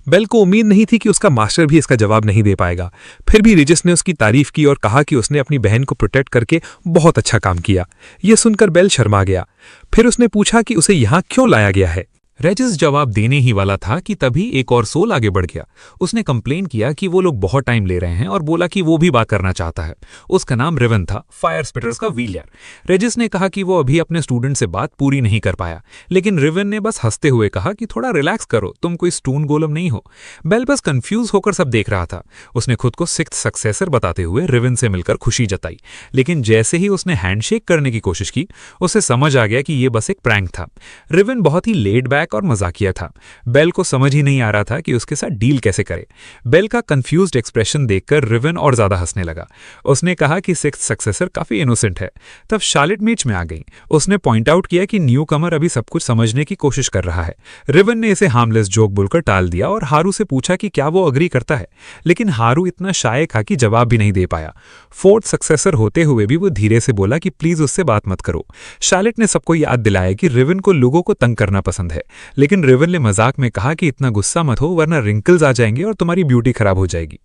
बेल को उम्मीद नहीं थी कि उसका मास्टर भी इसका जवाब नहीं दे पाएगा। फिर भी रिजिस ने उसकी तारीफ की और कहा कि उसने अपनी बहन को प्रोटेक्ट करके बहुत अच्छा काम किया। यह सुनकर बेल शर्मा गया। फिर उसने पूछा कि उसे यहां क्यों लाया गया है। रेजिस जवाब देने ही वाला था कि तभी एक और सोल आगे बढ़ गया। उसने कंप्लेन किया कि वो लोग बहुत टाइम ले रहे हैं और बोला कि वो भी बात करना चाहता है। उसका नाम रिवन था, फायर स्पिटर्स का व्हीलियर। रेजिस ने कहा कि वो अभी अपने स्टूडेंट से बात पूरी नहीं कर पाया, लेकिन रिवन ने बस हंसते हुए कहा कि थोड़ा रिलैक्स करो, तुम कोई स्टून गोलम नहीं हो। बेल बस कंफ्यूज होकर सब देख रहा था। उसने खुद को सिक्स्थ सक्सेसर बताते हुए रिवन से मिलकर खुशी जताई, लेकिन जैसे ही उसने हैंडशेक करने की कोशिश की, उसे समझ आ गया कि ये बस एक प्रैंक था। रिवन बहुत ही लेड बैक और मजाकिया था। बेल को समझ ही नहीं आ रहा था कि उसके साथ डील कैसे करे। बेल का कंफ्यूज्ड एक्सप्रेशन देखकर रिवन और ज्यादा हंसने लगा। उसने कहा कि सिक्स्थ सक्सेसर काफी इनोसेंट है। तब शार्लेट बीच में आ गई। उसने पॉइंट आउट किया कि न्यू कमर अभी सब कुछ समझने की कोशिश कर रहा है। रिवन ने इसे हार्मलेस जोक बोलकर टाल दिया और हारू से पूछा कि क्या वो अग्री करता है, लेकिन हारू इतना शाय था कि जवाब भी नहीं दे पाया। फोर्थ सक्सेसर होते हुए भी वो धीरे से बोला कि प्लीज उससे बात मत करो। शार्लेट ने सबको याद दिलाया कि रिवन को लोगों को तंग करना पसंद है, लेकिन रिवन ने मजाक में कहा कि इतना गुस्सा मत हो वरना रिंकल्स आ जाएंगे और तुम्हारी ब्यूटी खराब हो जाएगी।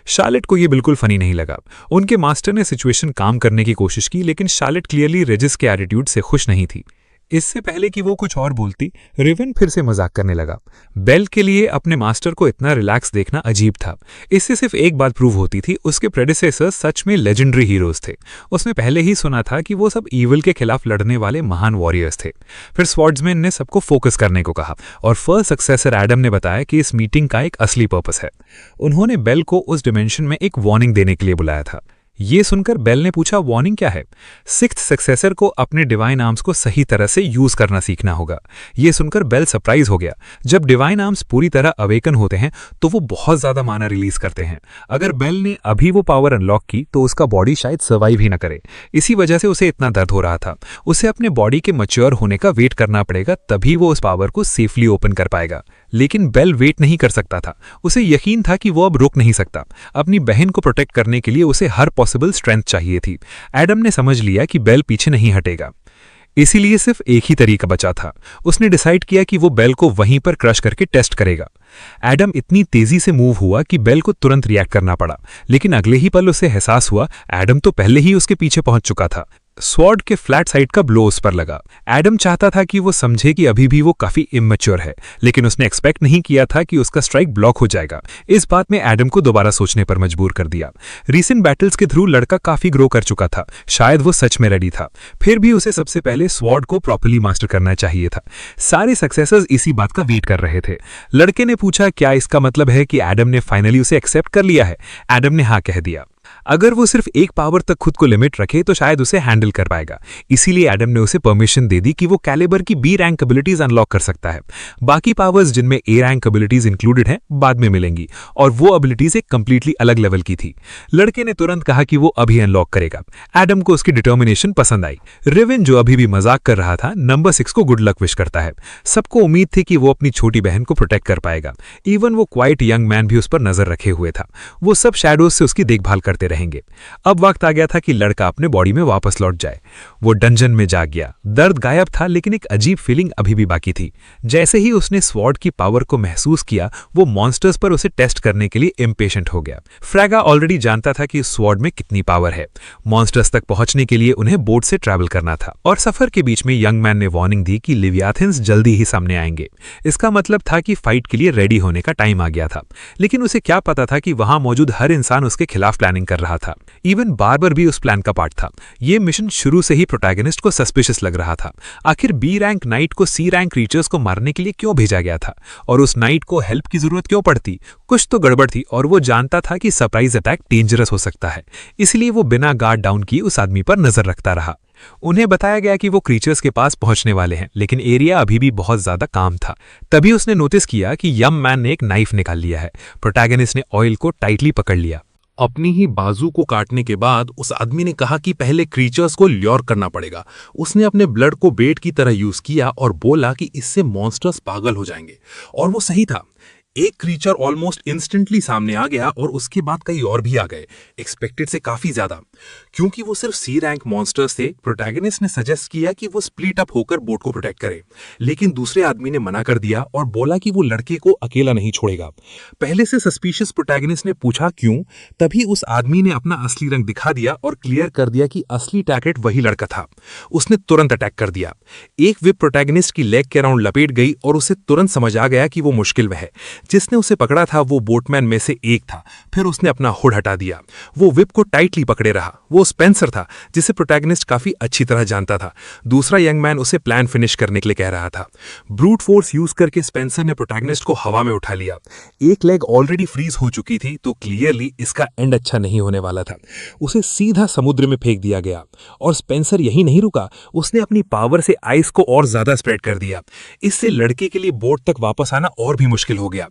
शार्लेट को यह बिल्कुल फनी नहीं लगा। उनके मास्टर ने सिचुएशन काम करने की कोशिश की, लेकिन शार्लेट क्लियरली रेजिस के एटीट्यूड से खुश नहीं थी। इससे पहले कि वो कुछ और बोलती, रिवन फिर से मजाक करने लगा। बेल के लिए अपने मास्टर को इतना रिलैक्स देखना अजीब था। इससे सिर्फ एक बात प्रूव होती थी, उसके प्रेडिसेसर्स सच में लेजेंडरी हीरोज थे। उसने पहले ही सुना था कि वो सब ईविल के खिलाफ लड़ने वाले महान वॉरियर्स थे। फिर स्वॉर्ड्समैन ने सबको फोकस करने को कहा और फर्स्ट सक्सेसर एडम ने बताया कि इस मीटिंग का एक असली पर्पस है। उन्होंने बेल को उस डिमेंशन में एक वार्निंग देने के लिए बुलाया था। ये सुनकर बेल ने पूछा, वार्निंग क्या है? सिक्स्थ सक्सेसर को अपने डिवाइन आर्म्स को सही तरह से यूज करना सीखना होगा। ये सुनकर बेल सरप्राइज हो गया। जब डिवाइन आर्म्स पूरी तरह अवेकन होते हैं तो वो बहुत ज्यादा माना रिलीज करते हैं। अगर बेल ने अभी वो पावर अनलॉक की तो उसका बॉडी शायद सर्वाइव ही ना करे। इसी वजह से उसे इतना दर्द हो रहा था। उसे अपने बॉडी के मैच्योर होने का वेट करना पड़ेगा, तभी वो उस पावर को सेफली ओपन कर पाएगा। लेकिन बेल वेट नहीं कर सकता था। उसे यकीन था कि वो अब रुक नहीं सकता। अपनी बहन को प्रोटेक्ट करने के लिए उसे हर पॉसिबल स्ट्रेंथ चाहिए थी। एडम ने समझ लिया कि बेल पीछे नहीं हटेगा, इसीलिए सिर्फ एक ही तरीका बचा था। उसने डिसाइड किया कि वो बेल को वहीं पर क्रश करके टेस्ट करेगा। एडम इतनी तेजी से मूव हुआ कि बेल को तुरंत रिएक्ट करना पड़ा, लेकिन अगले ही पल उसे एहसास हुआ एडम तो पहले ही उसके पीछे पहुंच चुका था। स्वॉर्ड के फ्लैट साइड का ब्लो उस पर लगा। एडम चाहता था कि वो समझे कि अभी भी वो काफी इमैच्योर है, लेकिन उसने एक्सपेक्ट नहीं किया था कि उसका स्ट्राइक ब्लॉक हो जाएगा। इस बात में एडम को दोबारा सोचने पर मजबूर कर दिया। रीसेंट बैटल्स के थ्रू लड़का काफी ग्रो कर चुका था, शायद वो सच में रेडी था। फिर भी उसे सबसे पहले स्वॉर्ड को प्रॉपर्ली मास्टर करना चाहिए था। सारे सक्सेसर्स इसी बात का वेट कर रहे थे। लड़के ने पूछा, क्या इसका मतलब है कि एडम ने फाइनली उसे एक्सेप्ट कर लिया है? एडम ने हाँ कह दिया। अगर वो सिर्फ एक पावर तक खुद को लिमिट रखे तो शायद उसे हैंडल कर पाएगा। इसीलिए एडम ने उसे परमिशन दे दी कि वो कैलिबर की बी रैंक एबिलिटीज अनलॉक कर सकता है। बाकी पावर्स जिनमें ए रैंक एबिलिटीज इंक्लूडेड हैं बाद में मिलेंगी, और वो एबिलिटीज एक कंप्लीटली अलग लेवल की थी। लड़के ने तुरंत कहा कि वो अभी अनलॉक करेगा। एडम को उसकी डिटर्मिनेशन पसंद आई। रिवन, जो अभी भी मजाक कर रहा था, नंबर 6 को गुड लक विश करता है। सबको उम्मीद थी कि वो अपनी छोटी बहन को प्रोटेक्ट कर पाएगा। इवन वो क्वाइट यंग मैन भी उस पर नजर रखे हुए था। वो सब शैडोज से उसकी देखभाल करते रहेंगे। अब वक्त आ गया था कि लड़का अपने बॉडी में वापस लौट जाए। वो डंजन में जा गया। दर्द गायब था, लेकिन एक अजीब फीलिंग अभी भी बाकी थी। जैसे ही उसने स्वॉर्ड की पावर को महसूस किया, वो मॉन्स्टर्स पर उसे टेस्ट करने के लिए इम्पेशेंट हो गया। फ्रैगा ऑलरेडी जानता था कि स्वॉर्ड में कितनी पावर है। मॉन्स्टर्स तक पहुंचने के लिए उन्हें बोट से ट्रैवल करना था, और सफर के बीच में यंग मैन ने वार्निंग दी कि लिवियाथिन्स जल्दी ही सामने आएंगे। इसका मतलब था कि फाइट के लिए रेडी होने का टाइम आ गया था। लेकिन उसे क्या पता था कि वहां मौजूद हर इंसान उसके खिलाफ प्लानिंग कर रहा था। इवन बार्बर भी उस प्लान का पार्ट था। ये मिशन शुरू से ही प्रोटैगनिस्ट को सस्पिशियस लग रहा था। आखिर बी रैंक नाइट को सी रैंक क्रीचर्स को मारने के लिए क्यों भेजा गया था, और उस नाइट को हेल्प की जरूरत क्यों पड़ती? कुछ तो गड़बड़ थी, और वो जानता था कि सरप्राइज अटैक डेंजरस हो सकता है। इसलिए वो बिना गार्ड डाउन किए उस आदमी पर नजर रखता रहा। उन्हें बताया गया कि वो क्रीचर्स के पास पहुंचने वाले हैं, लेकिन एरिया अभी भी बहुत ज्यादा काम था। तभी उसने नोटिस किया कि यंग मैन ने एक नाइफ निकाल लिया है। प्रोटैगनिस्ट ने ऑयल को टाइटली पकड़ लिया। अपनी ही बाजू को काटने के बाद उस आदमी ने कहा कि पहले क्रीचर्स को ल्योर करना पड़ेगा। उसने अपने ब्लड को बेट की तरह यूज किया और बोला कि इससे मॉन्स्टर्स पागल हो जाएंगे। और वो सही था। एक क्रीचर ऑलमोस्ट इंस्टेंटली सामने आ गया और उसके बाद कई और भी आ गए, एक्सपेक्टेड से काफी ज्यादा। क्योंकि वो सिर्फ सी रैंक मॉन्स्टर्स थे, प्रोटैगनिस्ट ने सजेस्ट किया कि वो स्प्लिट अप होकर बोट को प्रोटेक्ट करे, लेकिन दूसरे आदमी ने मना कर दिया और बोला कि वो लड़के को अकेला नहीं छोड़ेगा। पहले से सस्पिशियस प्रोटैगनिस्ट ने पूछा क्यों, तभी उस आदमी ने अपना असली रंग दिखा दिया और क्लियर कर दिया कि असली टारगेट वही लड़का था। उसने तुरंत अटैक कर दिया। एक विप प्रोटैगनिस्ट की लेग के अराउंड लपेट गई और उसे तुरंत समझ आ गया कि वो मुश्किल में है। जिसने उसे पकड़ा था वो बोटमैन में से एक था। फिर उसने अपना हुड हटा दिया। वो विप को टाइटली पकड़े रहा। वो स्पेंसर था, जिसे प्रोटैगनिस्ट काफी अच्छी तरह जानता था। दूसरा यंग मैन उसे प्लान फिनिश करने के लिए कह रहा था। ब्रूट फोर्स यूज करके स्पेंसर ने प्रोटैगनिस्ट को हवा में उठा लिया। एक लेग ऑलरेडी फ्रीज हो चुकी थी, तो क्लियरली इसका एंड अच्छा नहीं होने वाला था। उसे सीधा समुद्र में फेंक दिया गया और स्पेंसर यही नहीं रुका, उसने अपनी पावर से आइस को और ज्यादा स्प्रेड कर दिया। इससे लड़के के लिए बोट तक वापस आना और भी मुश्किल हो गया।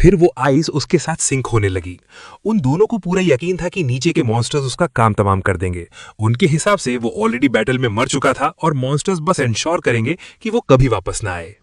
फिर वो आइस उसके साथ सिंक होने लगी। उन दोनों को पूरा यकीन था कि नीचे के मॉन्स्टर्स उसका काम तमाम कर देंगे। उनके हिसाब से वो ऑलरेडी बैटल में मर चुका था और मॉन्स्टर्स बस इंश्योर करेंगे कि वो कभी वापस ना आए।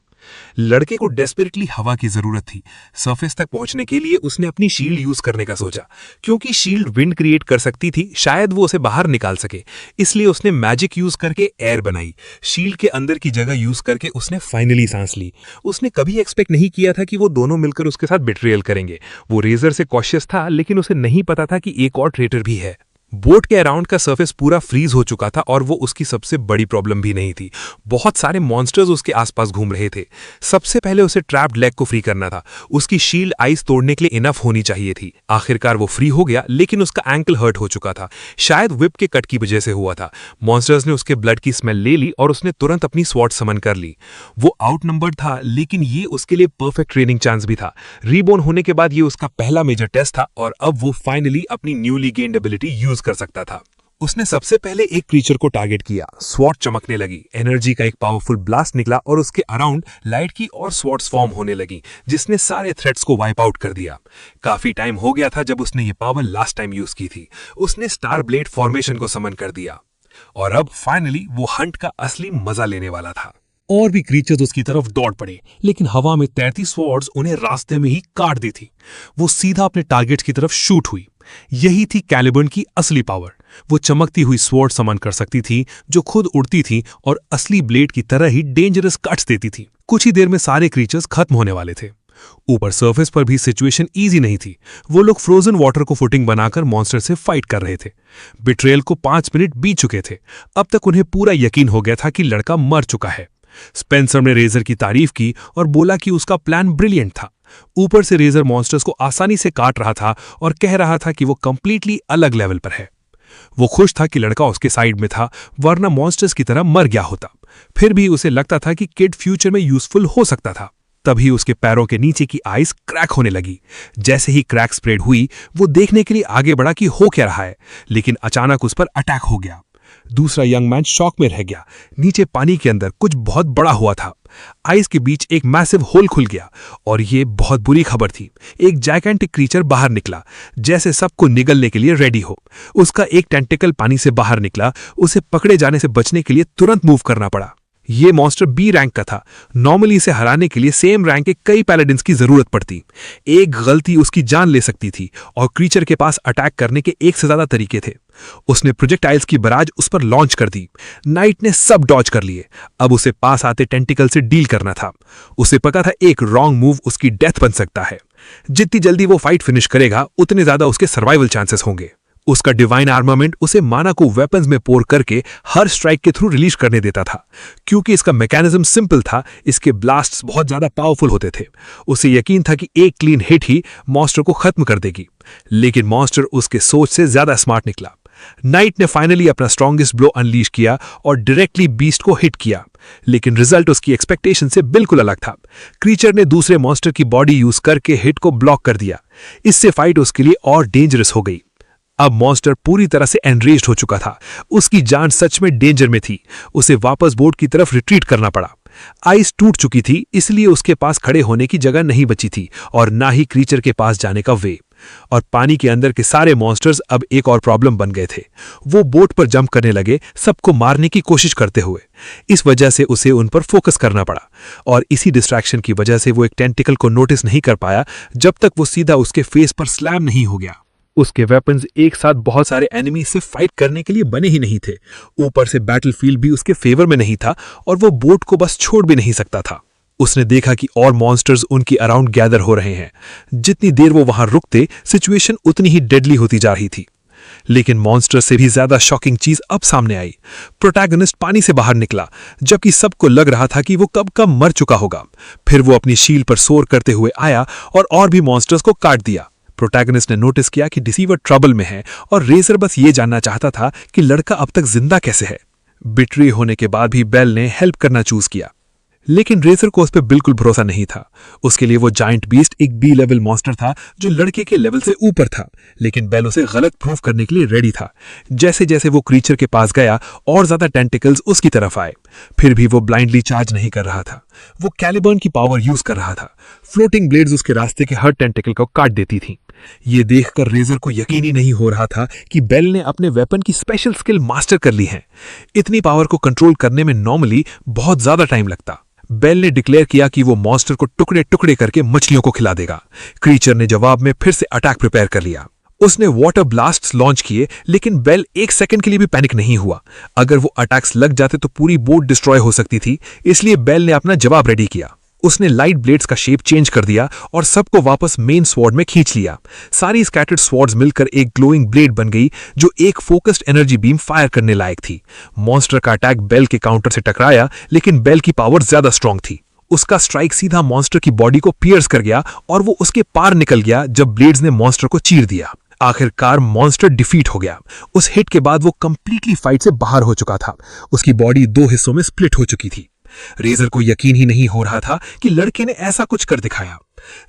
लड़के को डेस्परेटली हवा की जरूरत थी। सरफेस तक पहुंचने के लिए उसने अपनी शील्ड यूज करने का सोचा। क्योंकि शील्ड विंड क्रिएट कर सकती थी, शायद वो उसे बाहर निकाल सके, इसलिए उसने मैजिक यूज करके एयर बनाई। शील्ड के अंदर की जगह यूज करके उसने फाइनली सांस ली। उसने कभी एक्सपेक्ट नहीं किया था कि वो दोनों मिलकर उसके साथ बिट्रेयल करेंगे। वो रेजर से कॉशियस था, लेकिन उसे नहीं पता था कि एक और ट्रेटर भी है। बोट के अराउंड का सरफेस पूरा फ्रीज हो चुका था और वो उसकी सबसे बड़ी प्रॉब्लम भी नहीं थी। बहुत सारे मॉन्स्टर्स उसके आसपास घूम रहे थे। सबसे पहले उसे ट्रैप्ड लेग को फ्री करना था। उसकी शील्ड आइस तोड़ने के लिए इनफ होनी चाहिए थी। आखिरकार वो फ्री हो गया, लेकिन उसका एंकल हर्ट हो चुका था। शायद विप के कट की वजह से हुआ था। मॉन्स्टर्स ने उसके ब्लड की स्मेल ले ली और उसने तुरंत अपनी स्वॉर्ड समन कर ली। वो आउटनंबर्ड था, लेकिन ये उसके लिए परफेक्ट ट्रेनिंग चांस भी था। रीबोर्न होने के बाद ये उसका पहला मेजर टेस्ट था और अब वो फाइनली अपनी न्यूली गेन्ड एबिलिटी यूज कर सकता था। उसने सबसे पहले एक क्रीचर को टारगेट किया। स्वॉर्ड चमकने लगी, एनर्जी का एक पावरफुल ब्लास्ट निकला और उसके अराउंड लाइट की और स्वॉर्ड्स फॉर्म होने लगी, जिसने सारे थ्रेट्स को वाइप आउट कर दिया। काफी टाइम हो गया था जब उसने ये पावर लास्ट टाइम यूज की थी। उसने स्टार ब्लेड फॉर्मेशन को समन कर दिया और अब फाइनली वो हंट का असली मजा लेने वाला था। और भी क्रीचर्स उसकी तरफ दौड़ पड़े, लेकिन हवा में तैरती स्वॉर्ड्स उन्हें रास्ते में ही काट दी थी। वो सीधा अपने टारगेट्स की तरफ शूट हुई। यही थी कैलिबर्न की असली पावर। वो चमकती हुई स्वॉर्ड समन कर सकती थी, जो खुद उड़ती थी और असली ब्लेड की तरह ही डेंजरस कट्स देती थी। कुछ ही देर में सारे क्रीचर्स खत्म होने वाले थे। ऊपर सरफेस पर भी सिचुएशन इजी नहीं थी। वो लोग फ्रोजन वाटर को फुटिंग बनाकर मॉन्स्टर से फाइट कर रहे थे। बिट्रेयल को 5 मिनट बीत चुके थे। अब तक उन्हें पूरा यकीन हो गया था कि लड़का मर चुका है। स्पेंसर ने रेजर की तारीफ की और बोला कि उसका प्लान ब्रिलियंट था। ऊपर से रेजर मॉन्स्टर्स को आसानी से काट रहा था और कह रहा था कि वो कंप्लीटली अलग लेवल पर है। वो खुश था कि लड़का उसके साइड में था, वरना मॉन्स्टर्स की तरह मर गया होता। फिर भी उसे लगता था कि किड फ्यूचर में यूजफुल हो सकता था। तभी उसके पैरों के नीचे की आइस क्रैक होने लगी। जैसे ही क्रैक स्प्रेड हुई, वो देखने के लिए आगे बढ़ा कि हो क्या रहा है, लेकिन अचानक उस पर अटैक हो गया। दूसरा यंग मैन शॉक में रह गया। नीचे पानी के अंदर कुछ बहुत बड़ा हुआ था। आइस के बीच एक मैसिव होल खुल गया और ये बहुत बुरी खबर थी। एक जायकेंटिक क्रीचर बाहर निकला, जैसे सबको निगलने के लिए रेडी हो। उसका एक टेंटिकल पानी से बाहर निकला। उसे पकड़े जाने से बचने के लिए तुरंत मूव करना पड़ा। ये मॉन्स्टर बी रैंक का था। नॉर्मली इसे हराने के लिए सेम रैंक के कई पैलेडिन्स की जरूरत पड़ती। एक गलती उसकी जान ले सकती थी और क्रीचर के पास अटैक करने के एक से ज्यादा तरीके थे। उसने प्रोजेक्टाइल्स की बराज उस पर लॉन्च कर दी। नाइट ने सब डॉज कर लिए। अब उसे पास आते टेंटिकल से डील करना था। उसे पता था एक रॉन्ग मूव उसकी डेथ बन सकता है। जितनी जल्दी वो फाइट फिनिश करेगा, उतने ज्यादा उसके सर्वाइवल चांसेस होंगे। उसका डिवाइन आर्मामेंट उसे माना को वेपन्स में पोर करके हर स्ट्राइक के थ्रू रिलीज करने देता था। क्योंकि इसका मैकेनिज्म सिंपल था, इसके ब्लास्ट्स बहुत ज्यादा पावरफुल होते थे। उसे यकीन था कि एक क्लीन हिट ही मॉन्स्टर को खत्म कर देगी। लेकिन मॉन्स्टर उसके सोच से ज्यादा स्मार्ट निकला। नाइट ने फाइनली अपना स्ट्रॉन्गेस्ट ब्लो अनलीश किया और डायरेक्टली बीस्ट को हिट किया, लेकिन रिजल्ट उसकी एक्सपेक्टेशन से बिल्कुल अलग था। क्रीचर ने दूसरे मॉन्स्टर की बॉडी यूज करके हिट को ब्लॉक कर दिया। इससे फाइट उसके लिए और डेंजरस हो गई। अब मॉन्स्टर पूरी तरह से एनरेज्ड हो चुका था। उसकी जान सच में डेंजर में थी। उसे वापस बोट की तरफ रिट्रीट करना पड़ा। आइस टूट चुकी थी, इसलिए उसके पास खड़े होने की जगह नहीं बची थी और ना ही क्रीचर के पास जाने का वे। और पानी के अंदर के सारे मॉन्स्टर्स अब एक और प्रॉब्लम बन गए थे। वो बोट पर जंप करने लगे, सबको मारने की कोशिश करते हुए। इस वजह से उसे उन पर फोकस करना पड़ा और इसी डिस्ट्रैक्शन की वजह से वो एक टेंटिकल को नोटिस नहीं कर पाया जब तक वो सीधा उसके फेस पर स्लैम नहीं हो गया। उसके वेपन्स एक साथ बहुत सारे एनिमी से फाइट करने के लिए बने ही नहीं थे। ऊपर से बैटलफील्ड भी उसके फेवर में नहीं था और वो बोट को बस छोड़ भी नहीं सकता था। उसने देखा कि और मॉन्स्टर्स उनकी अराउंड गैदर हो रहे हैं। जितनी देर वो वहां रुकते, सिचुएशन उतनी ही डेडली होती जा रही थी। लेकिन मॉन्स्टर से भी ज्यादा शॉकिंग चीज अब सामने आई। प्रोटैगनिस्ट पानी से बाहर निकला, जबकि सबको लग रहा था कि वो कब कब मर चुका होगा। फिर वो अपनी शील्ड पर सोर करते हुए आया और भी मॉन्स्टर्स को काट दिया। प्रोटैगनिस्ट ने नोटिस किया कि डिसीवर ट्रबल में है और रेजर बस ये जानना चाहता था कि लड़का अब तक जिंदा कैसे है। बिट्रे होने के बाद भी बेल ने हेल्प करना चूज किया, लेकिन रेजर को उस पर बिल्कुल भरोसा नहीं था। उसके लिए वो जायंट बीस्ट एक बी लेवल मॉन्स्टर था जो लड़के के लेवल से ऊपर था, लेकिन बेल उसे गलत प्रूफ करने के लिए रेडी था। जैसे जैसे वो क्रीचर के पास गया और ज्यादा टेंटिकल्स उसकी तरफ आए, फिर भी वो ब्लाइंडली चार्ज नहीं कर रहा था। वो कैलिबर्न की पावर यूज कर रहा था। फ्लोटिंग ब्लेड्स उसके रास्ते के हर टेंटिकल को काट देती थी। ये देखकर रेजर को यकीन ही नहीं हो रहा था कि बेल ने अपने वेपन की स्पेशल स्किल मास्टर कर ली है। इतनी पावर को कंट्रोल करने में नॉर्मली बहुत ज्यादा टाइम लगता। बेल ने डिक्लेयर किया कि वो मॉन्स्टर को टुकड़े टुकड़े करके मछलियों को खिला देगा। क्रीचर ने जवाब में फिर से अटैक प्रिपेयर कर लिया। उसने वाटर ब्लास्ट्स लॉन्च किए, लेकिन बेल एक सेकंड के लिए भी पैनिक नहीं हुआ। अगर वो अटैक्स लग जाते तो पूरी बोट डिस्ट्रॉय हो सकती थी, इसलिए बेल ने अपना जवाब रेडी किया। उसने लाइट ब्लेड्स का शेप चेंज कर दिया और सबको वापस मेन स्वॉर्ड में खींच लिया। सारी स्कैटर्ड स्वॉर्ड्स मिलकर एक ग्लोइंग ब्लेड बन गई जो एक फोकस्ड एनर्जी बीम फायर करने लायक थी। मॉन्स्टर का अटैक बेल के काउंटर से टकराया, लेकिन बेल की पावर ज्यादा स्ट्रांग थी। उसका स्ट्राइक सीधा मॉन्स्टर की बॉडी को पियर्स कर गया और वो उसके पार निकल गया जब ब्लेड्स ने मॉन्स्टर को चीर दिया। आखिरकार मॉन्स्टर डिफीट हो गया। उस हिट के बाद वो कंप्लीटली फाइट से बाहर हो चुका था। उसकी बॉडी 2 हिस्सों में स्प्लिट हो चुकी थी। रेजर को यकीन ही नहीं हो रहा था कि लड़के ने ऐसा कुछ कर दिखाया।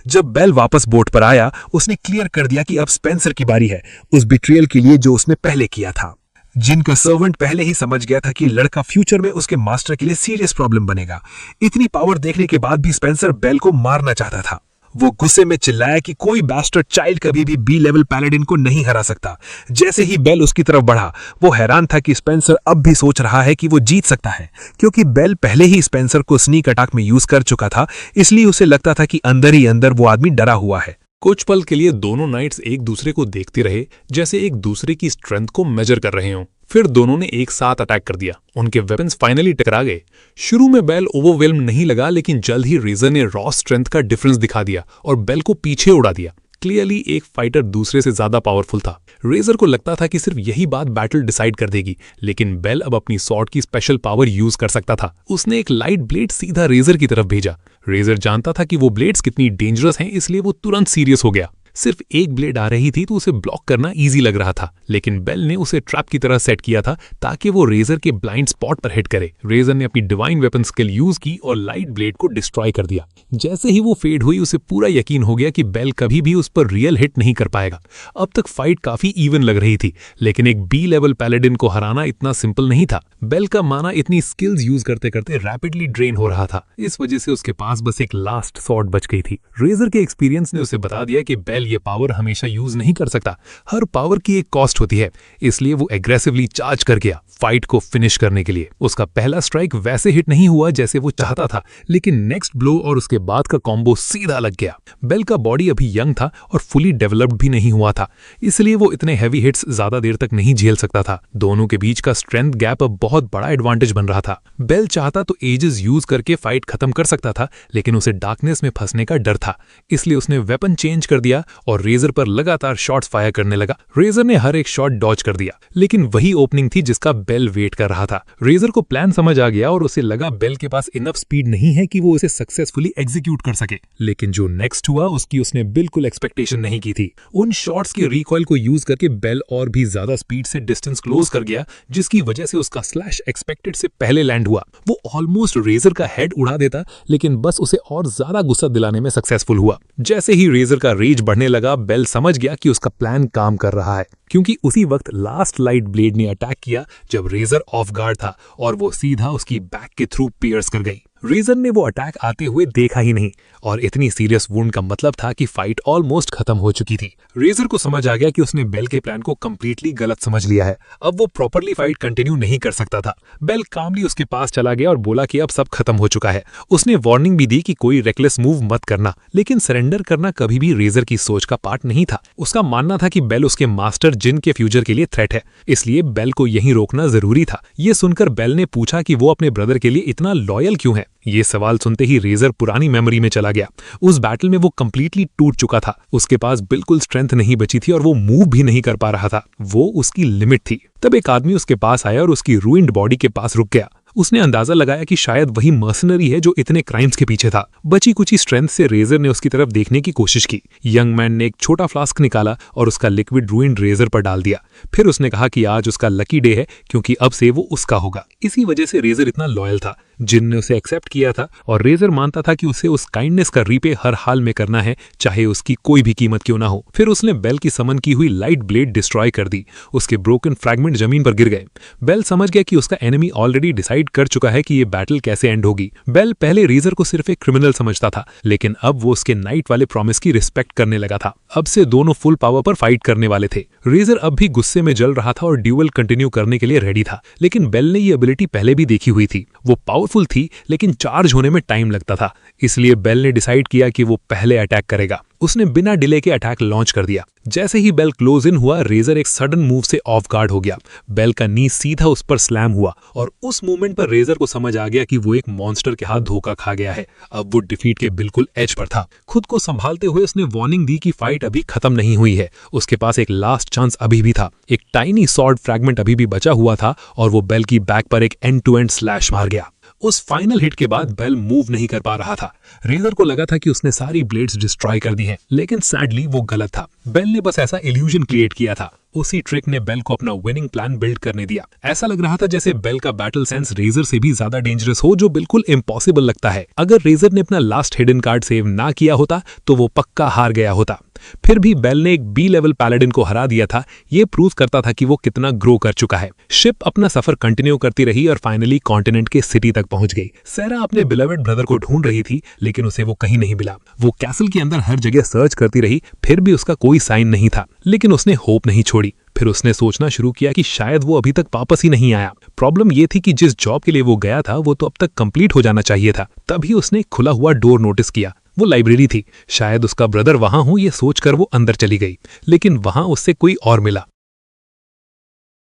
जब बेल वापस बोट पर आया, उसने क्लियर कर दिया कि अब स्पेंसर की बारी है, उस बिट्रियल के लिए जो उसने पहले किया था। जिनका सर्वेंट पहले ही समझ गया था कि लड़का फ्यूचर में उसके मास्टर के लिए सीरियस प्रॉब्लम बनेगा। इतनी पावर देखने के बाद भी स्पेंसर बेल को मारना चाहता था। वो गुस्से में चिल्लाया कि कोई बैस्टर्ड चाइल्ड कभी भी बी लेवल पैलेडिन को नहीं हरा सकता। जैसे ही बेल उसकी तरफ बढ़ा, वो हैरान था कि स्पेंसर अब भी सोच रहा है कि वो जीत सकता है, क्योंकि बेल पहले ही स्पेंसर को स्नीक अटैक में यूज कर चुका था। इसलिए उसे लगता था कि अंदर ही अंदर वो आदमी डरा हुआ है। कुछ पल के लिए दोनों नाइट्स एक दूसरे को देखते रहे, जैसे एक दूसरे की स्ट्रेंथ को मेजर कर रहे हों। फिर दोनों ने एक साथ अटैक कर दिया। उनके वेपन्स फाइनली टकरा गए। शुरू में बेल ओवरवेल्म नहीं लगा, लेकिन जल्द ही रेजर ने रॉ स्ट्रेंथ का डिफरेंस दिखा दिया और बेल को पीछे उड़ा दिया। क्लियरली एक फाइटर दूसरे से ज्यादा पावरफुल था। रेजर को लगता था कि सिर्फ यही बात बैटल डिसाइड कर देगी, लेकिन बेल अब अपनी सॉर्ड की स्पेशल पावर यूज कर सकता था। उसने एक लाइट ब्लेड सीधा रेजर की तरफ भेजा। रेजर जानता था कि वो ब्लेड्स कितनी डेंजरस हैं, इसलिए वो तुरंत सीरियस हो गया। सिर्फ एक ब्लेड आ रही थी तो उसे ब्लॉक करना इजी लग रहा था, लेकिन बेल ने उसे ट्रैप की तरह सेट किया था ताकि वो रेजर के ब्लाइंड स्पॉट पर हिट करे। रेजर ने अपनी डिवाइन वेपन स्किल यूज की और लाइट ब्लेड को डिस्ट्रॉय कर दिया। जैसे ही वो फेड हुई, उसे पूरा यकीन हो गया कि बेल कभी भी उस पर रियल हिट नहीं कर पाएगा। अब तक फाइट काफी इवन लग रही थी, लेकिन एक बी लेवल पैलेडिन को हराना इतना सिंपल नहीं था। बेल का माना इतनी स्किल्स यूज करते करते रैपिडली ड्रेन हो रहा था। इस वजह से उसके पास बस एक लास्ट सॉर्ड बच गई थी। रेजर के एक्सपीरियंस ने उसे बता दिया कि बेल ये पावर हमेशा यूज नहीं कर सकता। हर पावर की एक कॉस्ट होती है, इसलिए वो एग्रेसिवली चार्ज कर गया फाइट को फिनिश करने के लिए। उसका पहला स्ट्राइक वैसे हिट नहीं हुआ जैसे वो चाहता था, लेकिन नेक्स्ट ब्लो और उसके बाद का कॉम्बो सीधा लग गया। बेल का बॉडी अभी यंग था और फुली डेवलप्ड भी नहीं हुआ था, इसलिए वो इतने हैवी हिट्स ज्यादा देर तक नहीं झेल सकता था। दोनों के बीच का स्ट्रेंथ गैप अब बहुत बड़ा एडवांटेज बन रहा था। बेल चाहता तो एजेस यूज करके फाइट खत्म कर सकता था, लेकिन उसे डार्कनेस में फंसने का डर था, इसलिए उसने वेपन चेंज कर दिया और रेजर पर लगातार शॉट्स फायर करने लगा। रेजर ने हर एक शॉट डॉज कर दिया, लेकिन वही ओपनिंग थी जिसका बेल वेट कर रहा था। रेजर को प्लान समझ आ गया और उसे लगा बेल के पास इनफ स्पीड नहीं है कि वो उसे सक्सेसफुली एग्जीक्यूट कर सके, लेकिन जो नेक्स्ट हुआ उसकी उसने बिल्कुल एक्सपेक्टेशन नहीं की थी। उन शॉट्स के रिकॉइल को यूज करके बेल और भी ज्यादा स्पीड से डिस्टेंस क्लोज कर गया, जिसकी वजह से उसका स्लैश एक्सपेक्टेड से पहले लैंड हुआ। वो ऑलमोस्ट रेजर का हेड उड़ा देता, लेकिन बस उसे और ज्यादा गुस्सा दिलाने में सक्सेसफुल हुआ। जैसे ही रेजर का रेज बढ़ने लगा, बेल समझ गया कि उसका प्लान काम कर रहा है, क्योंकि उसी वक्त लास्ट लाइट ब्लेड ने अटैक किया जब रेजर ऑफ गार्ड था और वो सीधा उसकी बैक के थ्रू पियर्स कर गई। रेजर ने वो अटैक आते हुए देखा ही नहीं और इतनी सीरियस वुंड का मतलब था कि फाइट ऑलमोस्ट खत्म हो चुकी थी। रेजर को समझ आ गया कि उसने बेल के प्लान को कंप्लीटली गलत समझ लिया है। अब वो प्रॉपरली फाइट कंटिन्यू नहीं कर सकता था। बेल कामली उसके पास चला गया और बोला कि अब सब खत्म हो चुका है। उसने वार्निंग भी दी कि कोई रेकलेस मूव मत करना, लेकिन सरेंडर करना कभी भी रेजर की सोच का पार्ट नहीं था। उसका मानना था कि बेल उसके मास्टर जिन के फ्यूचर के लिए थ्रेट है, इसलिए बेल को यहीं रोकना जरूरी था। ये सुनकर बेल ने पूछा कि वो अपने ब्रदर के लिए इतना लॉयल क्यों है। ये सवाल सुनते ही रेजर पुरानी मेमोरी में चला गया। उस बैटल में वो कंप्लीटली टूट चुका था। उसके पास बिल्कुल स्ट्रेंथ नहीं बची थी और वो मूव भी नहीं कर पा रहा था। वो उसकी लिमिट थी। तब एक आदमी उसके पास आया और उसकी रूइंड बॉडी के पास रुक गया। उसने अंदाजा लगाया कि शायद वही मर्सनरी है जो इतने क्राइम्स के पीछे था। बची कुची स्ट्रेंथ से रेजर ने उसकी तरफ देखने की कोशिश की। यंग मैन ने एक छोटा फ्लास्क निकाला और उसका लिक्विड रूइंड रेजर पर डाल दिया। फिर उसने कहा कि आज उसका लकी डे है क्योंकि अब से वो उसका होगा। इसी वजह से रेजर इतना लॉयल था। जिन ने उसे एक्सेप्ट किया था और रेजर मानता था कि उसे उस काइंडनेस का रीपे हर हाल में करना है, चाहे उसकी कोई भी कीमत क्यों ना हो। फिर उसने बेल की समन की हुई लाइट ब्लेड डिस्ट्रॉय कर दी। उसके ब्रोकन फ्रैगमेंट जमीन पर गिर गए। बेल समझ गया कि उसका एनिमी ऑलरेडी डिसाइड कर चुका है कि ये बैटल कैसे एंड होगी। बेल पहले रेजर को सिर्फ एक क्रिमिनल समझता था, लेकिन अब वो उसके नाइट वाले प्रॉमिस की रिस्पेक्ट करने लगा था। अब से दोनों फुल पावर पर फाइट करने वाले थे। रेजर अब भी गुस्से में जल रहा था और ड्यूअल कंटिन्यू करने के लिए रेडी था, लेकिन बेल ने ये एबिलिटी पहले भी देखी हुई थी। वो पावरफुल थी, लेकिन चार्ज होने में टाइम लगता था। इसलिए बेल ने डिसाइड किया कि वो पहले अटैक करेगा। उसने बिना डिले के अटैक लॉन्च कर दिया। जैसे ही बेल क्लोज इन हुआ, रेजर एक सडन मूव से ऑफ गार्ड हो गया। बेल का नी सीधा उस पर स्लैम हुआ और उस मोमेंट पर रेजर को समझ आ गया कि वो एक मॉन्स्टर के हाथ धोखा खा गया है। अब वो डिफीट के बिल्कुल एज पर था। खुद को संभालते हुए उसने वार्निंग दी कि फाइट अभी खत्म नहीं हुई है। उसके पास एक लास्ट चांस अभी भी था। एक टाइनी सॉर्ड फ्रैगमेंट अभी भी बचा हुआ था और वो बेल की बैक पर एक एंड टू एंड स्लैश मार गया। उस फाइनल हिट के बाद बेल मूव नहीं कर पा रहा था। रेजर को लगा था कि उसने सारी ब्लेड्स डिस्ट्रॉय कर दी हैं, लेकिन सैडली वो गलत था। बेल ने बस ऐसा इल्यूजन क्रिएट किया था। उसी ट्रिक ने बेल को अपना विनिंग प्लान बिल्ड करने दिया। ऐसा लग रहा था जैसे बेल का बैटल सेंस रेजर से भी ज्यादा डेंजरस हो, जो बिल्कुल इम्पॉसिबल लगता है। अगर रेजर ने अपना लास्ट हिडन कार्ड सेव ना किया होता तो वो पक्का हार गया होता। फिर भी बेल ने एक बी लेवल पैलेडिन को हरा दिया था। ये प्रूव करता था कि वो कितना ग्रो कर चुका है। शिप अपना सफर कंटिन्यू करती रही और फाइनली कॉन्टिनेंट के सिटी तक पहुंच गई। सैरा अपने बिलवेड ब्रदर को ढूंढ रही थी, लेकिन उसे वो कहीं नहीं मिला। वो कैसल के अंदर हर जगह सर्च करती रही, फिर भी उसका कोई साइन नहीं था। लेकिन उसने होप नहीं छोड़ी। फिर उसने सोचना शुरू किया कि शायद वो अभी तक वापस ही नहीं आया। प्रॉब्लम ये थी कि जिस जॉब के लिए वो गया था वो तो अब तक कंप्लीट हो जाना चाहिए था। तभी उसने खुला हुआ डोर नोटिस किया। वो लाइब्रेरी थी। शायद उसका ब्रदर वहां हो, ये सोचकर वो अंदर चली गई, लेकिन वहां उससे कोई और मिला।